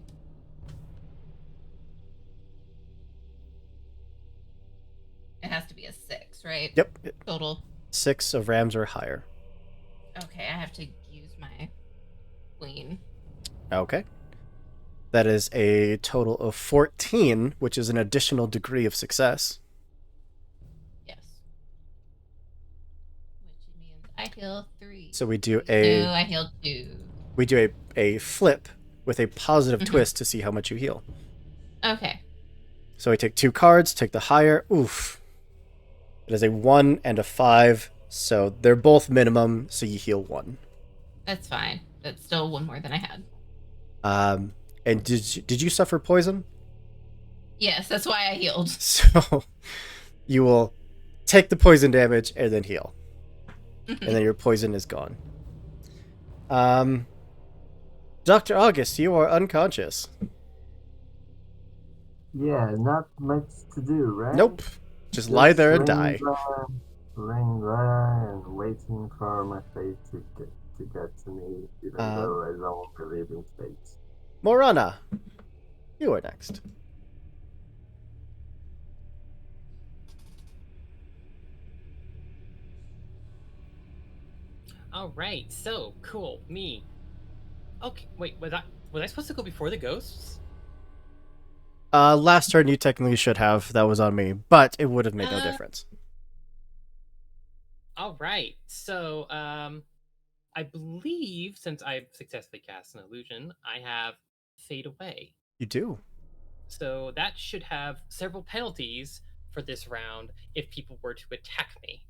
It has to be a 6, right? Yep. Total. 6 of rams or higher. Okay, I have to use my queen. Okay. That is a total of 14, which is an additional degree of success. Yes. Which means I heal 3. So we do No, I healed 2. we do a flip with a positive twist to see how much you heal. Okay. So we take 2 cards, take the higher. Oof. It is a 1 and a 5, so they're both minimum, so you heal 1. That's fine. That's still 1 more than I had. And did you suffer poison? Yes, that's why I healed. So you will take the poison damage and then heal. And then your poison is gone. Dr. August, you are unconscious. Yeah, not much to do, right? Nope. Just lie there and die. Laying there and waiting for my fate to get to me, even though I don't believe in fate. Morana, you are next. All right, so cool. Me. Okay, wait. Was I supposed to go before the ghosts? Last turn you technically should have. That was on me, but it would have made no difference. All right. So, I believe since I've successfully cast an illusion, I have fade away. You do. So that should have several penalties for this round if people were to attack me.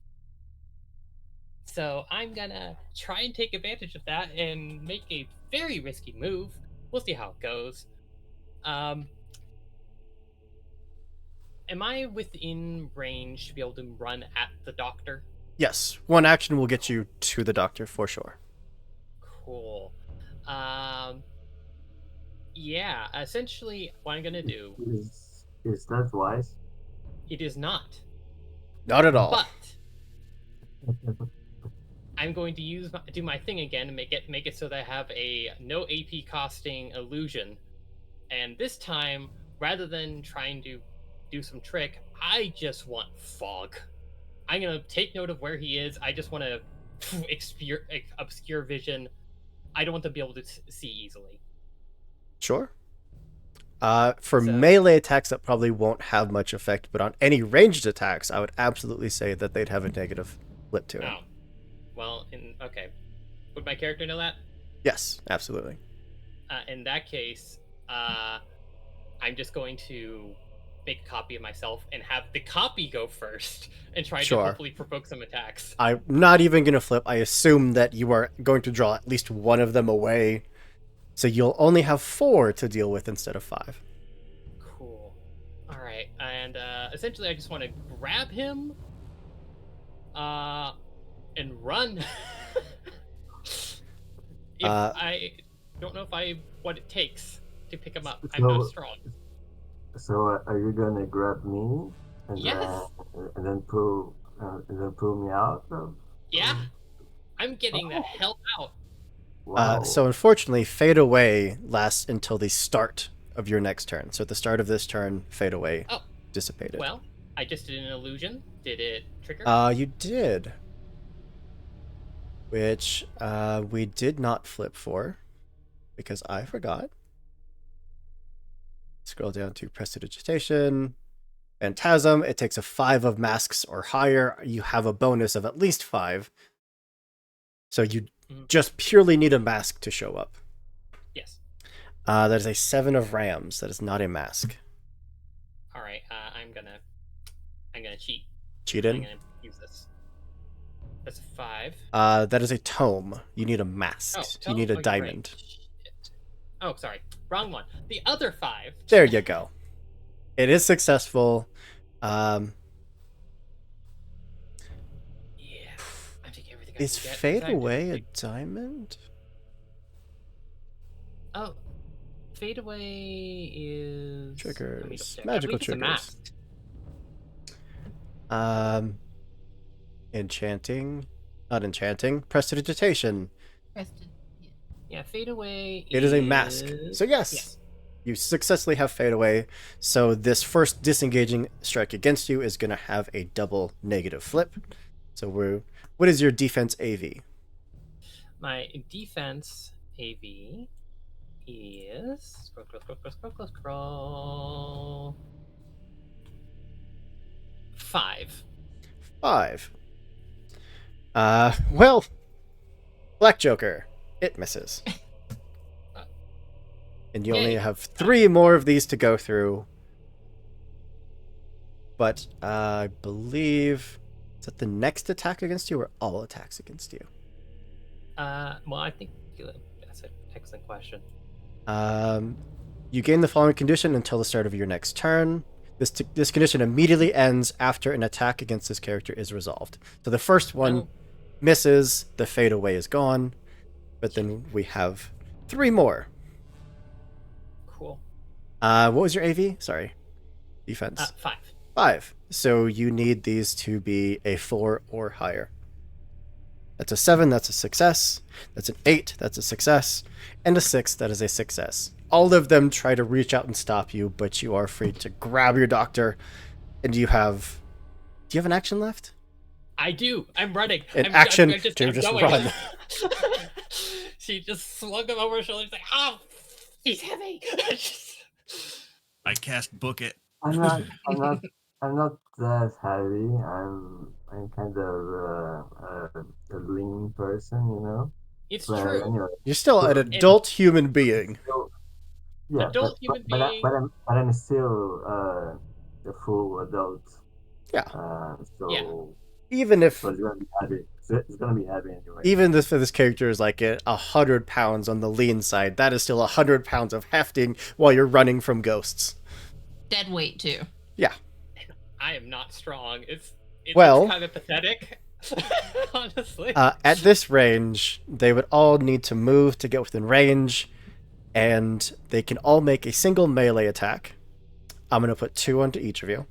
So I'm gonna try and take advantage of that and make a very risky move. We'll see how it goes. Am I within range to be able to run at the doctor? Yes, one action will get you to the doctor for sure. Cool. Yeah, essentially what I'm gonna do. Is that wise? It is not. Not at all. But I'm going to do my thing again and make it so that I have a no AP costing illusion. And this time, rather than trying to do some trick, I just want fog. I'm gonna take note of where he is. I just want to obscure vision. I don't want to be able to see easily. Sure. For melee attacks, that probably won't have much effect, but on any ranged attacks, I would absolutely say that they'd have a negative flip to it. Oh. Well, okay. Would my character know that? Yes, absolutely. In that case, I'm just going to make a copy of myself and have the copy go first and try to hopefully provoke some attacks. I'm not even going to flip. I assume that you are going to draw at least one of them away, so you'll only have 4 to deal with instead of 5. Cool. All right, and essentially I just want to grab him and run. I don't know what it takes to pick him up. I'm not strong. So are you gonna grab me and then pull me out? Yeah, I'm getting the hell out. Wow. So unfortunately, fade away lasts until the start of your next turn. So at the start of this turn, fade away dissipated. Well, I just did an illusion. Did it trigger? You did. Which we did not flip for because I forgot. Scroll down to Prestidigitation. Phantasm, it takes a 5 of masks or higher. You have a bonus of at least 5. So you just purely need a mask to show up. Yes. That is a 7 of rams. That is not a mask. All right, I'm gonna cheat. Cheat in? I'm gonna use this. That's a 5. That is a tome. You need a mask. You need a diamond. Right. Oh, sorry. Wrong one. The other 5. There you go. It is successful. Yeah. I'm taking everything I Is can get. Fade Away a diamond? Oh. Fade Away is... Triggers. I Magical believe it's a triggers. mask. Um, enchanting, not enchanting, prestidigitation. Rested. Yeah. Yeah, fade away. It is a mask. So yes, you successfully have fade away. So this first disengaging strike against you is going to have a double negative flip. So what is your defense AV? My defense AV is scroll. 5. 5. Well, Black Joker, it misses. And you only Yay. have 3 more of these to go through. But I believe, is that the next attack against you or all attacks against you? Well, I think that's an excellent question. You gain the following condition until the start of your next turn. This condition immediately ends after an attack against this character is resolved. So the first one misses, the fade away is gone, but then we have 3 more. Cool. What was your AV? Sorry. Defense. 5. 5. So you need these to be a 4 or higher. That's a 7, that's a success. That's an 8, that's a success. And a 6, that is a success. All of them try to reach out and stop you, but you are free to grab your doctor. And do you have an action left? I do. I'm running. An I'm action I'm to I'm just going. run. She just slung him over her shoulder. She's like, "Oh, he's heavy." I cast book it. I'm not. I'm not that heavy. I'm kind of a lean person, you know. It's But true. anyway, You're still an adult human being. so, yeah, Adult human being. but I'm still a full adult. Yeah. So Yeah. Even if so it's gonna be heavy. It's gonna be heavy anyway. even this character is like 100 pounds on the lean side, that is still 100 pounds of hefting while you're running from ghosts. Dead weight too. Yeah. I am not strong. It's Well- kind of pathetic, honestly. At this range, they would all need to move to get within range, and they can all make a single melee attack. I'm going to put 2 onto each of you.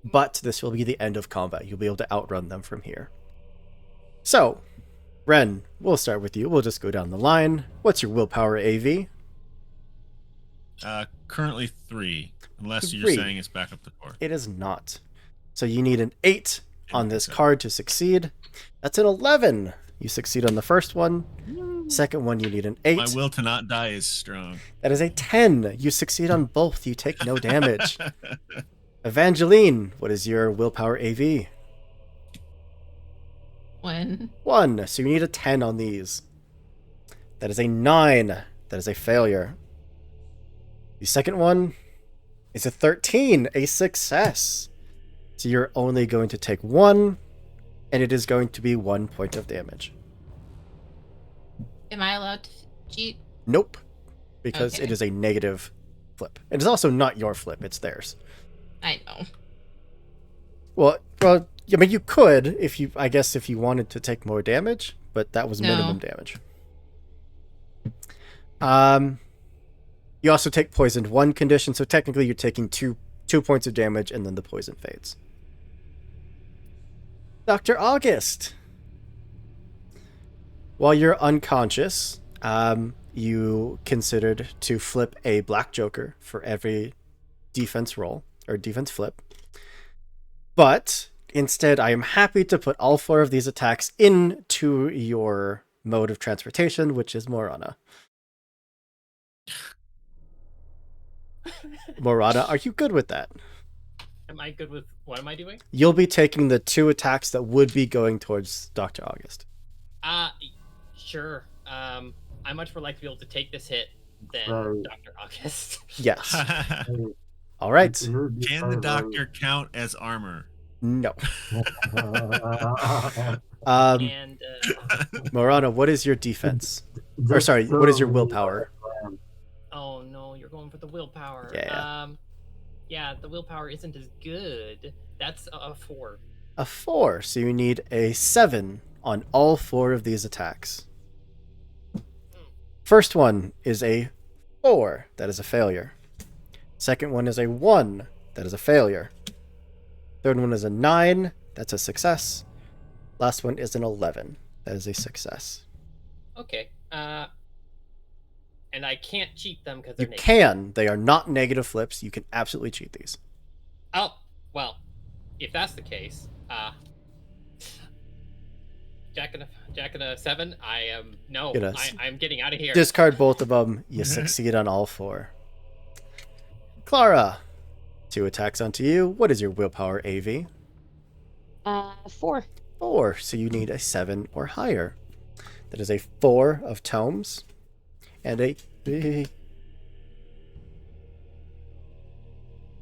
But this will be the end of combat. You'll be able to outrun them from here. So, Ren, we'll start with you. We'll just go down the line. What's your willpower AV? Currently 3, unless you're 3. saying it's back up to 4. It is not. So you need an 8 on this So- card to succeed. That's an 11. You succeed on the first one. Second one, you need an 8. My will to not die is strong. That is a 10. You succeed on both. You take no damage. Evangeline, what is your willpower AV? 1. 1. So you need a 10 on these. That is a 9. That is a failure. The second one is a 13. A success. So you're only going to take 1, and it is going to be 1 point of damage. Am I allowed to cheat? Nope. Because Okay. it is a negative flip. It is also not your flip, it's theirs. I know. Well, I mean, you could if you wanted to take more damage, but that was No. minimum damage. You also take poisoned 1 condition, so technically you're taking two points of damage, and then the poison fades. Dr. August. While you're unconscious, you considered to flip a black joker for every defense roll or defense flip. But instead, I am happy to put all 4 of these attacks into your mode of transportation, which is Morana. Morana, are you good with that? Am I good with what am I doing? You'll be taking the 2 attacks that would be going towards Dr. August. Sure. I much more like to be able to take this hit than Right. Dr. August. Yes. Hey, All right. it would be Can the very, doctor count as armor? No. very- And Morana, what is your defense? Or Just sorry, what is your so willpower? oh no, you're going for the willpower. Yeah. Yeah, the willpower isn't as good. That's a 4. A 4, so you need a 7 on all 4 of these attacks. First one is a 4, that is a failure. Second one is a 1, that is a failure. Third one is a 9. That's a success. Last one is an 11. That is a success. Okay. And I can't cheat them because You they're negative. can. They are not negative flips. You can absolutely cheat these. Oh, well, if that's the case, Jack and a 7. I am no. I'm getting out of here. Discard both of them. You succeed on all 4. Clara, 2 attacks onto you. What is your willpower AV? 4. 4. So you need a 7 or higher. That is a 4 of tomes and a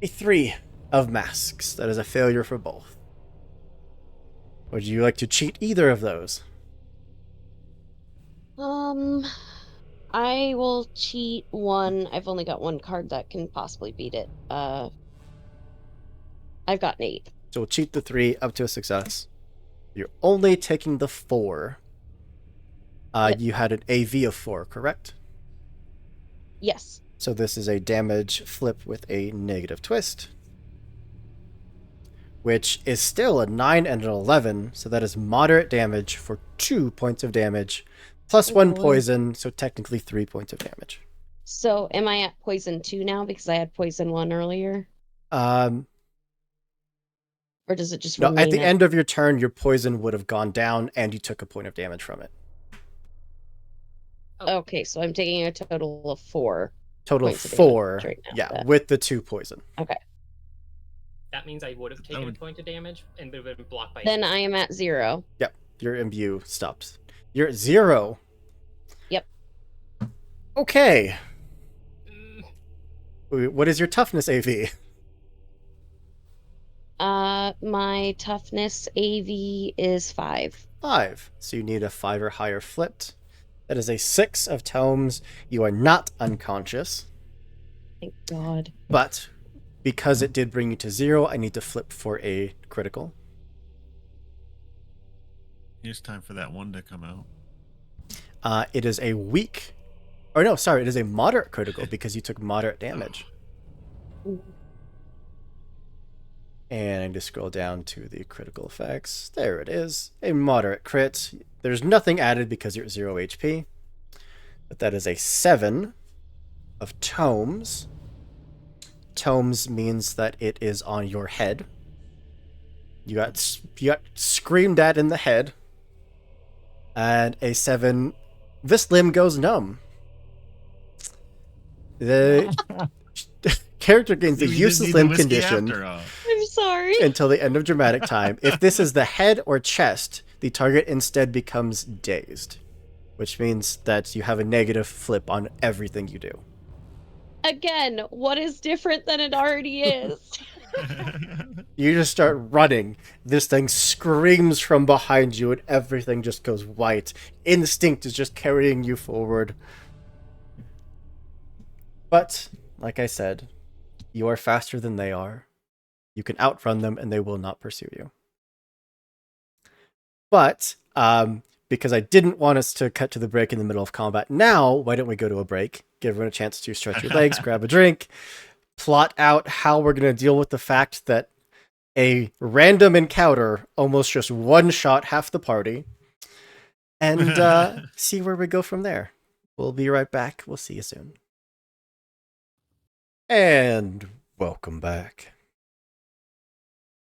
3 of masks. That is a failure for both. Would you like to cheat either of those? I will cheat one. I've only got one card that can possibly beat it. I've got an 8. So we'll cheat the 3 up to a success. You're only taking the 4. Yep. You had an AV of 4, correct? Yes. So this is a damage flip with a negative twist, which is still a 9 and an 11, so that is moderate damage for 2 points of damage, plus 1 poison, so technically 3 points of damage. So am I at poison 2 now because I had poison 1 earlier? Or does it just No, remain at the end of your turn, your poison would have gone down, and you took a point of damage from it. Okay, so I'm taking a total of 4. Total of points of 4, damage right now, yeah, with the 2 poison. Okay. That means I would have taken a point of damage and would have been blocked by. Then I am at 0. Yep, your imbue stops. You're at 0. Yep. Okay. What is your toughness AV? My toughness AV is 5. 5. So you need a 5 or higher flipped. That is a 6 of tomes. You are not unconscious. Thank God. But because it did bring you to 0, I need to flip for a critical. It's time for that 1 to come out. It is a weak... Or no, sorry, it is a moderate critical because you took moderate damage. And I just scroll down to the critical effects. There it is. A moderate crit. There's nothing added because you're at 0 HP. But that is a 7 of tomes. Tomes means that it is on your head. You got screamed at in the head. And a 7. This limb goes numb. The character gains a useless limb condition I'm sorry. until the end of dramatic time. If this is the head or chest, the target instead becomes dazed, which means that you have a negative flip on everything you do. Again, what is different than it already is? You just start running. This thing screams from behind you and everything just goes white. Instinct is just carrying you forward. But, like I said, you are faster than they are. You can outrun them and they will not pursue you. But, because I didn't want us to cut to the break in the middle of combat now, why don't we go to a break? Give everyone a chance to stretch your legs, grab a drink, plot out how we're going to deal with the fact that a random encounter almost just one-shot half the party, and see where we go from there. We'll be right back. We'll see you soon. And welcome back.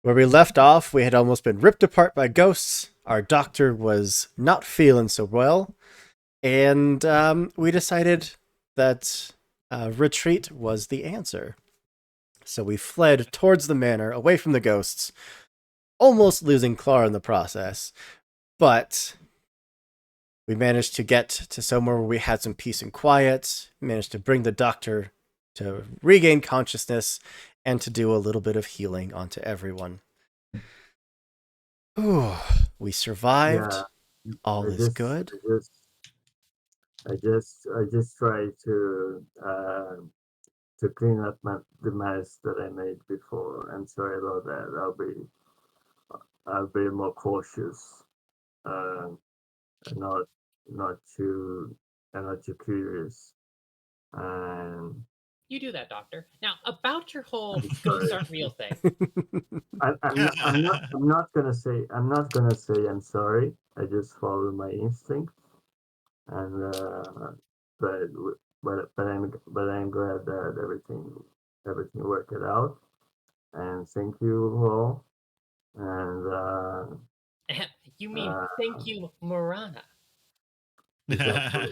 Where we left off, we had almost been ripped apart by ghosts. Our doctor was not feeling so well. And we decided that retreat was the answer. So we fled towards the manor, away from the ghosts, almost losing Clara in the process. But we managed to get to somewhere where we had some peace and quiet, managed to bring the doctor to regain consciousness, and to do a little bit of healing onto everyone. Ooh, we survived. Yeah, All is good. I just try to clean up the mess that I made before. I'm sorry about that. I'll be more cautious. And not too curious. And You do that, Doctor. Now, about your whole I'm ghosts sorry. aren't real thing. I'm not gonna say I'm sorry. I just follow my instinct, and but I'm glad that everything worked it out. And thank you all. And You mean uh, thank you, Morana. exactly,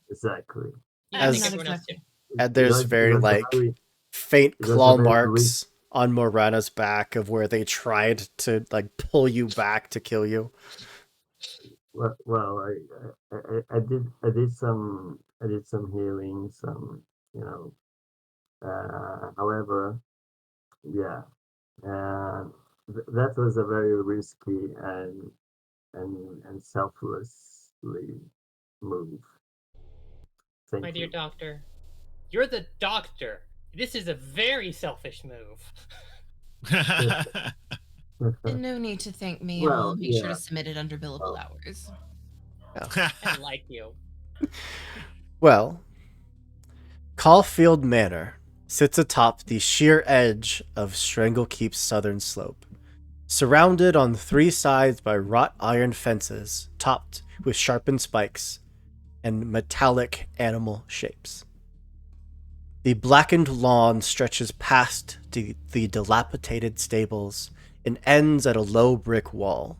exactly. You I'm can thank As not everyone else too. exactly. and It there's was very like very faint it was a claw very risk. marks on Morana's back of where they tried to like pull you back to kill you. Well, I did some healing, some you know. However, yeah, that was a very risky and selflessly move. My Thank dear you. Doctor, you're the doctor. This is a very selfish move. And no need to thank me. I'll Well, make sure to yeah. submit it under billable Well, hours. I like you. Well, Caulfield Manor sits atop the sheer edge of Stranglekeep's southern slope, surrounded on three sides by wrought iron fences topped with sharpened spikes and metallic animal shapes. The blackened lawn stretches past the dilapidated stables and ends at a low brick wall,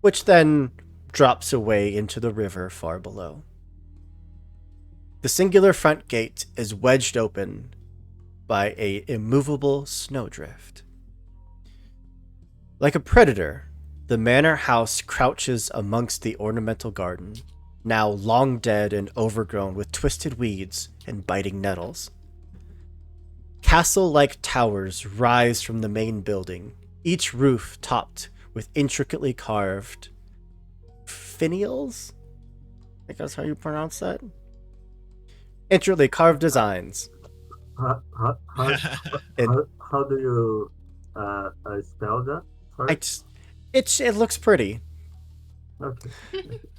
which then drops away into the river far below. The singular front gate is wedged open by a immovable snowdrift. Like a predator, the manor house crouches amongst the ornamental garden, now long dead and overgrown with twisted weeds and biting nettles. Castle-like towers rise from the main building, each roof topped with intricately carved finials? I think that's how you pronounce that. Intricately carved designs. How, how, how, And how do you spell that? I First? just, it looks pretty. Okay.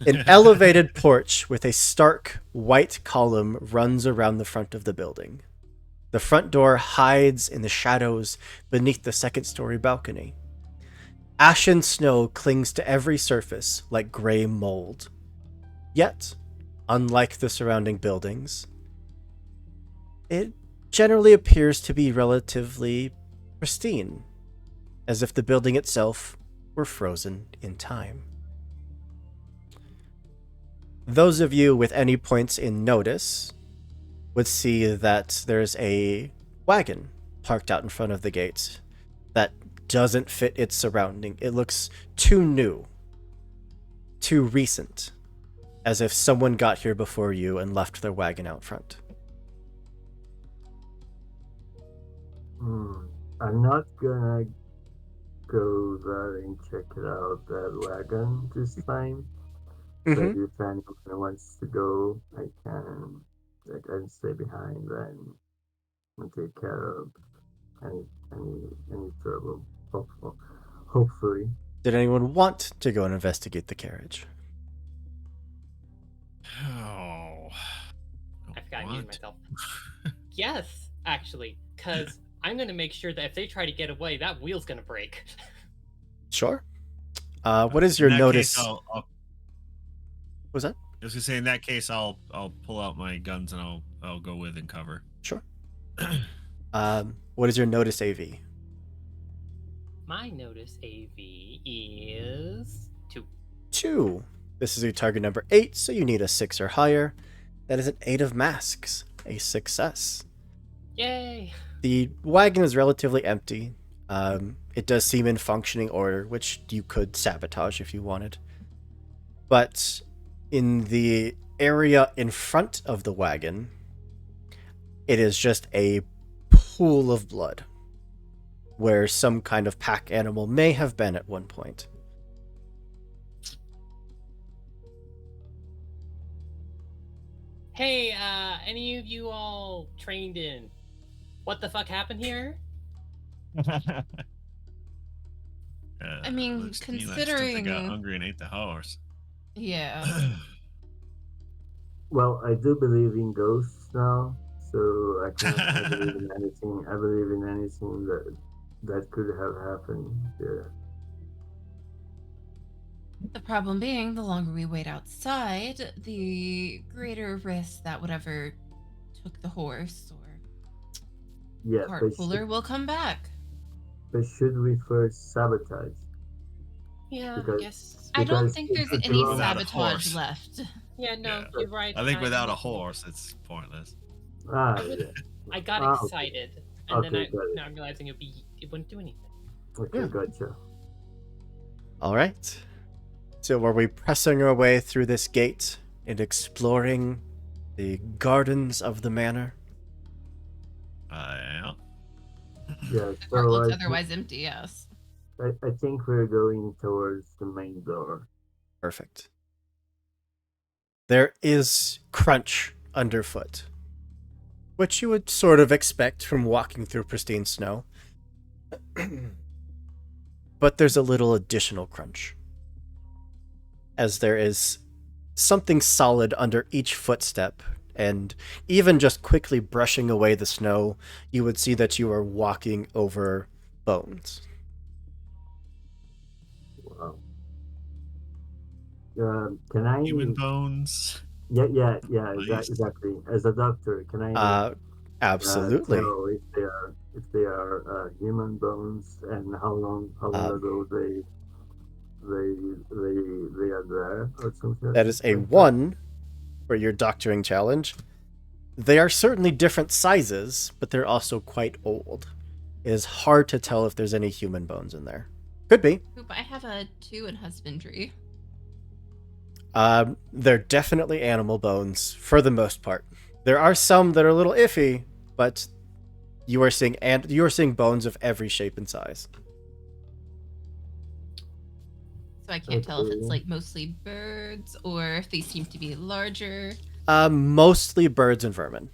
An elevated porch with a stark white column runs around the front of the building. The front door hides in the shadows beneath the second-story balcony. Ashen snow clings to every surface like gray mold. Yet, unlike the surrounding buildings, it generally appears to be relatively pristine, as if the building itself were frozen in time. Those of you with any points in notice would see that there's a wagon parked out in front of the gate that doesn't fit its surrounding. It looks too new, too recent, as if someone got here before you and left their wagon out front. I'm not gonna go there and check it out that wagon this time. But Mm-hmm. if anyone wants to go, I can stay behind and take care of any trouble. Hopefully. Did anyone want to go and investigate the carriage? Oh. I forgot I muted What? myself. Yes, actually, because I'm going to make sure that if they try to get away, that wheel's going to break. Sure. What is your In that notice? Case, I'll, Was that? I was gonna say in that case, I'll pull out my guns and I'll go with and cover. Sure. What is your notice AV? My notice AV is 2. 2. This is your target number 8, so you need a 6 or higher. That is an 8 of masks. A success. Yay! The wagon is relatively empty. It does seem in functioning order, which you could sabotage if you wanted. But in the area in front of the wagon, it is just a pool of blood, where some kind of pack animal may have been at one point. Hey, any of you all trained in what the fuck happened here? I mean, looks to me like stuff considering- they got hungry and ate the horse. Yeah. Well, I do believe in ghosts now, so I believe in anything. I believe in anything that could have happened there. The problem being, the longer we wait outside, the greater risk that whatever took the horse or Yeah, cart puller will come back. but should we first sabotage? Yeah, I Because guess. I don't because think if there's it any belongs- Without a sabotage horse. left. Yeah, no, Yeah. you're right. I think without a listen, horse, it's pointless. Ah, I would- yeah. I got Ah, excited, and then okay, got it. now I'm realizing it wouldn't do anything. Okay, Yeah. gotcha. All right. So are we pressing our way through this gate and exploring the gardens of the manor? Yeah. Yeah, The cart so looks I, otherwise empty, yes. I think we're going towards the main door. Perfect. There is crunch underfoot, which you would sort of expect from walking through pristine snow. But there's a little additional crunch, as there is something solid under each footstep, and even just quickly brushing away the snow, you would see that you are walking over bones. Wow. Can I? Human bones. Yeah, Nice. exactly. As a doctor, can I Absolutely. tell if they are human bones and how long ago they are there or something? That is a like 1 for your doctoring challenge. They are certainly different sizes, but they're also quite old. It is hard to tell if there's any human bones in there. Could be. Oop, I have a 2 in husbandry. They're definitely animal bones for the most part. There are some that are a little iffy, but you are seeing bones of every shape and size. So I can't tell if it's Okay. like mostly birds or if they seem to be larger. Mostly birds and vermin.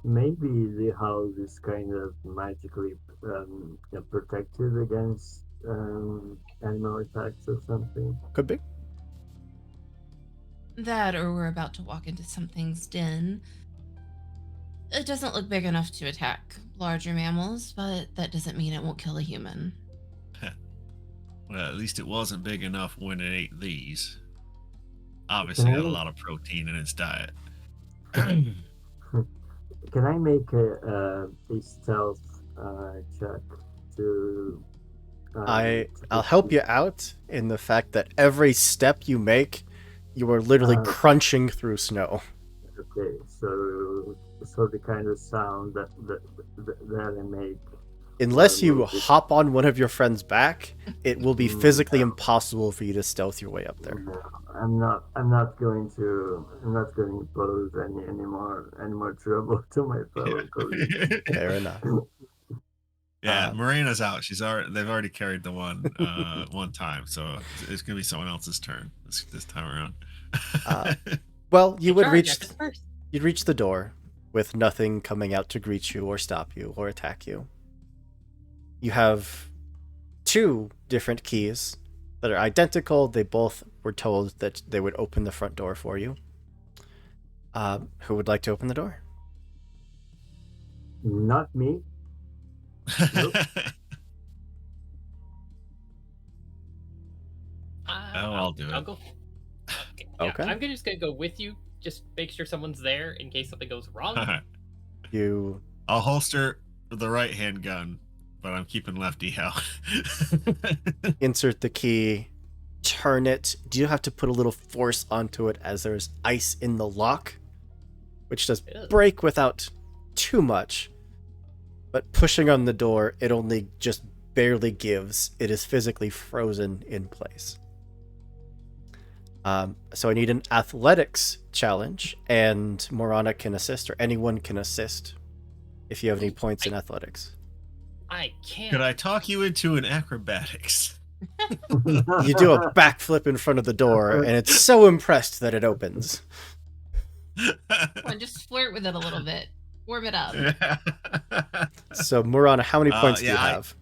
Maybe the house is kind of magically protected against animal attacks or something. Could be. That or we're about to walk into something's den. It doesn't look big enough to attack larger mammals, but that doesn't mean it won't kill a human. Well, at least it wasn't big enough when it ate these. Obviously, got a lot of protein in its diet. Can I make a stealth check to? I'll help you out in the fact that every step you make, you are literally crunching through snow. Okay, so the kind of sound that I make. Unless you hop on one of your friends' back, it will be physically impossible for you to stealth your way up there. No, I'm not going to pose any more trouble to my fellow colleagues. Fair enough. Yeah, Morena's out. They've already carried the one time, so it's gonna be someone else's turn this time around. Well, you would Charge after the first. you'd reach the door with nothing coming out to greet you or stop you or attack you. You have 2 different keys that are identical. They both were told that they would open the front door for you. Who would like to open the door? Not me. I'll do I'll it. go. Okay. Okay. I'm just gonna go with you. Just make sure someone's there in case something goes wrong. You I'll holster the right hand gun, but I'm keeping lefty out. insert the key, turn it. Do you have to put a little force onto it as there's ice in the lock, which does Ew. break without too much. But pushing on the door, it only just barely gives. It is physically frozen in place. So I need an athletics challenge, and Morana can assist, or anyone can assist if you have any points in athletics. I can't. Could I talk you into an acrobatics? You do a backflip in front of the door, and it's so impressed that it opens. Come on, just flirt with it a little bit. Warm it up. So, Morana, how many points do you yeah, have?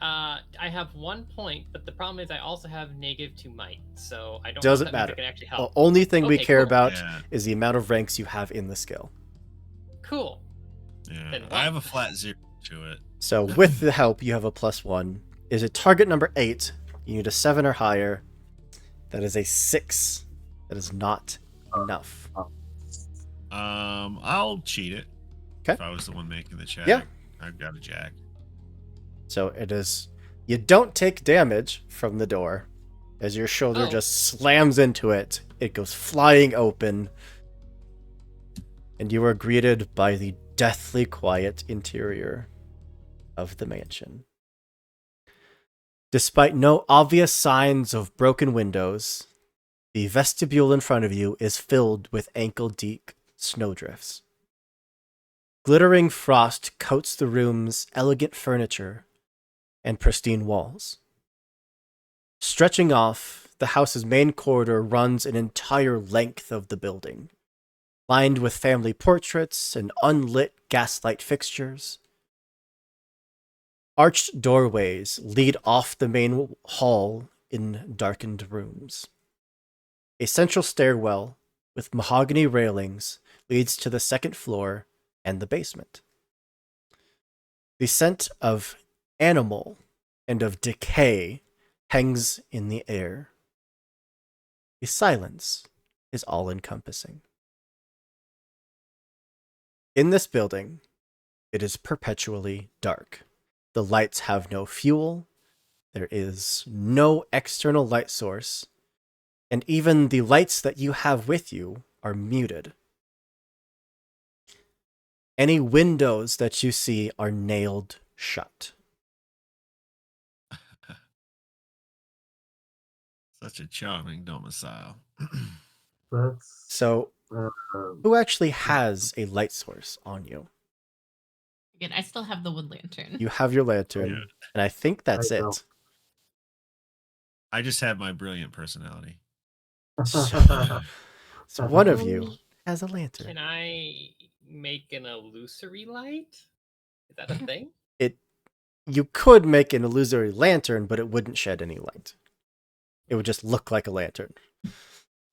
I have 1 point, but the problem is I also have -2 might, so I don't know if Doesn't that means matter. it can actually The help. only thing we Okay, care cool. about Yeah. is the amount of ranks you have in the skill. Cool. Yeah. Then I have what? a flat 0 to it. So with the help, you have a +1. Is it target number 8? You need a 7 or higher. That is a 6. That is not enough. I'll cheat it. Okay. If I was the one making the check. Yeah. I've got a jack. So it is. You don't take damage from the door. As your shoulder Oh. just slams into it, it goes flying open. And you are greeted by the deathly quiet interior of the mansion. Despite no obvious signs of broken windows, the vestibule in front of you is filled with ankle-deep snowdrifts. Glittering frost coats the room's elegant furniture and pristine walls. Stretching off, the house's main corridor runs an entire length of the building, lined with family portraits and unlit gaslight fixtures. Arched doorways lead off the main hall in darkened rooms. A central stairwell with mahogany railings leads to the second floor and the basement. The scent of animal and of decay hangs in the air. The silence is all-encompassing. In this building, it is perpetually dark. The lights have no fuel, there is no external light source, and even the lights that you have with you are muted. Any windows that you see are nailed shut. Such a charming domicile. That's So, who actually has a light source on you? Again, I still have the wood lantern. You have your lantern, Yeah. and I think that's I it. don't. I just have my brilliant personality. So one of Um, you has a lantern. Can I make an illusory light? Is that a thing? You could make an illusory lantern, but it wouldn't shed any light. It would just look like a lantern.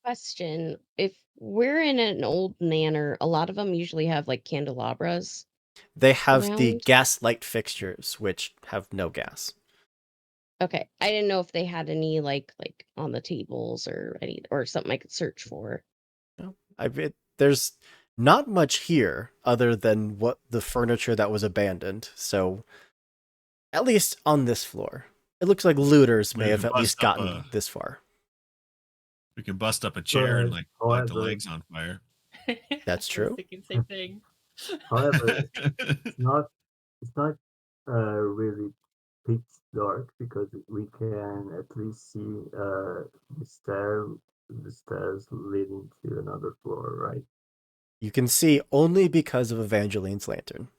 Question: if we're in an old manor, a lot of them usually have like candelabras. They have the Around? gas light fixtures, which have no gas. Okay, I didn't know if they had any like on the tables or any or something I could search for. No, there's not much here other than what the furniture that was abandoned. So, at least on this floor, it looks like looters may We have can at least bust up gotten this far. We can bust up a chair and like light the however, legs on fire. That's I true. was thinking the same thing. however, it's not really pitch dark because we can at least see the stairs leading to another floor, right? You can see only because of Evangeline's lantern.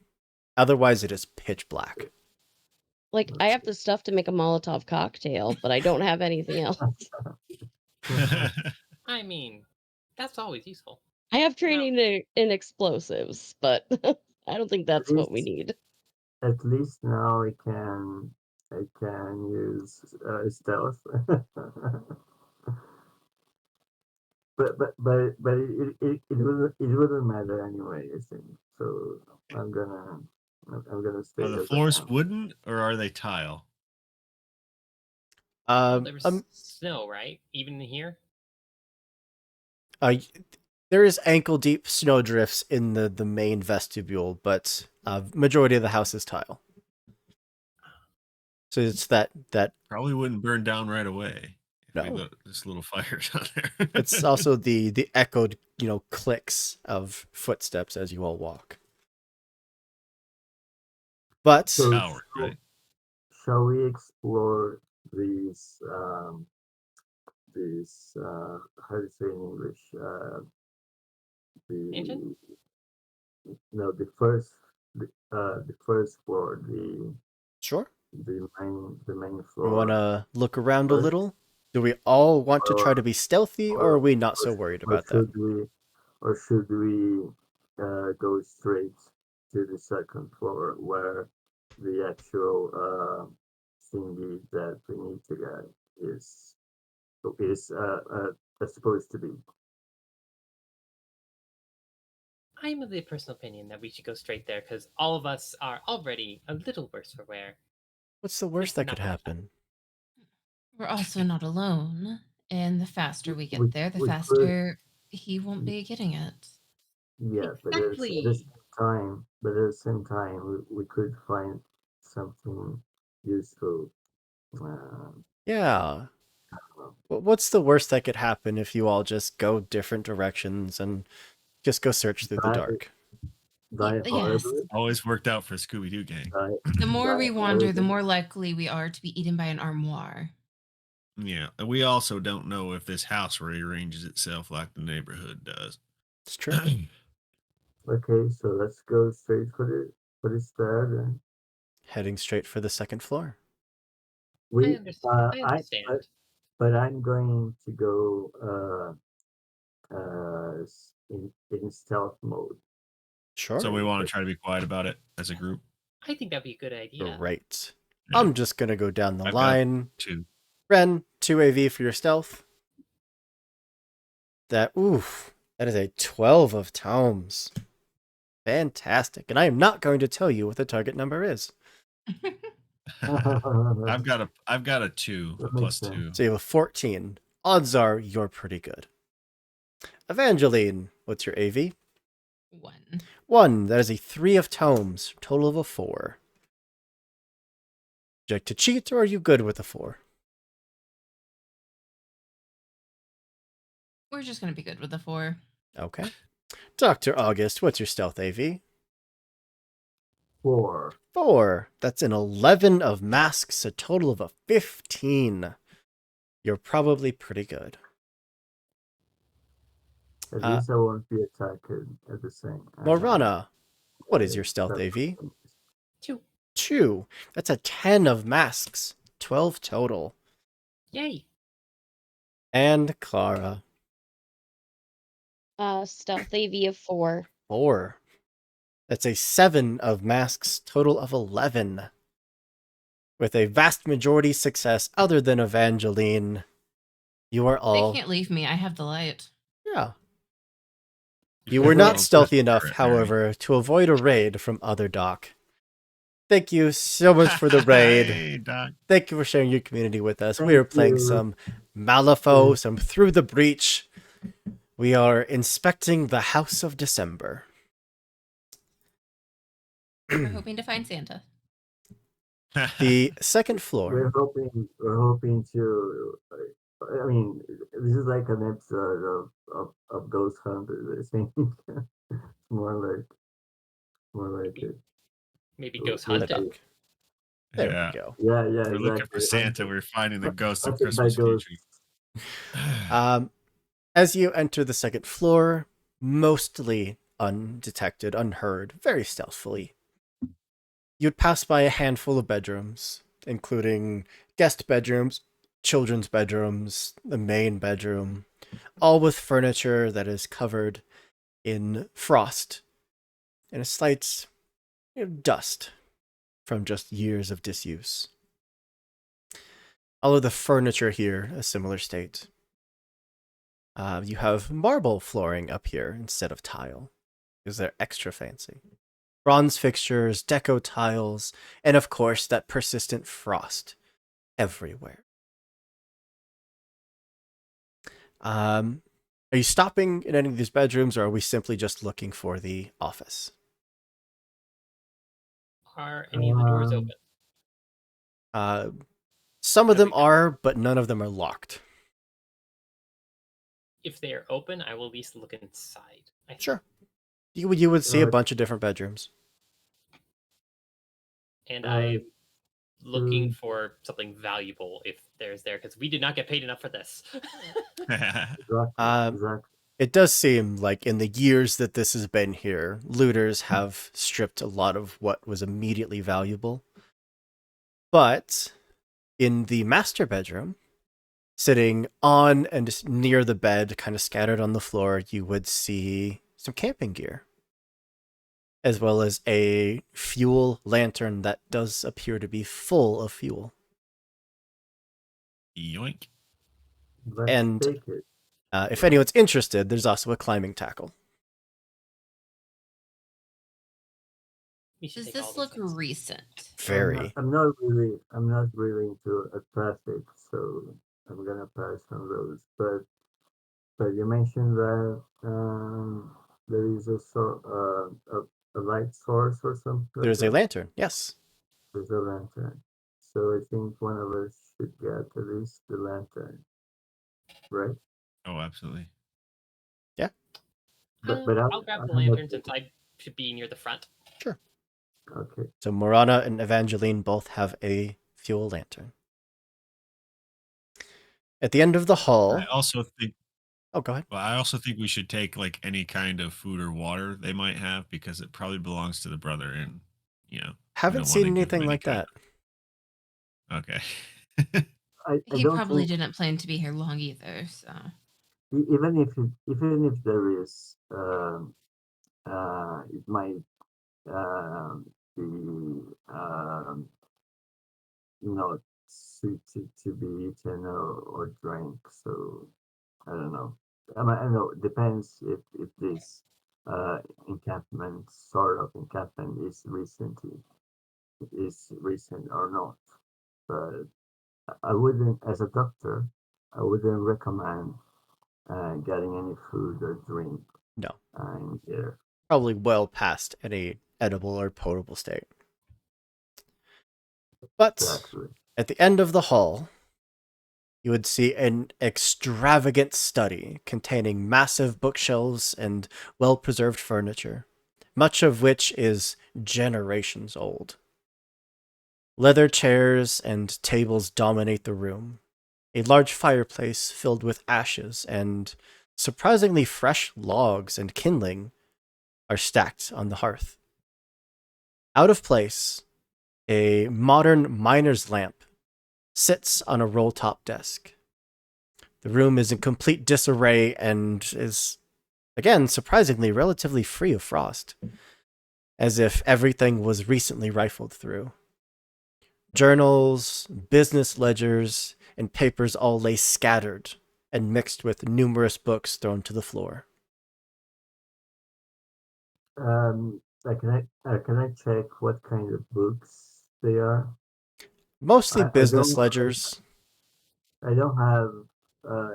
Otherwise, it is pitch black. Like I have the stuff to make a Molotov cocktail, but I don't have anything else. I mean, that's always useful. I have training in explosives, but I don't think that's what we least- need. At least now I can use stealth. but it wouldn't matter anyway, I think. So I'm gonna stay Are the as floors I am. wooden or are they tile? Well, there was snow, right? Even in here. Uh, there is ankle deep snow drifts in the main vestibule, but majority of the house is tile. So it's that Probably wouldn't burn down right away if we No. lit this little fires on there. it's also the echoed clicks of footsteps as you all walk. But So Tower, right? shall we explore these how do you say in English? Mansion? The first floor, sure, the main we floor. want to look around a First, little. Do we all want to try to be stealthy, or are we not so or- worried or about that? should we go straight to the second floor where the actual thingy that we need to get is supposed to be. I'm of the personal opinion that we should go straight there because all of us are already a little worse for wear. What's the worst that not could much happen? We're also not alone. And the faster we get there, the We could, faster he won't be getting it. yeah, but at the Exactly. same time, we could find something useful. Yeah. I don't know. What's the worst that could happen if you all just go different directions and just go search through the Die, dark? die Yes. horribly. Always worked out for Scooby Doo gang. Die, The more die we wander, the horribly. more likely we are to be eaten by an armoire. Yeah, and we also don't know if this house rearranges itself like the neighborhood does. It's true. Okay, so let's go straight for the stairs. And Heading straight for the second floor. we, I understand. but I'm going to go in stealth mode. Sure. So we want to try to be quiet about it as a group. I think that'd be a good idea. Great. Yeah. I'm just gonna go down the I've got line. 2. Ren, 2 AV for your stealth. That is a 12 of tomes. Fantastic. And I am not going to tell you what the target number is. I've got a 2, That a makes plus sense. 2. So you have a 14. Odds are you're pretty good. Evangeline, what's your AV? 1. 1. That is a 3 of tomes. Total of a 4. Would you like to cheat, or are you good with a 4? We're just going to be good with the 4. Okay. Dr. August, what's your stealth AV? 4. 4. That's an 11 of masks, a total of a 15. You're probably pretty good. At least I won't be attacked at the same. Morana, what is your stealth That's AV? 2. 2. That's a 10 of masks, 12 total. Yay. And Clara, Stealth AV of 4. 4. That's a 7 of masks, total of 11. With a vast majority success other than Evangeline, you are They all... can't leave me. I have the light. Yeah. You were not Well, stealthy that's enough, correct, Mary. however, to avoid a raid from other Doc. Thank you so much for the raid. Hey, Doc. Thank you for sharing your community with us. We Thank are playing you. some Malifaux, some Through the Breach. We are inspecting the House of December. We're hoping to find Santa. The second floor. We're hoping to. I mean, this is like an episode of Ghost Hunters. I think more like it. Maybe Ghost We'll Hunted. see. There Yeah. we go. Yeah, We're looking for exactly. Santa. We're finding the ghost of Hunted by Christmas ghosts. future. As you enter the second floor, mostly undetected, unheard, very stealthily, you'd pass by a handful of bedrooms, including guest bedrooms, children's bedrooms, the main bedroom, all with furniture that is covered in frost and a slight dust from just years of disuse. All of the furniture here, a similar state. You have marble flooring up here instead of tile, because they're extra fancy. Bronze fixtures, deco tiles, and of course that persistent frost everywhere. Are you stopping in any of these bedrooms, or are we simply just looking for the office? Are any of the doors open? Some of Have them we got- are, but none of them are locked. If they are open, I will at least look inside. I think. Sure. You would see a bunch of different bedrooms. And Uh, I'm looking mm. for something valuable if there's there, because we did not get paid enough for this. Exactly. It does seem like in the years that this has been here, looters have stripped a lot of what was immediately valuable. But in the master bedroom, sitting on and near the bed, kind of scattered on the floor, you would see some camping gear, as well as a fuel lantern that does appear to be full of fuel. Yoink. Let's And take it. if anyone's interested, there's also a climbing tackle. We should Does take all this these look things. recent? Very. I'm not really into athletics, so I'm gonna pass on those. But you mentioned that there is a light source or something like There's a that. lantern. Yes. There's a lantern. So I think one of us should get at least the lantern, right? Oh, absolutely. But I'll grab the I'm not lantern since I should be near the front. Sure. okay. So Morana and Evangeline both have a fuel lantern. At the end of the hall. I also think. Oh, go ahead. Well, I also think we should take like any kind of food or water they might have because it probably belongs to the brother, and we Haven't don't seen wanna give anything them any like that. Okay. I He don't probably think didn't plan to be here long either, so. even if there is it might be not suited to be eaten or drank. So I don't know. I know it depends if this sort of encampment is recent or not. But I wouldn't, as a doctor, I wouldn't recommend getting any food or drink No. in here. Probably well past any edible or potable state. But Exactly. at the end of the hall, you would see an extravagant study containing massive bookshelves and well-preserved furniture, much of which is generations old. Leather chairs and tables dominate the room. A large fireplace filled with ashes and surprisingly fresh logs and kindling are stacked on the hearth. Out of place, a modern miner's lamp sits on a roll-top desk. The room is in complete disarray and is, again, surprisingly relatively free of frost, as if everything was recently rifled through. Journals, business ledgers, and papers all lay scattered and mixed with numerous books thrown to the floor. Can I check what kind of books they are? Mostly I business don't ledgers. I don't have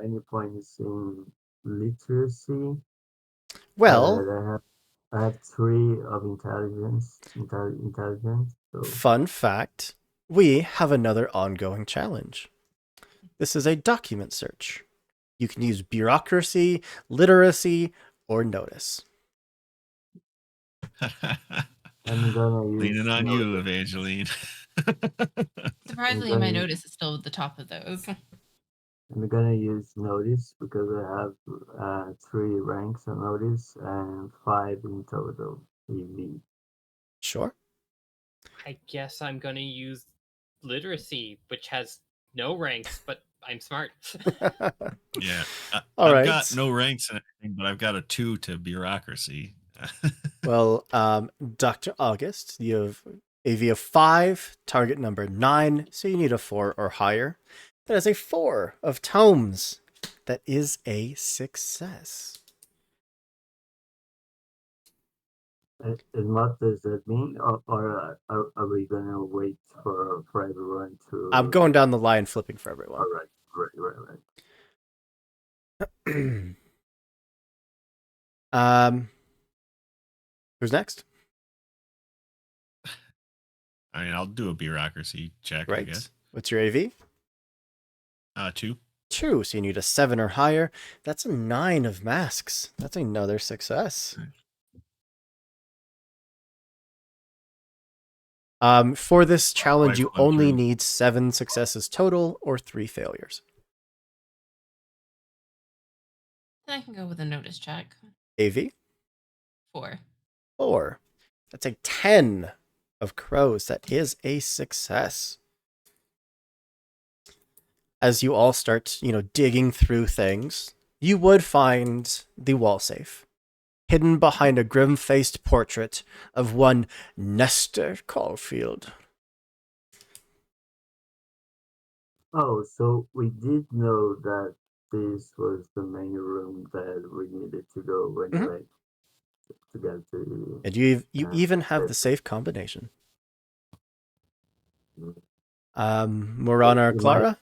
any points in literacy, Well, but I have three of intelligence. So fun fact, we have another ongoing challenge. This is a document search. You can use bureaucracy, literacy, or notice. I'm gonna use Leaning on you, notice. Evangeline. Surprisingly, gonna my use- notice is still at the top of those. I'm gonna use notice because I have three ranks on notice and five in total EV. Sure. I guess I'm gonna use literacy, which has no ranks, but I'm smart. Yeah. All I've right. got no ranks in anything, but I've got a 2 to bureaucracy. Well, Dr. August, you have AV of 5, target number 9, so you need a 4 or higher. That is a 4 of tomes. That is a success. And what does that mean? Or are we gonna wait for everyone to? I'm going down the line flipping for everyone. All right, right. Who's next? I mean, I'll do a bureaucracy check, I Right. guess. What's your AV? 2. 2, so you need a 7 or higher. That's a 9 of masks. That's another success. For this challenge, you Rifle only through. need 7 successes total or 3 failures. Then I can go with a notice check. AV? 4. 4. That's a 10 of crows. That is a success. As you all start, digging through things, you would find the wall safe, hidden behind a grim-faced portrait of one Nestor Caulfield. Oh, so we did know that this was the main room that we needed to go Mhm. anyway to get to And you even have the set. safe combination. Mm. Morana or You might. Clara?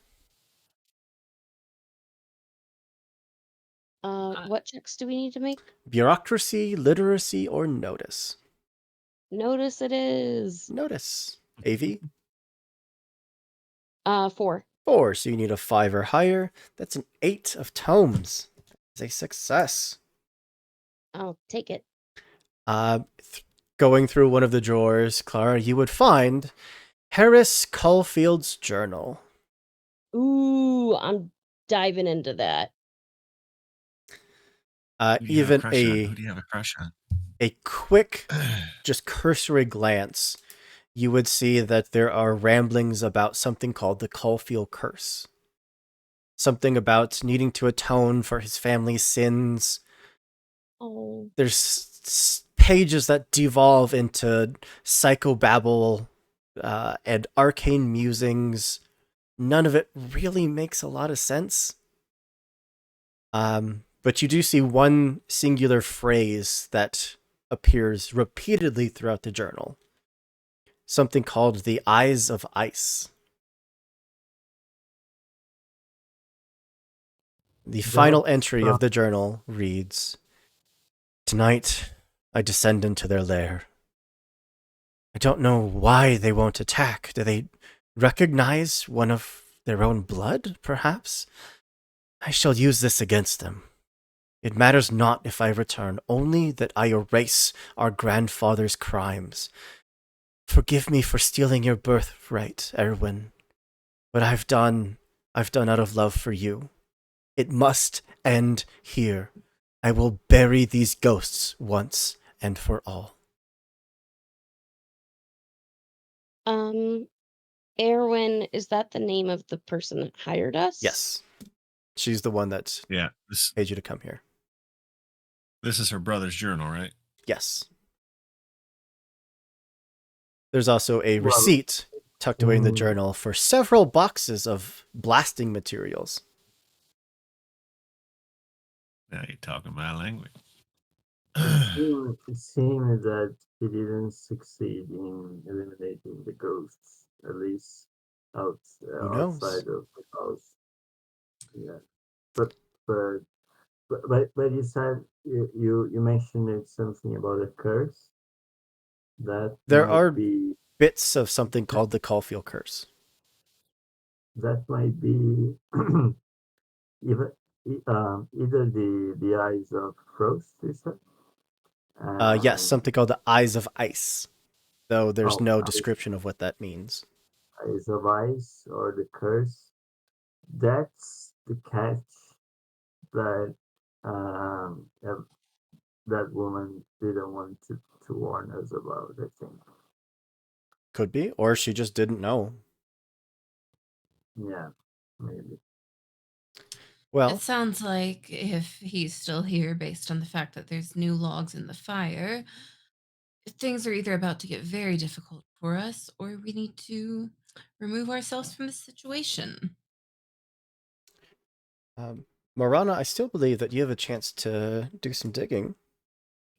What checks do we need to make? Bureaucracy, literacy, or notice? Notice it is. Notice. AV? 4. 4, so you need a 5 or higher. That's an 8 of tomes. That's a success. I'll take it. Going through one of the drawers, Clara, you would find Harris Caulfield's journal. Ooh, I'm diving into that. Who do you have a Even crush on? Who do you have a crush on? a quick, just cursory glance, you would see that there are ramblings about something called the Caulfield Curse. Something about needing to atone for his family's sins. Oh. There's pages that devolve into psychobabble and arcane musings. None of it really makes a lot of sense. But you do see one singular phrase that appears repeatedly throughout the journal. Something called the Eyes of Ice. The final That's entry of the journal reads, "Tonight, I descend into their lair. I don't know why they won't attack. Do they recognize one of their own blood, perhaps? I shall use this against them. It matters not if I return, only that I erase our grandfather's crimes. Forgive me for stealing your birthright, Erwin. What I've done out of love for you. It must end here. I will bury these ghosts once and for all." Erwin, is that the name of the person that hired us? Yes. She's the one that Yeah, paid you to come here. this is her brother's journal, right? Yes. There's also a well. receipt tucked away in the journal for several boxes of blasting materials. Now you're talking my language. It seemed that he didn't succeed in eliminating the ghosts, at least outside of the house. Yeah, but but but you said you mentioned it something about a curse. That There might are be bits of something called the Caulfield Curse. that might be even either the eyes of frost, you said. Yes, something called the Eyes of Ice, though there's Oh, no description of what that means. eyes of ice or the curse. That's the catch that that that woman didn't want to warn us about, I think. Could be, or she just didn't know. Yeah, maybe. Well, It sounds like if he's still here, based on the fact that there's new logs in the fire, things are either about to get very difficult for us or we need to remove ourselves from the situation. Morana, I still believe that you have a chance to do some digging.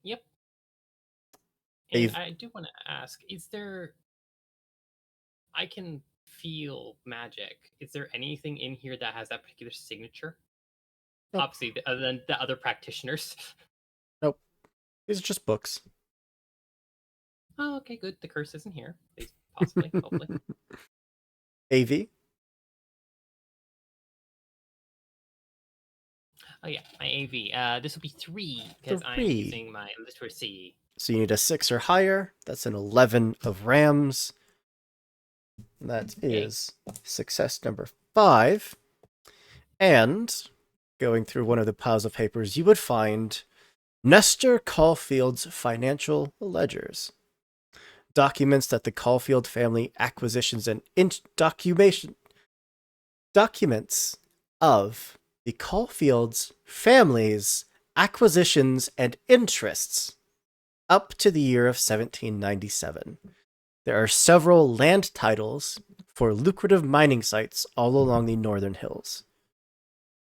Yep. You've- And I do want to ask, is there I can feel magic. Is there anything in here that has that particular signature? Nope. Obviously, other than the other practitioners. Nope. These are just books. Oh, okay, good. The curse isn't here. At least possibly, hopefully. AV? Oh yeah, my AV. This will be 3 because I'm 3. using my literacy. So you need a 6 or higher. That's an 11 of rams. That is success number 5. And going through one of the piles of papers, you would find Nestor Caulfield's financial ledgers. Documents that the Caulfield family acquisitions and documents of the Caulfield's family's acquisitions and interests up to the year of 1797. There are several land titles for lucrative mining sites all along the northern hills.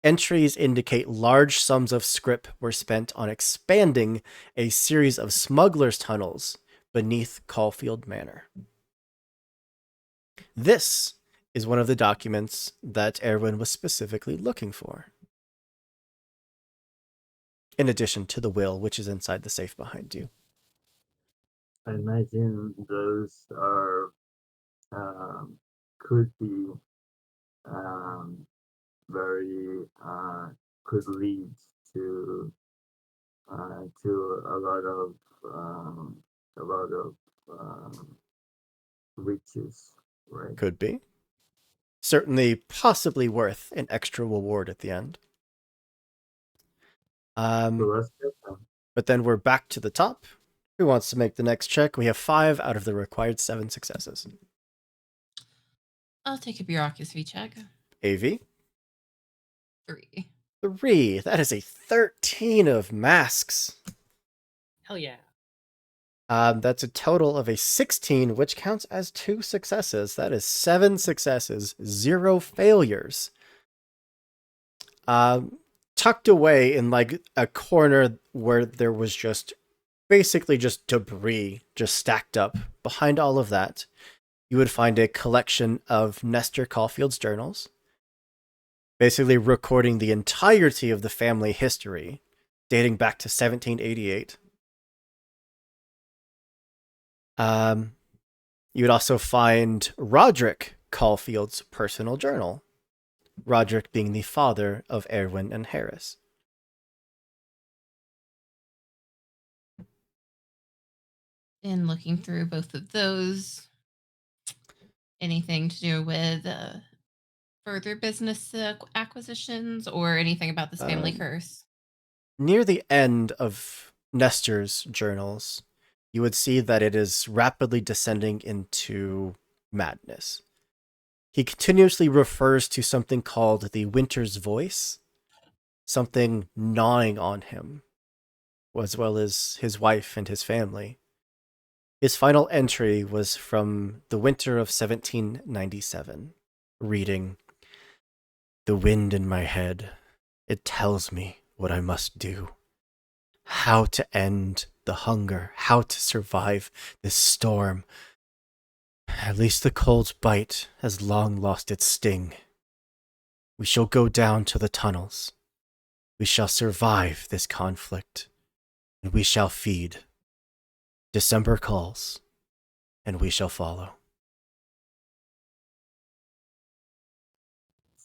Entries indicate large sums of scrip were spent on expanding a series of smugglers' tunnels beneath Caulfield Manor. This is one of the documents that Erwin was specifically looking for, in addition to the will, which is inside the safe behind you. I imagine those are could be very could lead to a lot of um, a lot of riches, right? Could be. Certainly, possibly worth an extra reward at the end. So let's get them. But then we're back to the top. Who wants to make the next check? We have 5 out of the required 7 successes. I'll take a bureaucracy check. AV, 3. 3. That is a 13 of masks. Hell yeah. That's a total of a 16, which counts as 2 successes. That is 7 successes, 0 failures. Tucked away in like a corner where there was just basically just debris just stacked up. Behind all of that, you would find a collection of Nestor Caulfield's journals, basically recording the entirety of the family history, dating back to 1788. You would also find Roderick Caulfield's personal journal, Roderick being the father of Erwin and Harris. In looking through both of those, anything to do with further business acquisitions or anything about this family curse? Near the end of Nestor's journals, you would see that it is rapidly descending into madness. He continuously refers to something called the Winter's Voice, something gnawing on him, as well as his wife and his family. His final entry was from the winter of 1797, reading, "The wind in my head, it tells me what I must do. How to end the hunger, how to survive this storm. At least the cold's bite has long lost its sting. We shall go down to the tunnels. We shall survive this conflict, and we shall feed. December calls, and we shall follow."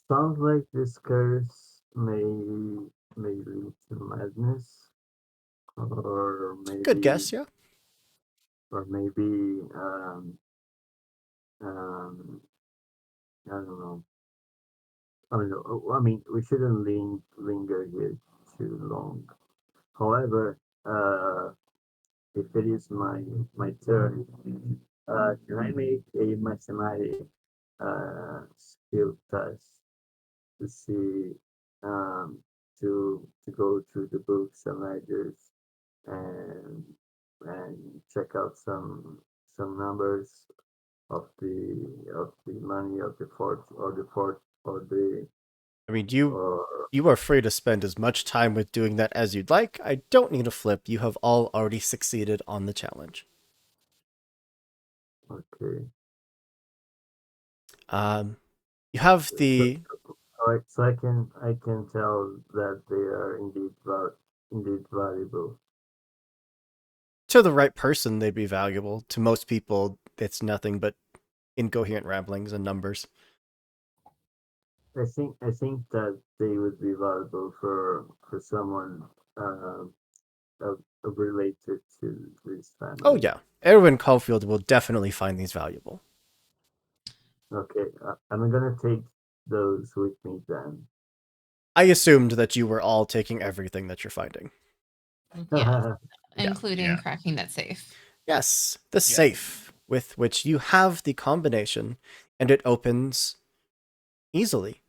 Sounds like this curse may lead to madness, or Good maybe guess, yeah. or maybe I don't know. I mean, we shouldn't linger here too long. However, if it is my turn, can I make a mathematic skill test to see to go through the books and ledgers and check out some numbers of the money of the fort or the I mean, or you are free to spend as much time with doing that as you'd like. I don't need a flip. You have all already succeeded on the challenge. okay. You have the All right, so I can tell that they are indeed valuable. to the right person, they'd be valuable. To most people, it's nothing but incoherent ramblings and numbers. I think that they would be valuable for someone related to this Oh family. yeah, Erwin Caulfield will definitely find these valuable. Okay, I'm gonna take those with me then. I assumed that you were all taking everything that you're finding. Yeah, Yeah, including yeah. cracking that safe. Yes, the safe with which you have the combination, and it opens easily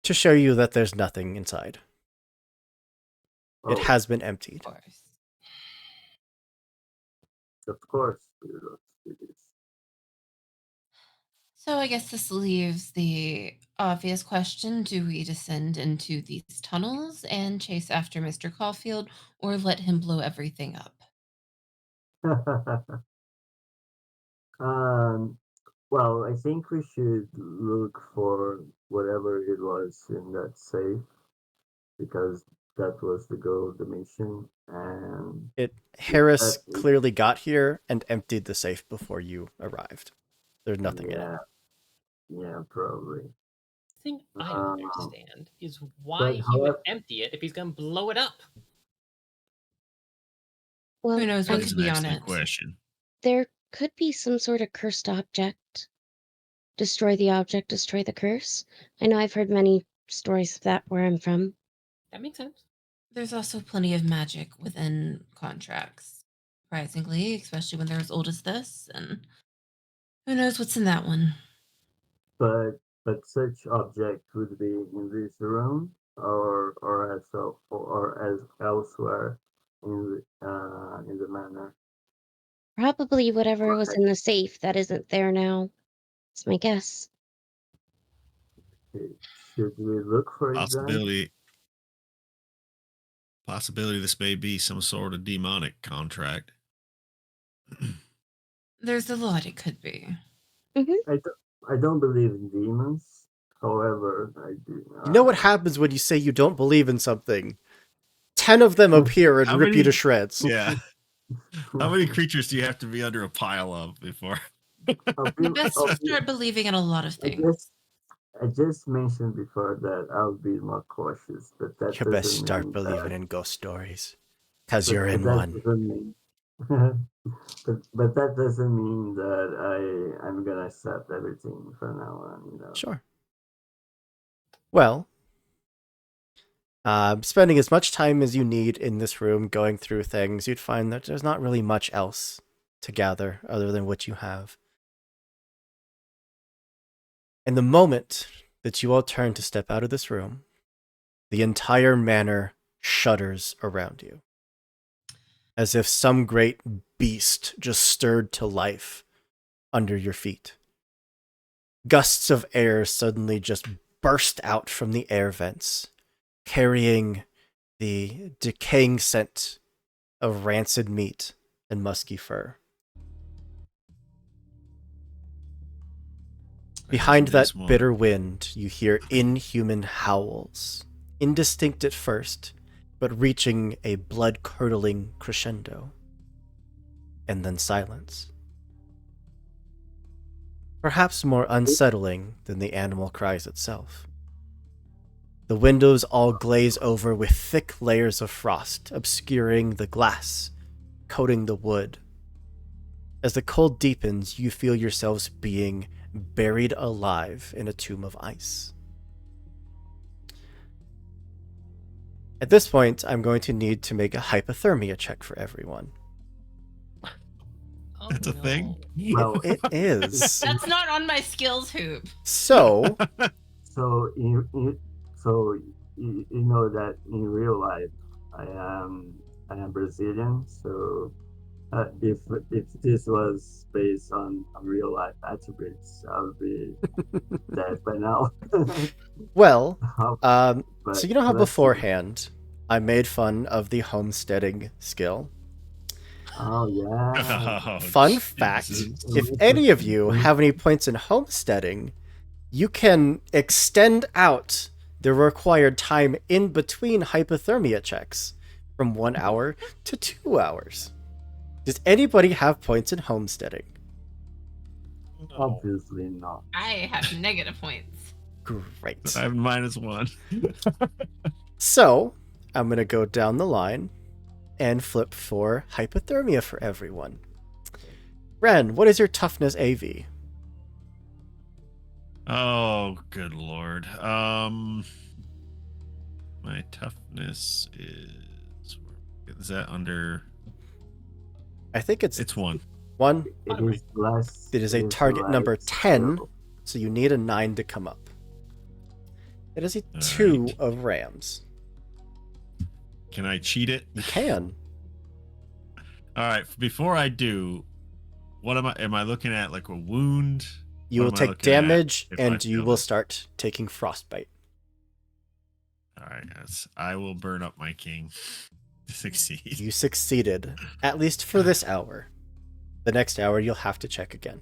to show you that there's nothing inside. It Oh, has been emptied. Of course. of course, we will do this. So I guess this leaves the obvious question: do we descend into these tunnels and chase after Mr. Caulfield, or let him blow everything up? um, well, I think we should look for whatever it was in that safe because that was the goal of the mission. And if Harris that, clearly got here and emptied the safe before you arrived. There's nothing in it. yeah, yeah, probably. The thing I don't Um, understand is why but he would however, empty it if he's gonna blow it up. Who Well, knows That what I is could an be on excellent it? question. there could be some sort of cursed object. Destroy the object, destroy the curse. I know I've heard many stories of that where I'm from. That makes sense. There's also plenty of magic within contracts, surprisingly, especially when they're as old as this. And who knows what's in that one? but such object would be in this room or as elsewhere in the manor. Probably whatever was Right. in the safe that isn't there now. It's my guess. Should we look for it then? Possibility this may be some sort of demonic contract. There's a lot it could be. I don't, I don't believe in demons. However, I do. You know what happens when you say you don't believe in something? 10 of them appear and How rip you to many- shreds. Yeah. How many creatures do you have to be under a pile of before? You best start believing in a lot of I things. just I just mentioned before that I'll be more cautious, but that You best doesn't start mean believing that. in ghost stories. Because you're in That one. doesn't mean. But that doesn't mean that I'm gonna accept everything from now on. Sure. Well, spending as much time as you need in this room going through things, you'd find that there's not really much else to gather other than what you have. And the moment that you all turn to step out of this room, the entire manor shudders around you, as if some great beast just stirred to life under your feet. Gusts of air suddenly just burst out from the air vents, carrying the decaying scent of rancid meat and musky fur. Behind that bitter wind, you hear inhuman howls, indistinct at first, but reaching a blood-curdling crescendo. And then silence. Perhaps more unsettling than the animal cries itself. The windows all glaze over with thick layers of frost, obscuring the glass, coating the wood. As the cold deepens, you feel yourselves being buried alive in a tomb of ice. At this point, I'm going to need to make a hypothermia check for everyone. Oh, That's a thing? Well, It is. That's not on my skills hoop. So, so you know that in real life I am Brazilian. So if this was based on real life attributes, I would be dead by now. well, But so you know how let's see. beforehand I made fun of the homesteading skill? Oh yeah. Oh, Fun fact, Jesus. if any of you have any points in homesteading, you can extend out the required time in between hypothermia checks from 1 hour to 2 hours. Does anybody have points in homesteading? Obviously not. I have negative points. Great. I have -1. So, I'm going to go down the line and flip for hypothermia for everyone. Ren, what is your toughness AV? Oh, good lord. My toughness is that under? I think it's 1. 1. It is less. It is a target number 10, so you need a 9 to come up. It is a 2 right. of rams. Can I cheat it? You can. All right. Before I do, what am I looking at? Like a wound You will am I take looking at damage, if I and you fail will this? start taking frostbite. All right, I will burn up my king to succeed. You succeeded, at least for this hour. The next hour, you'll have to check again.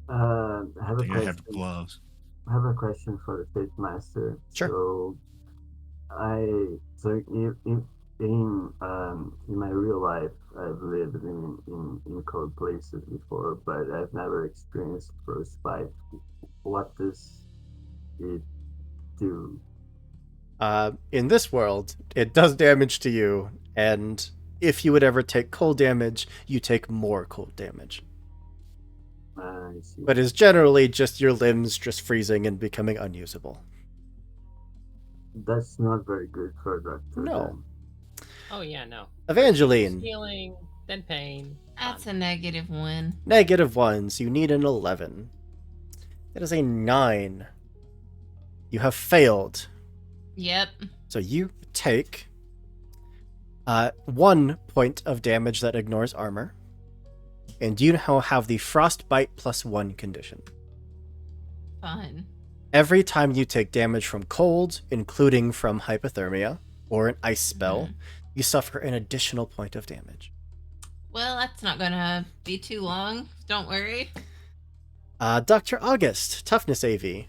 I have I a think I question. have gloves. I have a question for the Fate Master. Sure. So in my real life, I've lived in cold places before, but I've never experienced frostbite. What does it do? In this world, it does damage to you, and if you would ever take cold damage, you take more cold damage. I see. But it's generally just your limbs just freezing and becoming unusable. That's not very good for a doctor. No. Oh yeah, no. Evangeline, Healing, then pain. That's fun. a -1. -1s. You need an 11. That is a 9. You have failed. Yep. So you take 1 point of damage that ignores armor. And you now have the frostbite +1 condition. Fun. Every time you take damage from cold, including from hypothermia or an ice spell, you suffer an additional point of damage. Well, that's not gonna be too long. Don't worry. Dr. August, toughness AV.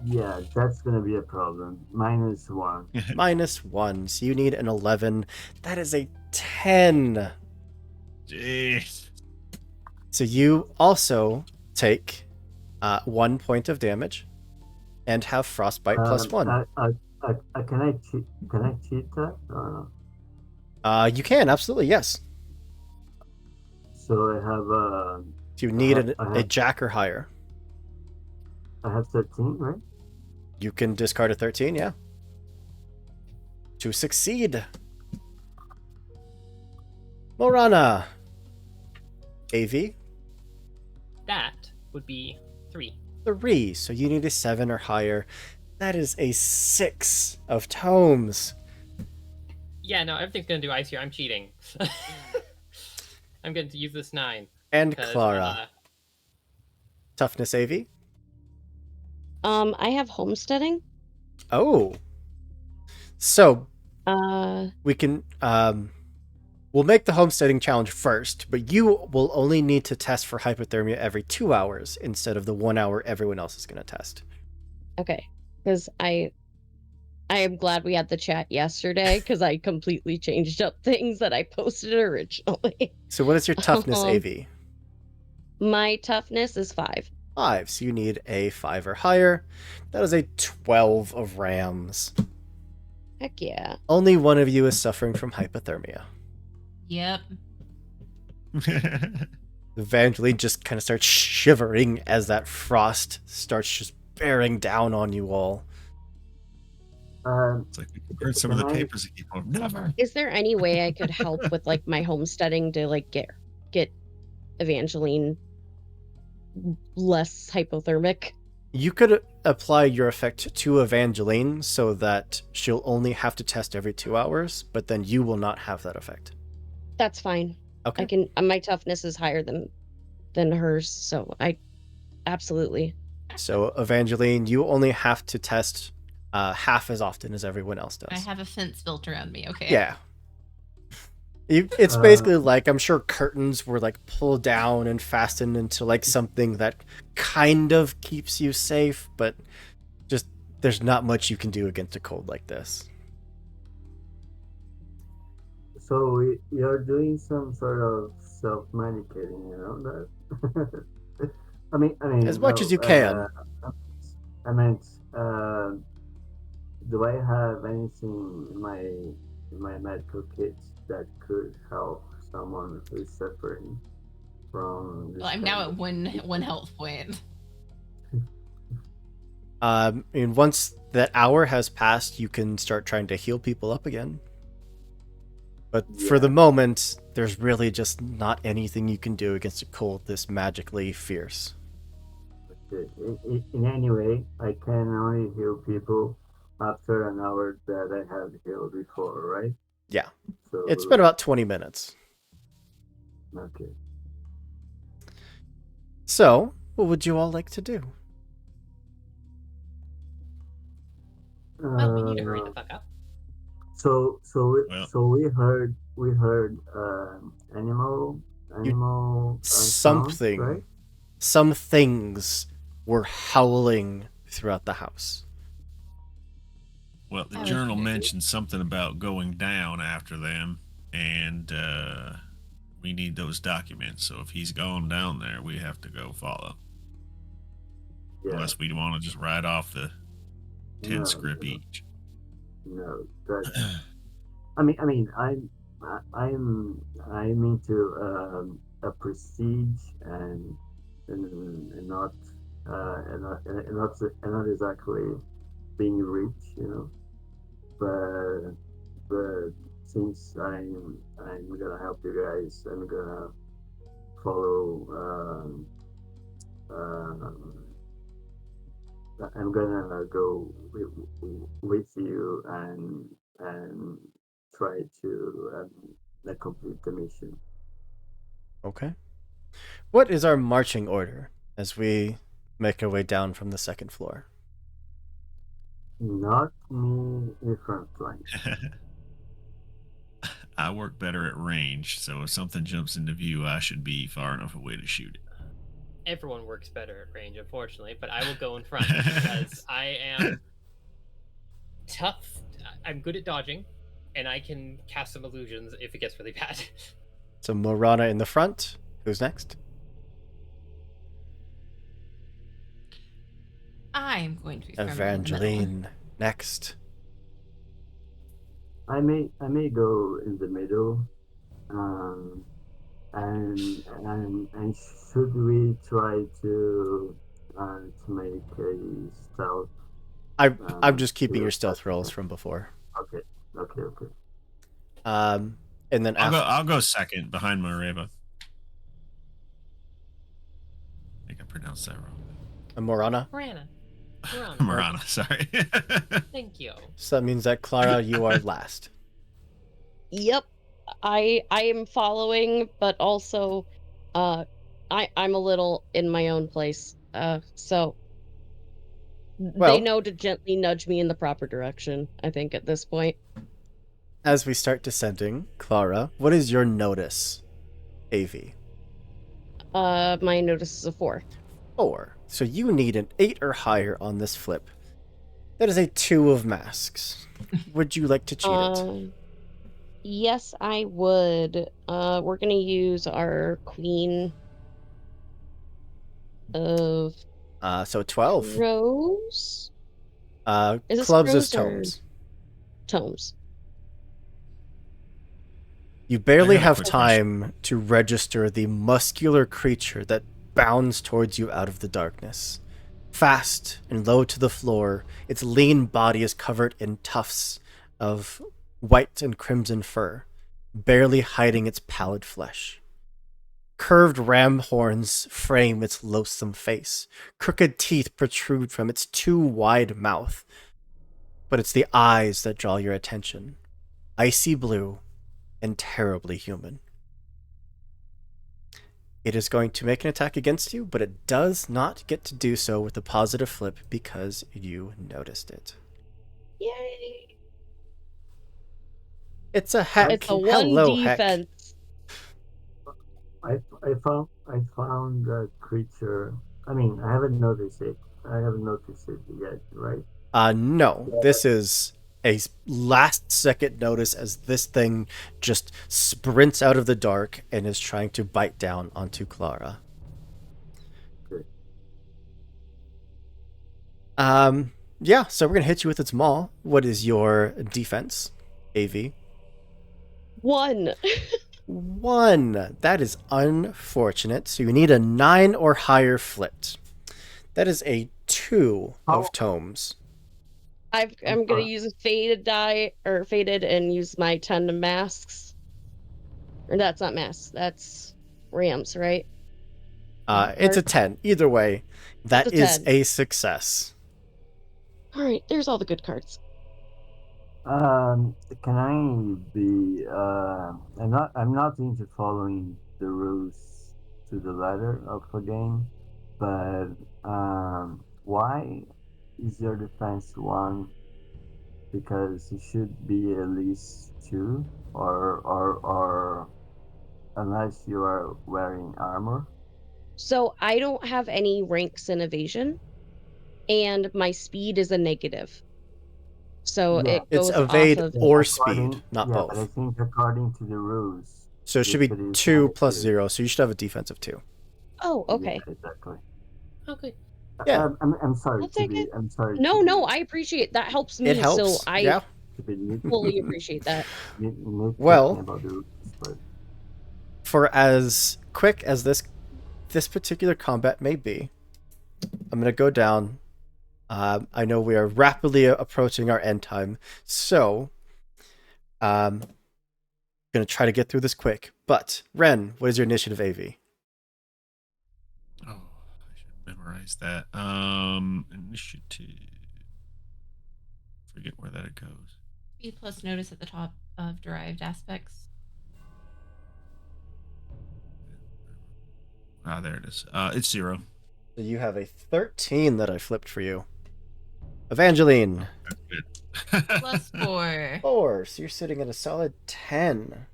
Yeah, that's gonna be a problem. -1. -1, so you need an 11. That is a 10. Jeez. So you also take 1 point of damage and have frostbite +1. Can I cheat? Can I cheat that? You can, absolutely, yes. So I have You need I a have- jack or higher. I have 13, right? You can discard a 13, yeah. To succeed. Morana. AV. That would be 3. 3, so you need a 7 or higher. That is a 6 of tomes. Yeah, no, everything's gonna do ice here. I'm cheating. I'm going to use this 9. And 'cause, Clara. Toughness AV. I have homesteading. Oh. So Uh, we can we'll make the homesteading challenge first, but you will only need to test for hypothermia every 2 hours instead of the 1 hour everyone else is going to test. okay, because I am glad we had the chat yesterday because I completely changed up things that I posted originally. So what is your toughness Um, AV? My toughness is 5. 5, so you need a 5 or higher. That is a 12 of rams. Heck yeah. Only one of you is suffering from hypothermia. Yep. Evangeline just kind of starts shivering as that frost starts just bearing down on you all. It's like we heard some of the Can I- papers that keep on. Never. Is there any way I could help with like my homesteading to like get Evangeline less hypothermic? You could apply your effect to Evangeline so that she'll only have to test every 2 hours, but then you will not have that effect. That's fine. Okay. I can. My toughness is higher than hers, so I absolutely. So Evangeline, you only have to test half as often as everyone else I does. have a fence built around me, okay? Yeah. It's basically like, I'm sure curtains were like pulled down and fastened into like something that kind of keeps you safe, but just there's not much you can do against a cold like this. So you're doing some sort of self-medicating, you know that? I mean, As much no, as you can. I meant, do I have anything in my medical kit that could help someone who's suffering from this Well, I'm kind now of- at one health point. And once that hour has passed, you can start trying to heal people up again. But for Yeah. the moment, there's really just not anything you can do against a cold this magically fierce. In any way, I can only heal people after an hour that I have healed before, right? Yeah. So It's been about 20 minutes. okay. So, what would you all like to do? Well, we need to hurry the Uh, fuck up. Well, so we heard You animal sounds, right? some things were howling throughout the house. well, the I would journal agree. mentioned something about going down after them, and we need those documents. So if he's gone down there, we have to go follow. Yeah. Unless we want to just ride off the 10 No, script no, each. no. That's. I'm into a prestige and not and not exactly being rich, but since I'm gonna help you guys, I'm gonna follow. I'm gonna go with you and try to complete the mission. Okay. What is our marching order as we make our way down from the second floor? Not me in front line. I work better at range, so if something jumps into view, I should be far enough away to shoot it. Everyone works better at range, unfortunately, but I will go in front because I am tough. I'm good at dodging, and I can cast some illusions if it gets really bad. So Morana in the front. Who's next? I'm going to be firmly in the middle. Evangeline next. I may go in the middle. Um, and should we try to make a stealth? I'm just keeping your stealth attack? rolls from before. Okay, okay. And then I'll go. after I'll go second behind Mareva. I think I pronounced that wrong. Morana. Marana. Marana, sorry. Thank you. So that means that Clara, you are last. Yep. I am following, but also I'm a little in my own place. So they Well, know to gently nudge me in the proper direction, I think, at this point. as we start descending, Clara, what is your notice? AV. My notice is a 4. 4. So you need an 8 or higher on this flip. That is a 2 of masks. Would you like to cheat it? Yes, I would. We're gonna use our Queen of So 12. Crows. Is this Clubs is crows or tomes. tomes? You barely I got a have quick question. time to register the muscular creature that bounds towards you out of the darkness. Fast and low to the floor, its lean body is covered in tufts of white and crimson fur, barely hiding its pallid flesh. Curved ram horns frame its loathsome face. Crooked teeth protrude from its too wide mouth. But it's the eyes that draw your attention. Icy blue and terribly human. It is going to make an attack against you, but it does not get to do so with a positive flip because you noticed it. Yay! It's a heck. It's a 1 Hello, heck. defense. I found that creature. I mean, I haven't noticed it. I haven't noticed it yet, right? No. This is a last second notice as this thing just sprints out of the dark and is trying to bite down onto Clara. Okay. Yeah, so we're gonna hit you with its maul. What is your defense, AV? 1. 1. That is unfortunate. So you need a 9 or higher flipped. That is a 2 of tomes. I'm gonna use a faded die or faded and use my 10 of masks. Or that's not masks. That's rams, right? It's a 10. Either way, that It's a is 10. a success. All right, there's all the good cards. Can I be? I'm not into following the rules to the letter of the game. but why is your defense one? Because it should be at least two, or unless you are wearing armor. So I don't have any ranks in evasion, and my speed is a negative. So Yeah, it It's goes off evade of or speed, not but I both. think according to the rules, So it should if be it is 2 plus negative, 0, so you should have a defense of 2. Oh, yeah, okay. exactly. Okay. Yeah, I'm sorry I'll to take be. it. I'm sorry No, no, I appreciate that helps it me, so helps. I Yeah. to be fully appreciate that. nitpicking Well, about the rules, but for as quick as this particular combat may be, I'm gonna go down. I know we are rapidly approaching our end time, so gonna try to get through this quick. But Ren, what is your initiative AV? Oh, I should memorize that. Initiative. Forget where that it goes. Speed plus notice at the top of derived aspects. Ah, there it is. It's 0. So you have a 13 that I flipped for you. Evangeline, That's good. Plus 4. 4. So you're sitting at a solid 10.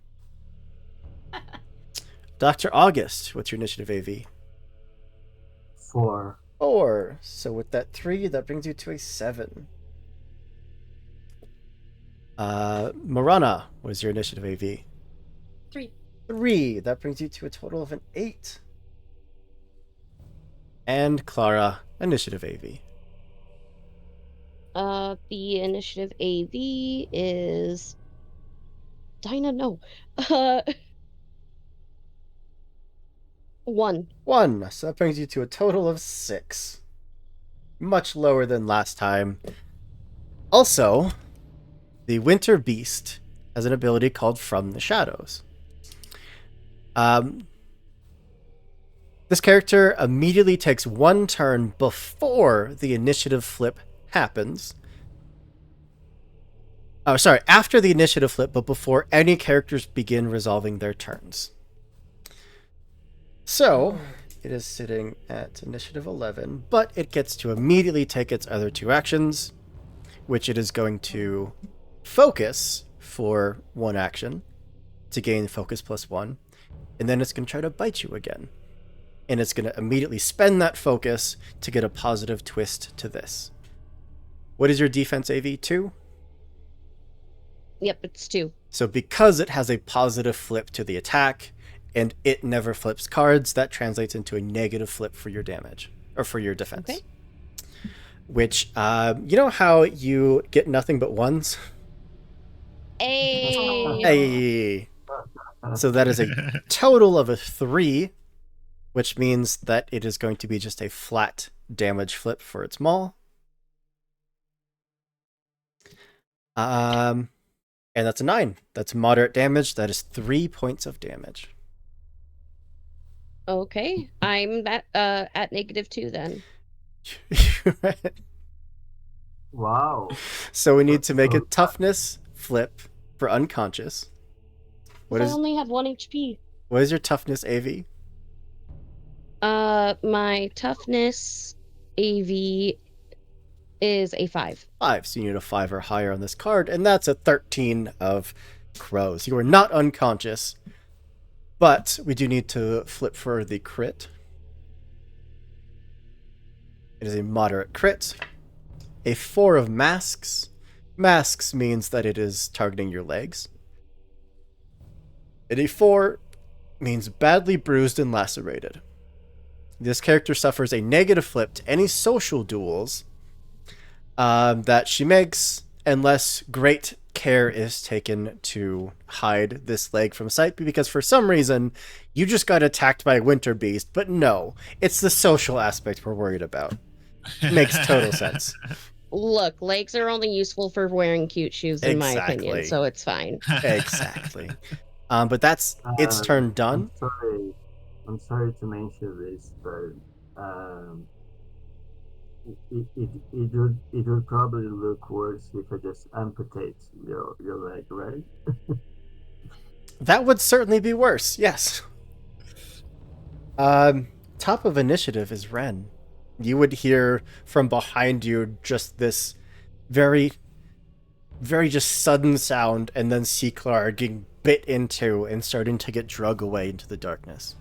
Dr. August, what's your initiative AV? 4. 4. So with that 3, that brings you to a 7. Marana, what is your initiative AV? 3. 3. That brings you to a total of an 8. And Clara, initiative AV. The initiative AV is Dinah. No, 1. 1. So that brings you to a total of 6. Much lower than last time. Also, the Winter Beast has an ability called From the Shadows. This character immediately takes 1 turn before the initiative flip happens. Oh, sorry, after the initiative flip, but before any characters begin resolving their turns. So, it is sitting at initiative 11, but it gets to immediately take its other 2 actions, which it is going to focus for 1 action to gain focus plus 1, and then it's going to try to bite you again. And it's going to immediately spend that focus to get a positive twist to this. What is your defense AV? 2? Yep, it's 2. So because it has a positive flip to the attack, and it never flips cards, that translates into a negative flip for your damage, or for your defense. Okay. Which, you know how you get nothing but 1s? Hey. Hey! So that is a total of a 3, which means that it is going to be just a flat damage flip for its maul. And that's a 9. That's moderate damage. That is 3 points of damage. Okay, I'm at -2 then. Wow. So we need to make a toughness flip for unconscious. What I is only have 1 HP. what is your toughness AV? My toughness AV is a 5. 5. So you need a 5 or higher on this card, and that's a 13 of crows. You are not unconscious, but we do need to flip for the crit. It is a moderate crit. A 4 of masks. Masks means that it is targeting your legs. And a 4 means badly bruised and lacerated. This character suffers a negative flip to any social duels that she makes, unless great care is taken to hide this leg from sight, because for some reason you just got attacked by a winter beast, but no, it's the social aspect we're worried about. Makes total sense. Look, legs are only useful for wearing cute shoes, in my opinion, Exactly. so it's fine. Exactly. But that's its turn done. I'm sorry to mention this, but it would probably look worse if I just amputate your leg, right? That would certainly be worse, yes. top of initiative is Ren. You would hear from behind you just this very, very just sudden sound, and then see Clara getting bit into and starting to get drug away into the darkness.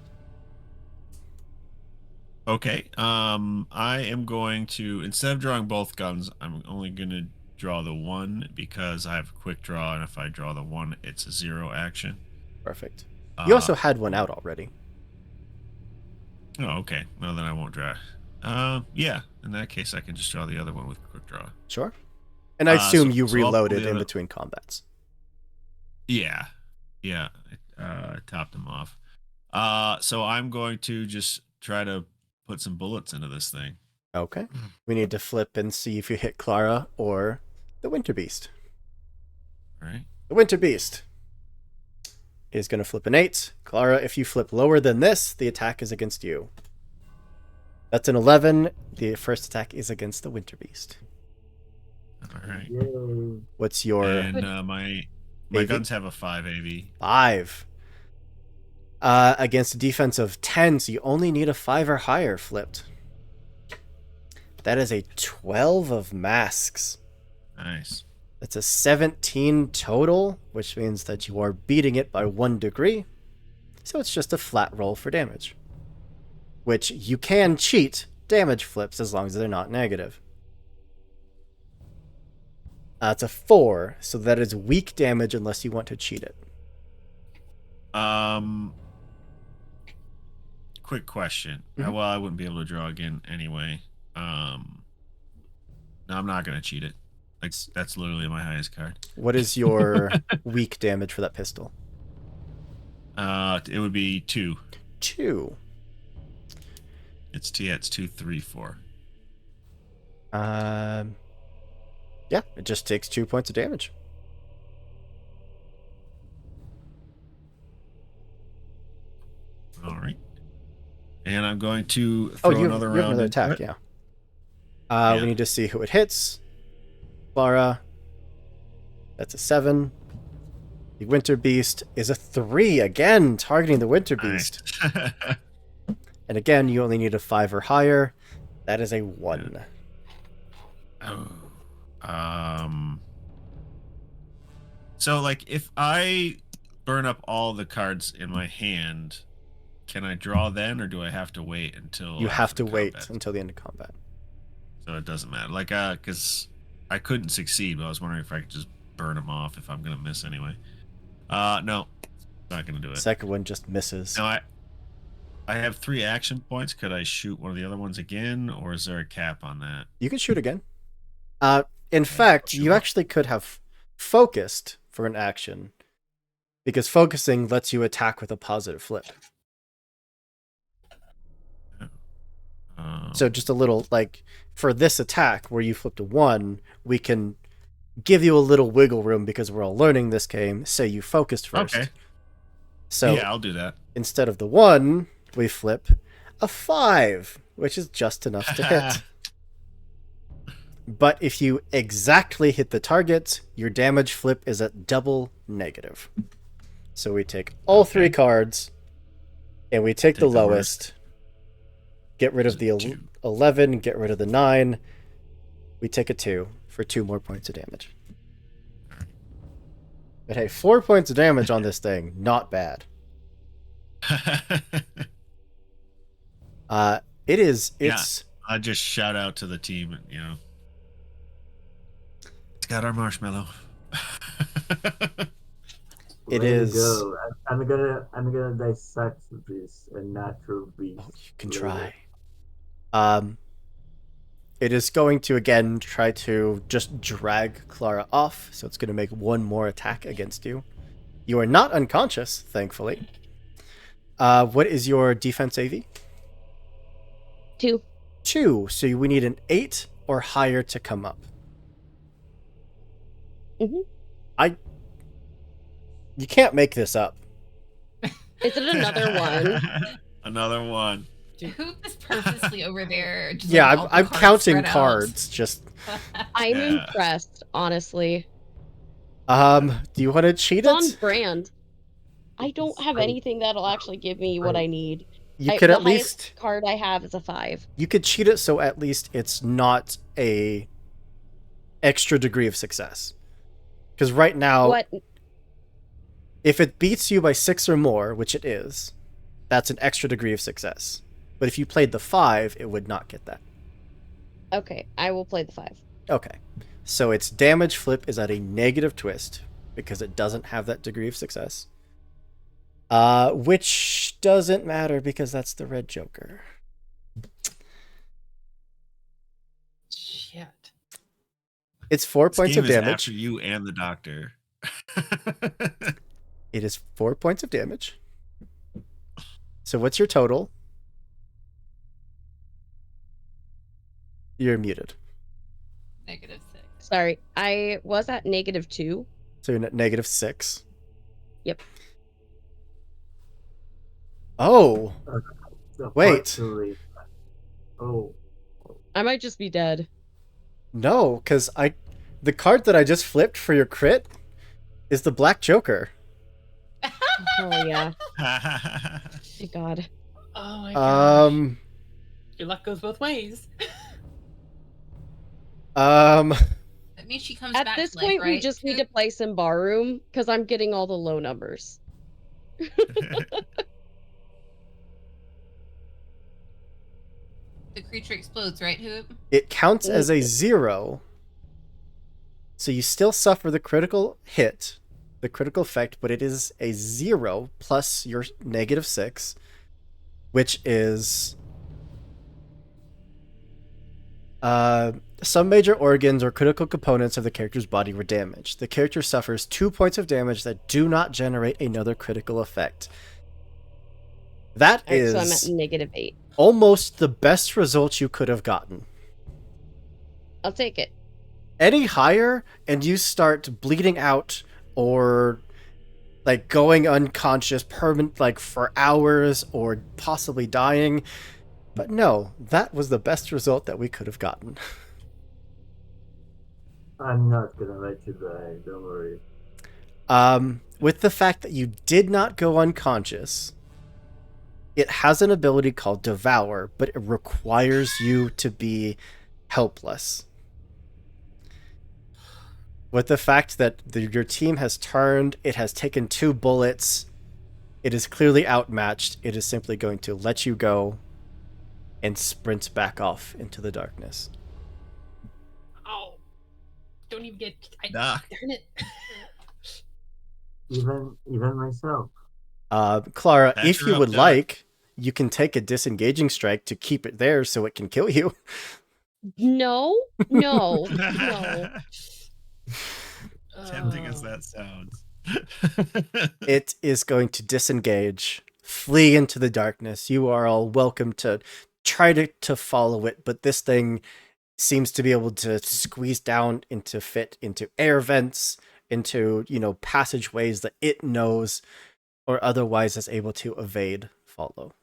Okay. I am going to, instead of drawing both guns, I'm only going to draw the one because I have a quick draw, and if I draw the one, it's a 0 action. Perfect. You also Uh, had one out already. Oh, okay. Well, then I won't draw. Yeah. In that case, I can just draw the other one with a quick draw. Sure. And I assume you I'll pull reloaded the in other- between combats. Yeah. Yeah. I topped them off. So I'm going to just try to put some bullets into this thing. Okay. We need to flip and see if you hit Clara or the Winter Beast. All right. The Winter Beast is going to flip an 8. Clara, if you flip lower than this, the attack is against you. That's an 11. The first attack is against the Winter Beast. All right. Yay. What's your And my AV? guns have a 5 AV. 5? Against a defense of 10, so you only need a 5 or higher flipped. That is a 12 of masks. Nice. That's a 17 total, which means that you are beating it by 1 degree. So it's just a flat roll for damage. Which you can cheat damage flips as long as they're not negative. It's a 4, so that is weak damage unless you want to cheat it. Quick question. Mhm. Well, I wouldn't be able to draw again anyway. No, I'm not gonna cheat it. Like that's literally my highest card. What is your weak damage for that pistol? It would be 2. 2. It's 2, 3, 4. Yeah, it just takes 2 points of damage. All right. And I'm going to throw You another have round. another into attack, it. yeah. Yeah. We need to see who it hits. Clara. That's a 7. The Winter Beast is a 3, again, targeting the Winter Beast. Nice. And again, you only need a 5 or higher. That is a 1. Oh. So like if I burn up all the cards in my hand, can I draw then, or do I have to wait until You have after to the wait combat? until the end of combat. So it doesn't matter. Like because I couldn't succeed, but I was wondering if I could just burn them off if I'm gonna miss anyway. No, not gonna do it. Second one just misses. No, I have 3 action points. Could I shoot one of the other ones again, or is there a cap on that? You can shoot again. In fact, you sure. actually could have focused for an action, because focusing lets you attack with a positive flip. So just a little, like, for this attack where you flipped a 1, we can give you a little wiggle room because we're all learning this game. Say you focused first. Okay. So yeah, I'll do that. instead of the 1, we flip a 5, which is just enough to hit. But if you exactly hit the target, your damage flip is at double negative. So we take all 3 cards, and we take the Take the lowest. Get rid of the 2. 11, get rid of the 9. We take a 2 for 2 more points of damage. But hey, 4 points of damage on this thing, not bad. It's I just shout out to the team, it's got our marshmallow. It Way to is- go. I'm gonna dissect this natural beast. Oh, you can try. It is going to again try to just drag Clara off, so it's going to make 1 more attack against you. You are not unconscious, thankfully. What is your defense AV? 2. 2, so we need an 8 or higher to come up. Mhm. You can't make this up. Is it another 1? Another 1. Who is purposely over there? Just Yeah, like all the I'm cards counting spread out? cards. Just I'm Yeah. impressed, honestly. do you want to cheat It's on it? brand. I don't have anything that'll actually give me what I need. you could the at highest least card I have is a 5. you could cheat it so at least it's not a extra degree of success. Because right now, What? if it beats you by 6 or more, which it is, that's an extra degree of success. But if you played the 5, it would not get that. Okay, I will play the 5. Okay. So its damage flip is at a negative twist because it doesn't have that degree of success. Which doesn't matter because that's the red Joker. Shit. It's 4 This points game of is damage. after you and the doctor. It is 4 points of damage. So what's your total? You're muted. -6. Sorry, I was at -2. So you're at -6. Yep. Oh, So Wait. actually, oh, I might just be dead. no, because the card that I just flipped for your crit is the Black Joker. Oh yeah. Thank God. Oh my gosh. Your luck goes both ways. That means she comes At back this to life, point, we right? just need to play some barroom because I'm getting all the low numbers. The creature explodes, right, Hoop? It counts as a 0. So you still suffer the critical hit, the critical effect, but it is a 0 plus your -6, which is some major organs or critical components of the character's body were damaged. The character suffers 2 points of damage that do not generate another critical effect. That Alright, is so I'm at -8. almost the best result you could have gotten. I'll take it. Any higher and you start bleeding out or like going unconscious permanent like for hours or possibly dying. But no, that was the best result that we could have gotten. I'm not gonna let you die. Don't worry. With the fact that you did not go unconscious, it has an ability called Devour, but it requires you to be helpless. With the fact that your team has turned, it has taken 2 bullets, it is clearly outmatched, it is simply going to let you go and sprint back off into the darkness. Oh. Don't even get. Doc. Darn it. Even myself. Clara, Patch if her you up, would Doc. like, you can take a disengaging strike to keep it there so it can kill you. No, no, no. Tempting as Oh. that sounds. It is going to disengage, flee into the darkness. You are all welcome to try to follow it, but this thing seems to be able to squeeze down into fit into air vents, into, passageways that it knows or otherwise is able to evade follow.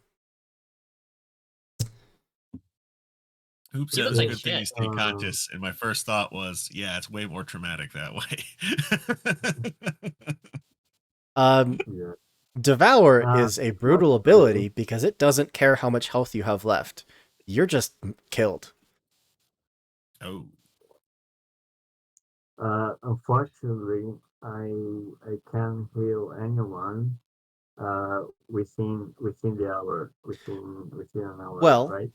Oops, He that looks was a like good thing you shit. stay conscious. And my first thought was, yeah, it's way more traumatic that way. Yeah. Devour is a brutal ability Unfortunately, because it doesn't care how much health you have left. You're just killed. Oh. unfortunately, I can't heal anyone. Within the hour, within an hour, Well, right?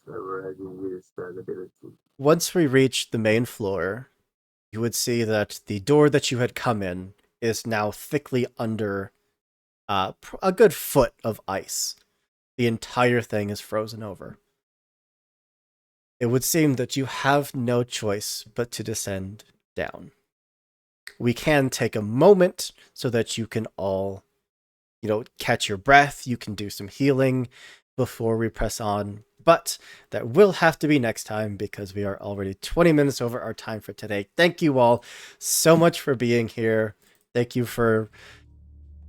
So I've already used that ability. once we reach the main floor, you would see that the door that you had come in is now thickly under a good foot of ice. The entire thing is frozen over. It would seem that you have no choice but to descend down. We can take a moment so that you can all, catch your breath. You can do some healing before we press on. But that will have to be next time because we are already 20 minutes over our time for today. Thank you all so much for being here. Thank you for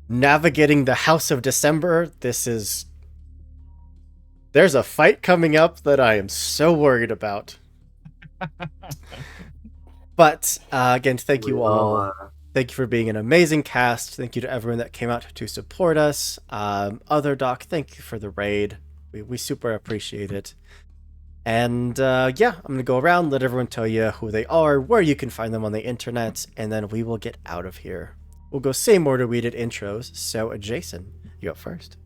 navigating the House of December. There's a fight coming up that I am so worried about. But again, thank you We all all. are. Thank you for being an amazing cast. Thank you to everyone that came out to support us. Other Doc, thank you for the raid. We super appreciate it. And yeah, I'm going to go around, let everyone tell you who they are, where you can find them on the internet, and then we will get out of here. We'll go same order we did intros. So, Jason, you up first.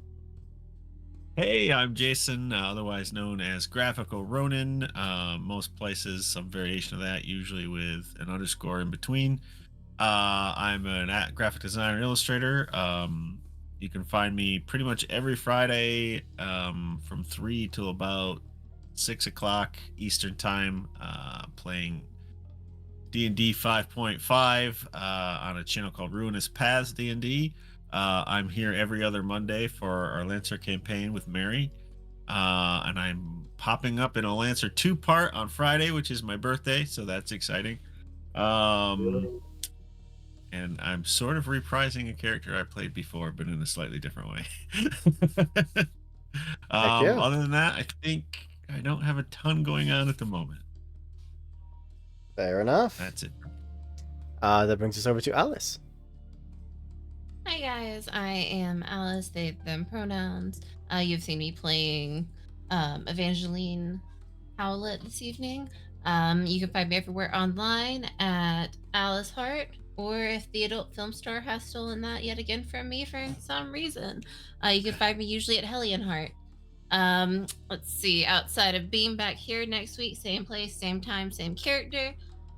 Hey, I'm Jason, otherwise known as Graphical Ronin. Most places, some variation of that, usually with an underscore in between. I'm an graphic designer and illustrator. You can find me pretty much every Friday from 3 till about 6 o'clock Eastern Time, playing D&D 5.5 on a channel called Ruinous Paths D&D. I'm here every other Monday for our Lancer campaign with Mary. And I'm popping up in a Lancer 2-part on Friday, which is my birthday, so that's exciting. And I'm sort of reprising a character I played before, but in a slightly different way. Heck yeah. Other than that, I think I don't have a ton going on at the moment. Fair enough. That's it. That brings us over to Alice. Hi guys, I am Alice, they, them pronouns. You've seen me playing Evangeline Howlett this evening. You can find me everywhere online at Alice Hart, or if the adult film star has stolen that yet again from me for some reason, you can find me usually at Hellion Heart. Let's see, outside of being back here next week, same place, same time, same character.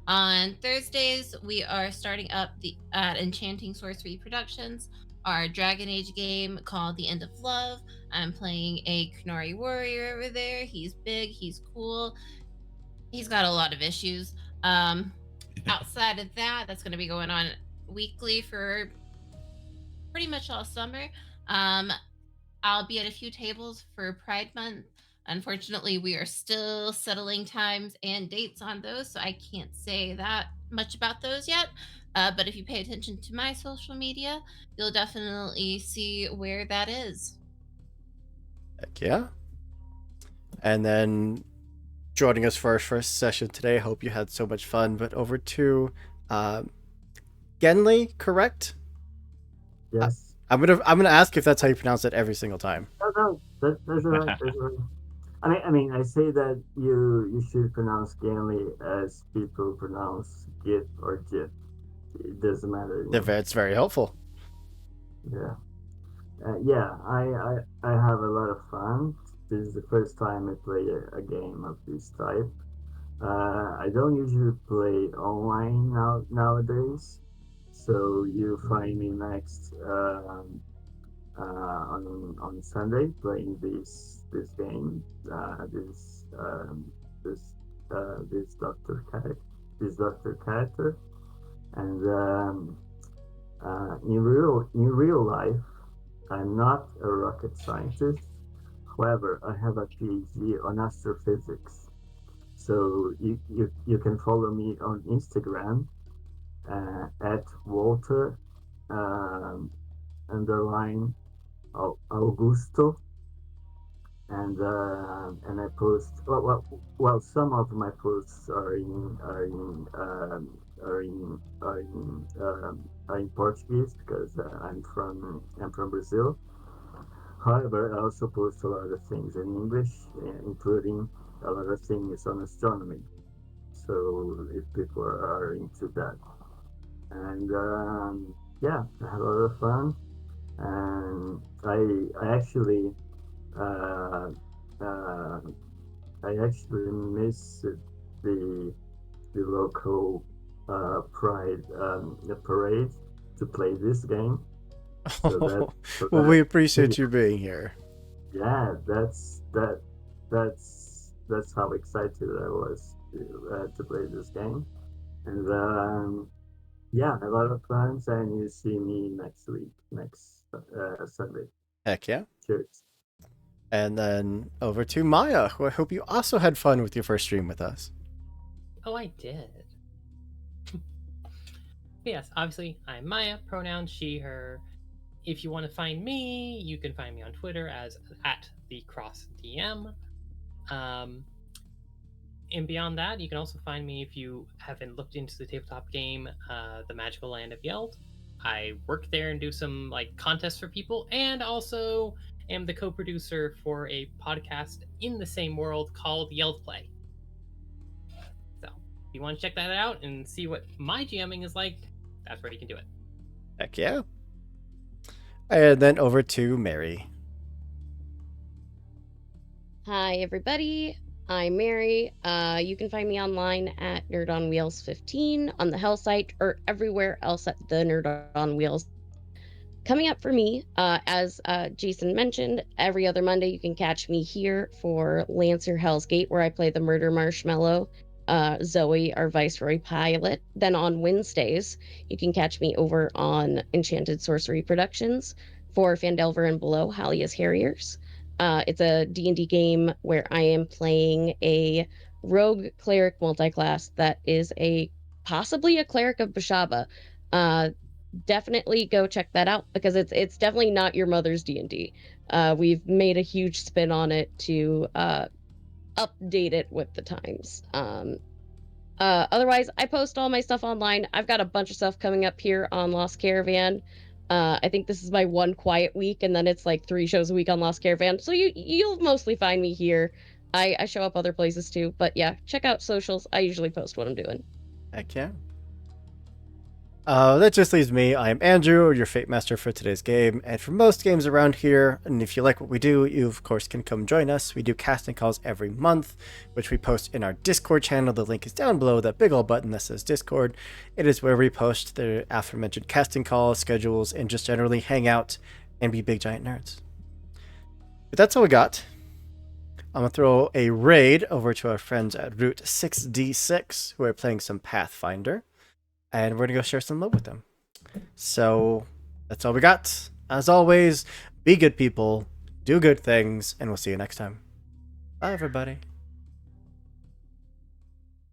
On Thursdays, we are starting up at Enchanting Sorcery Productions, our Dragon Age game called The End of Love. I'm playing a Kunari warrior over there. He's big, he's cool, he's got a lot of issues. Outside of that, that's going to be going on weekly for pretty much all summer. I'll be at a few tables for Pride Month. Unfortunately, we are still settling times and dates on those, so I can't say that much about those yet. But if you pay attention to my social media, you'll definitely see where that is. Heck yeah. And then joining us for our first session today. Hope you had so much fun. But over to Genli, correct? Yes. I'm gonna ask if that's how you pronounce it every single time. No, that's right. That's right. I mean, I say that you should pronounce Ganley as people pronounce Git or Jit. It doesn't matter. It's very helpful. Yeah. Yeah, I have a lot of fun. This is the first time I play a game of this type. I don't usually play online nowadays, so you find me next on Sunday playing this game. This this doctor character, and in real life, I'm not a rocket scientist. However, I have a PhD on astrophysics. So you can follow me on Instagram at Walter underline Augusto, and I post well some of my posts are in Portuguese because I'm from Brazil. However, I also post a lot of things in English, including a lot of things on astronomy. So if people are into that, and yeah, I have a lot of fun, and I actually uh, uh, I actually miss the local pride the parade to play this game. So well, we appreciate you being here. Yeah, that's how excited I was to play this game, and yeah, a lot of fun. And you see me next week, next Sunday. Heck yeah. Cheers. And then over to Maya, who I hope you also had fun with your first stream with us. Oh, I did. Yes, obviously, I'm Maya, pronoun she, her. If you want to find me, you can find me on Twitter as @thecrossdm. And beyond that, you can also find me if you haven't looked into the tabletop game, The Magical Land of Yeld. I work there and do some like contests for people, and also am the co-producer for a podcast in the same world called Yeld Play. So if you want to check that out and see what my GMing is like, that's where you can do it. Heck yeah. And then over to Mary. Hi, everybody. I'm Mary. You can find me online at Nerd on Wheels 15 on the Hell site or everywhere else at the Nerd on Wheels. Coming up for me, as Jason mentioned, every other Monday you can catch me here for Lancer Hell's Gate, where I play the Murder Marshmallow, Zoe, our Viceroy pilot. Then on Wednesdays, you can catch me over on Enchanted Sorcery Productions for Fandelver and Below, Halia's Harriers. It's a D&D game where I am playing a rogue cleric multiclass that is possibly a cleric of Bashaba. Definitely go check that out because it's definitely not your mother's D&D. We've made a huge spin on it to update it with the times. Otherwise, I post all my stuff online. I've got a bunch of stuff coming up here on Lost Caravan. I think this is my one quiet week, and then it's like 3 shows a week on Lost Caravan. So you'll mostly find me here. I show up other places too, but yeah, check out socials. I usually post what I'm doing. Heck yeah. That just leaves me. I'm Andrew, your Fate Master for today's game, and for most games around here, and if you like what we do, you of course can come join us. We do casting calls every month, which we post in our Discord channel. The link is down below, that big old button that says Discord. It is where we post the aforementioned casting calls, schedules, and just generally hang out and be big giant nerds. But that's all we got. I'm going to throw a raid over to our friends at Route 6D6, who are playing some Pathfinder. And we're going to go share some love with them. So that's all we got. As always, be good people, do good things, and we'll see you next time. Bye, everybody.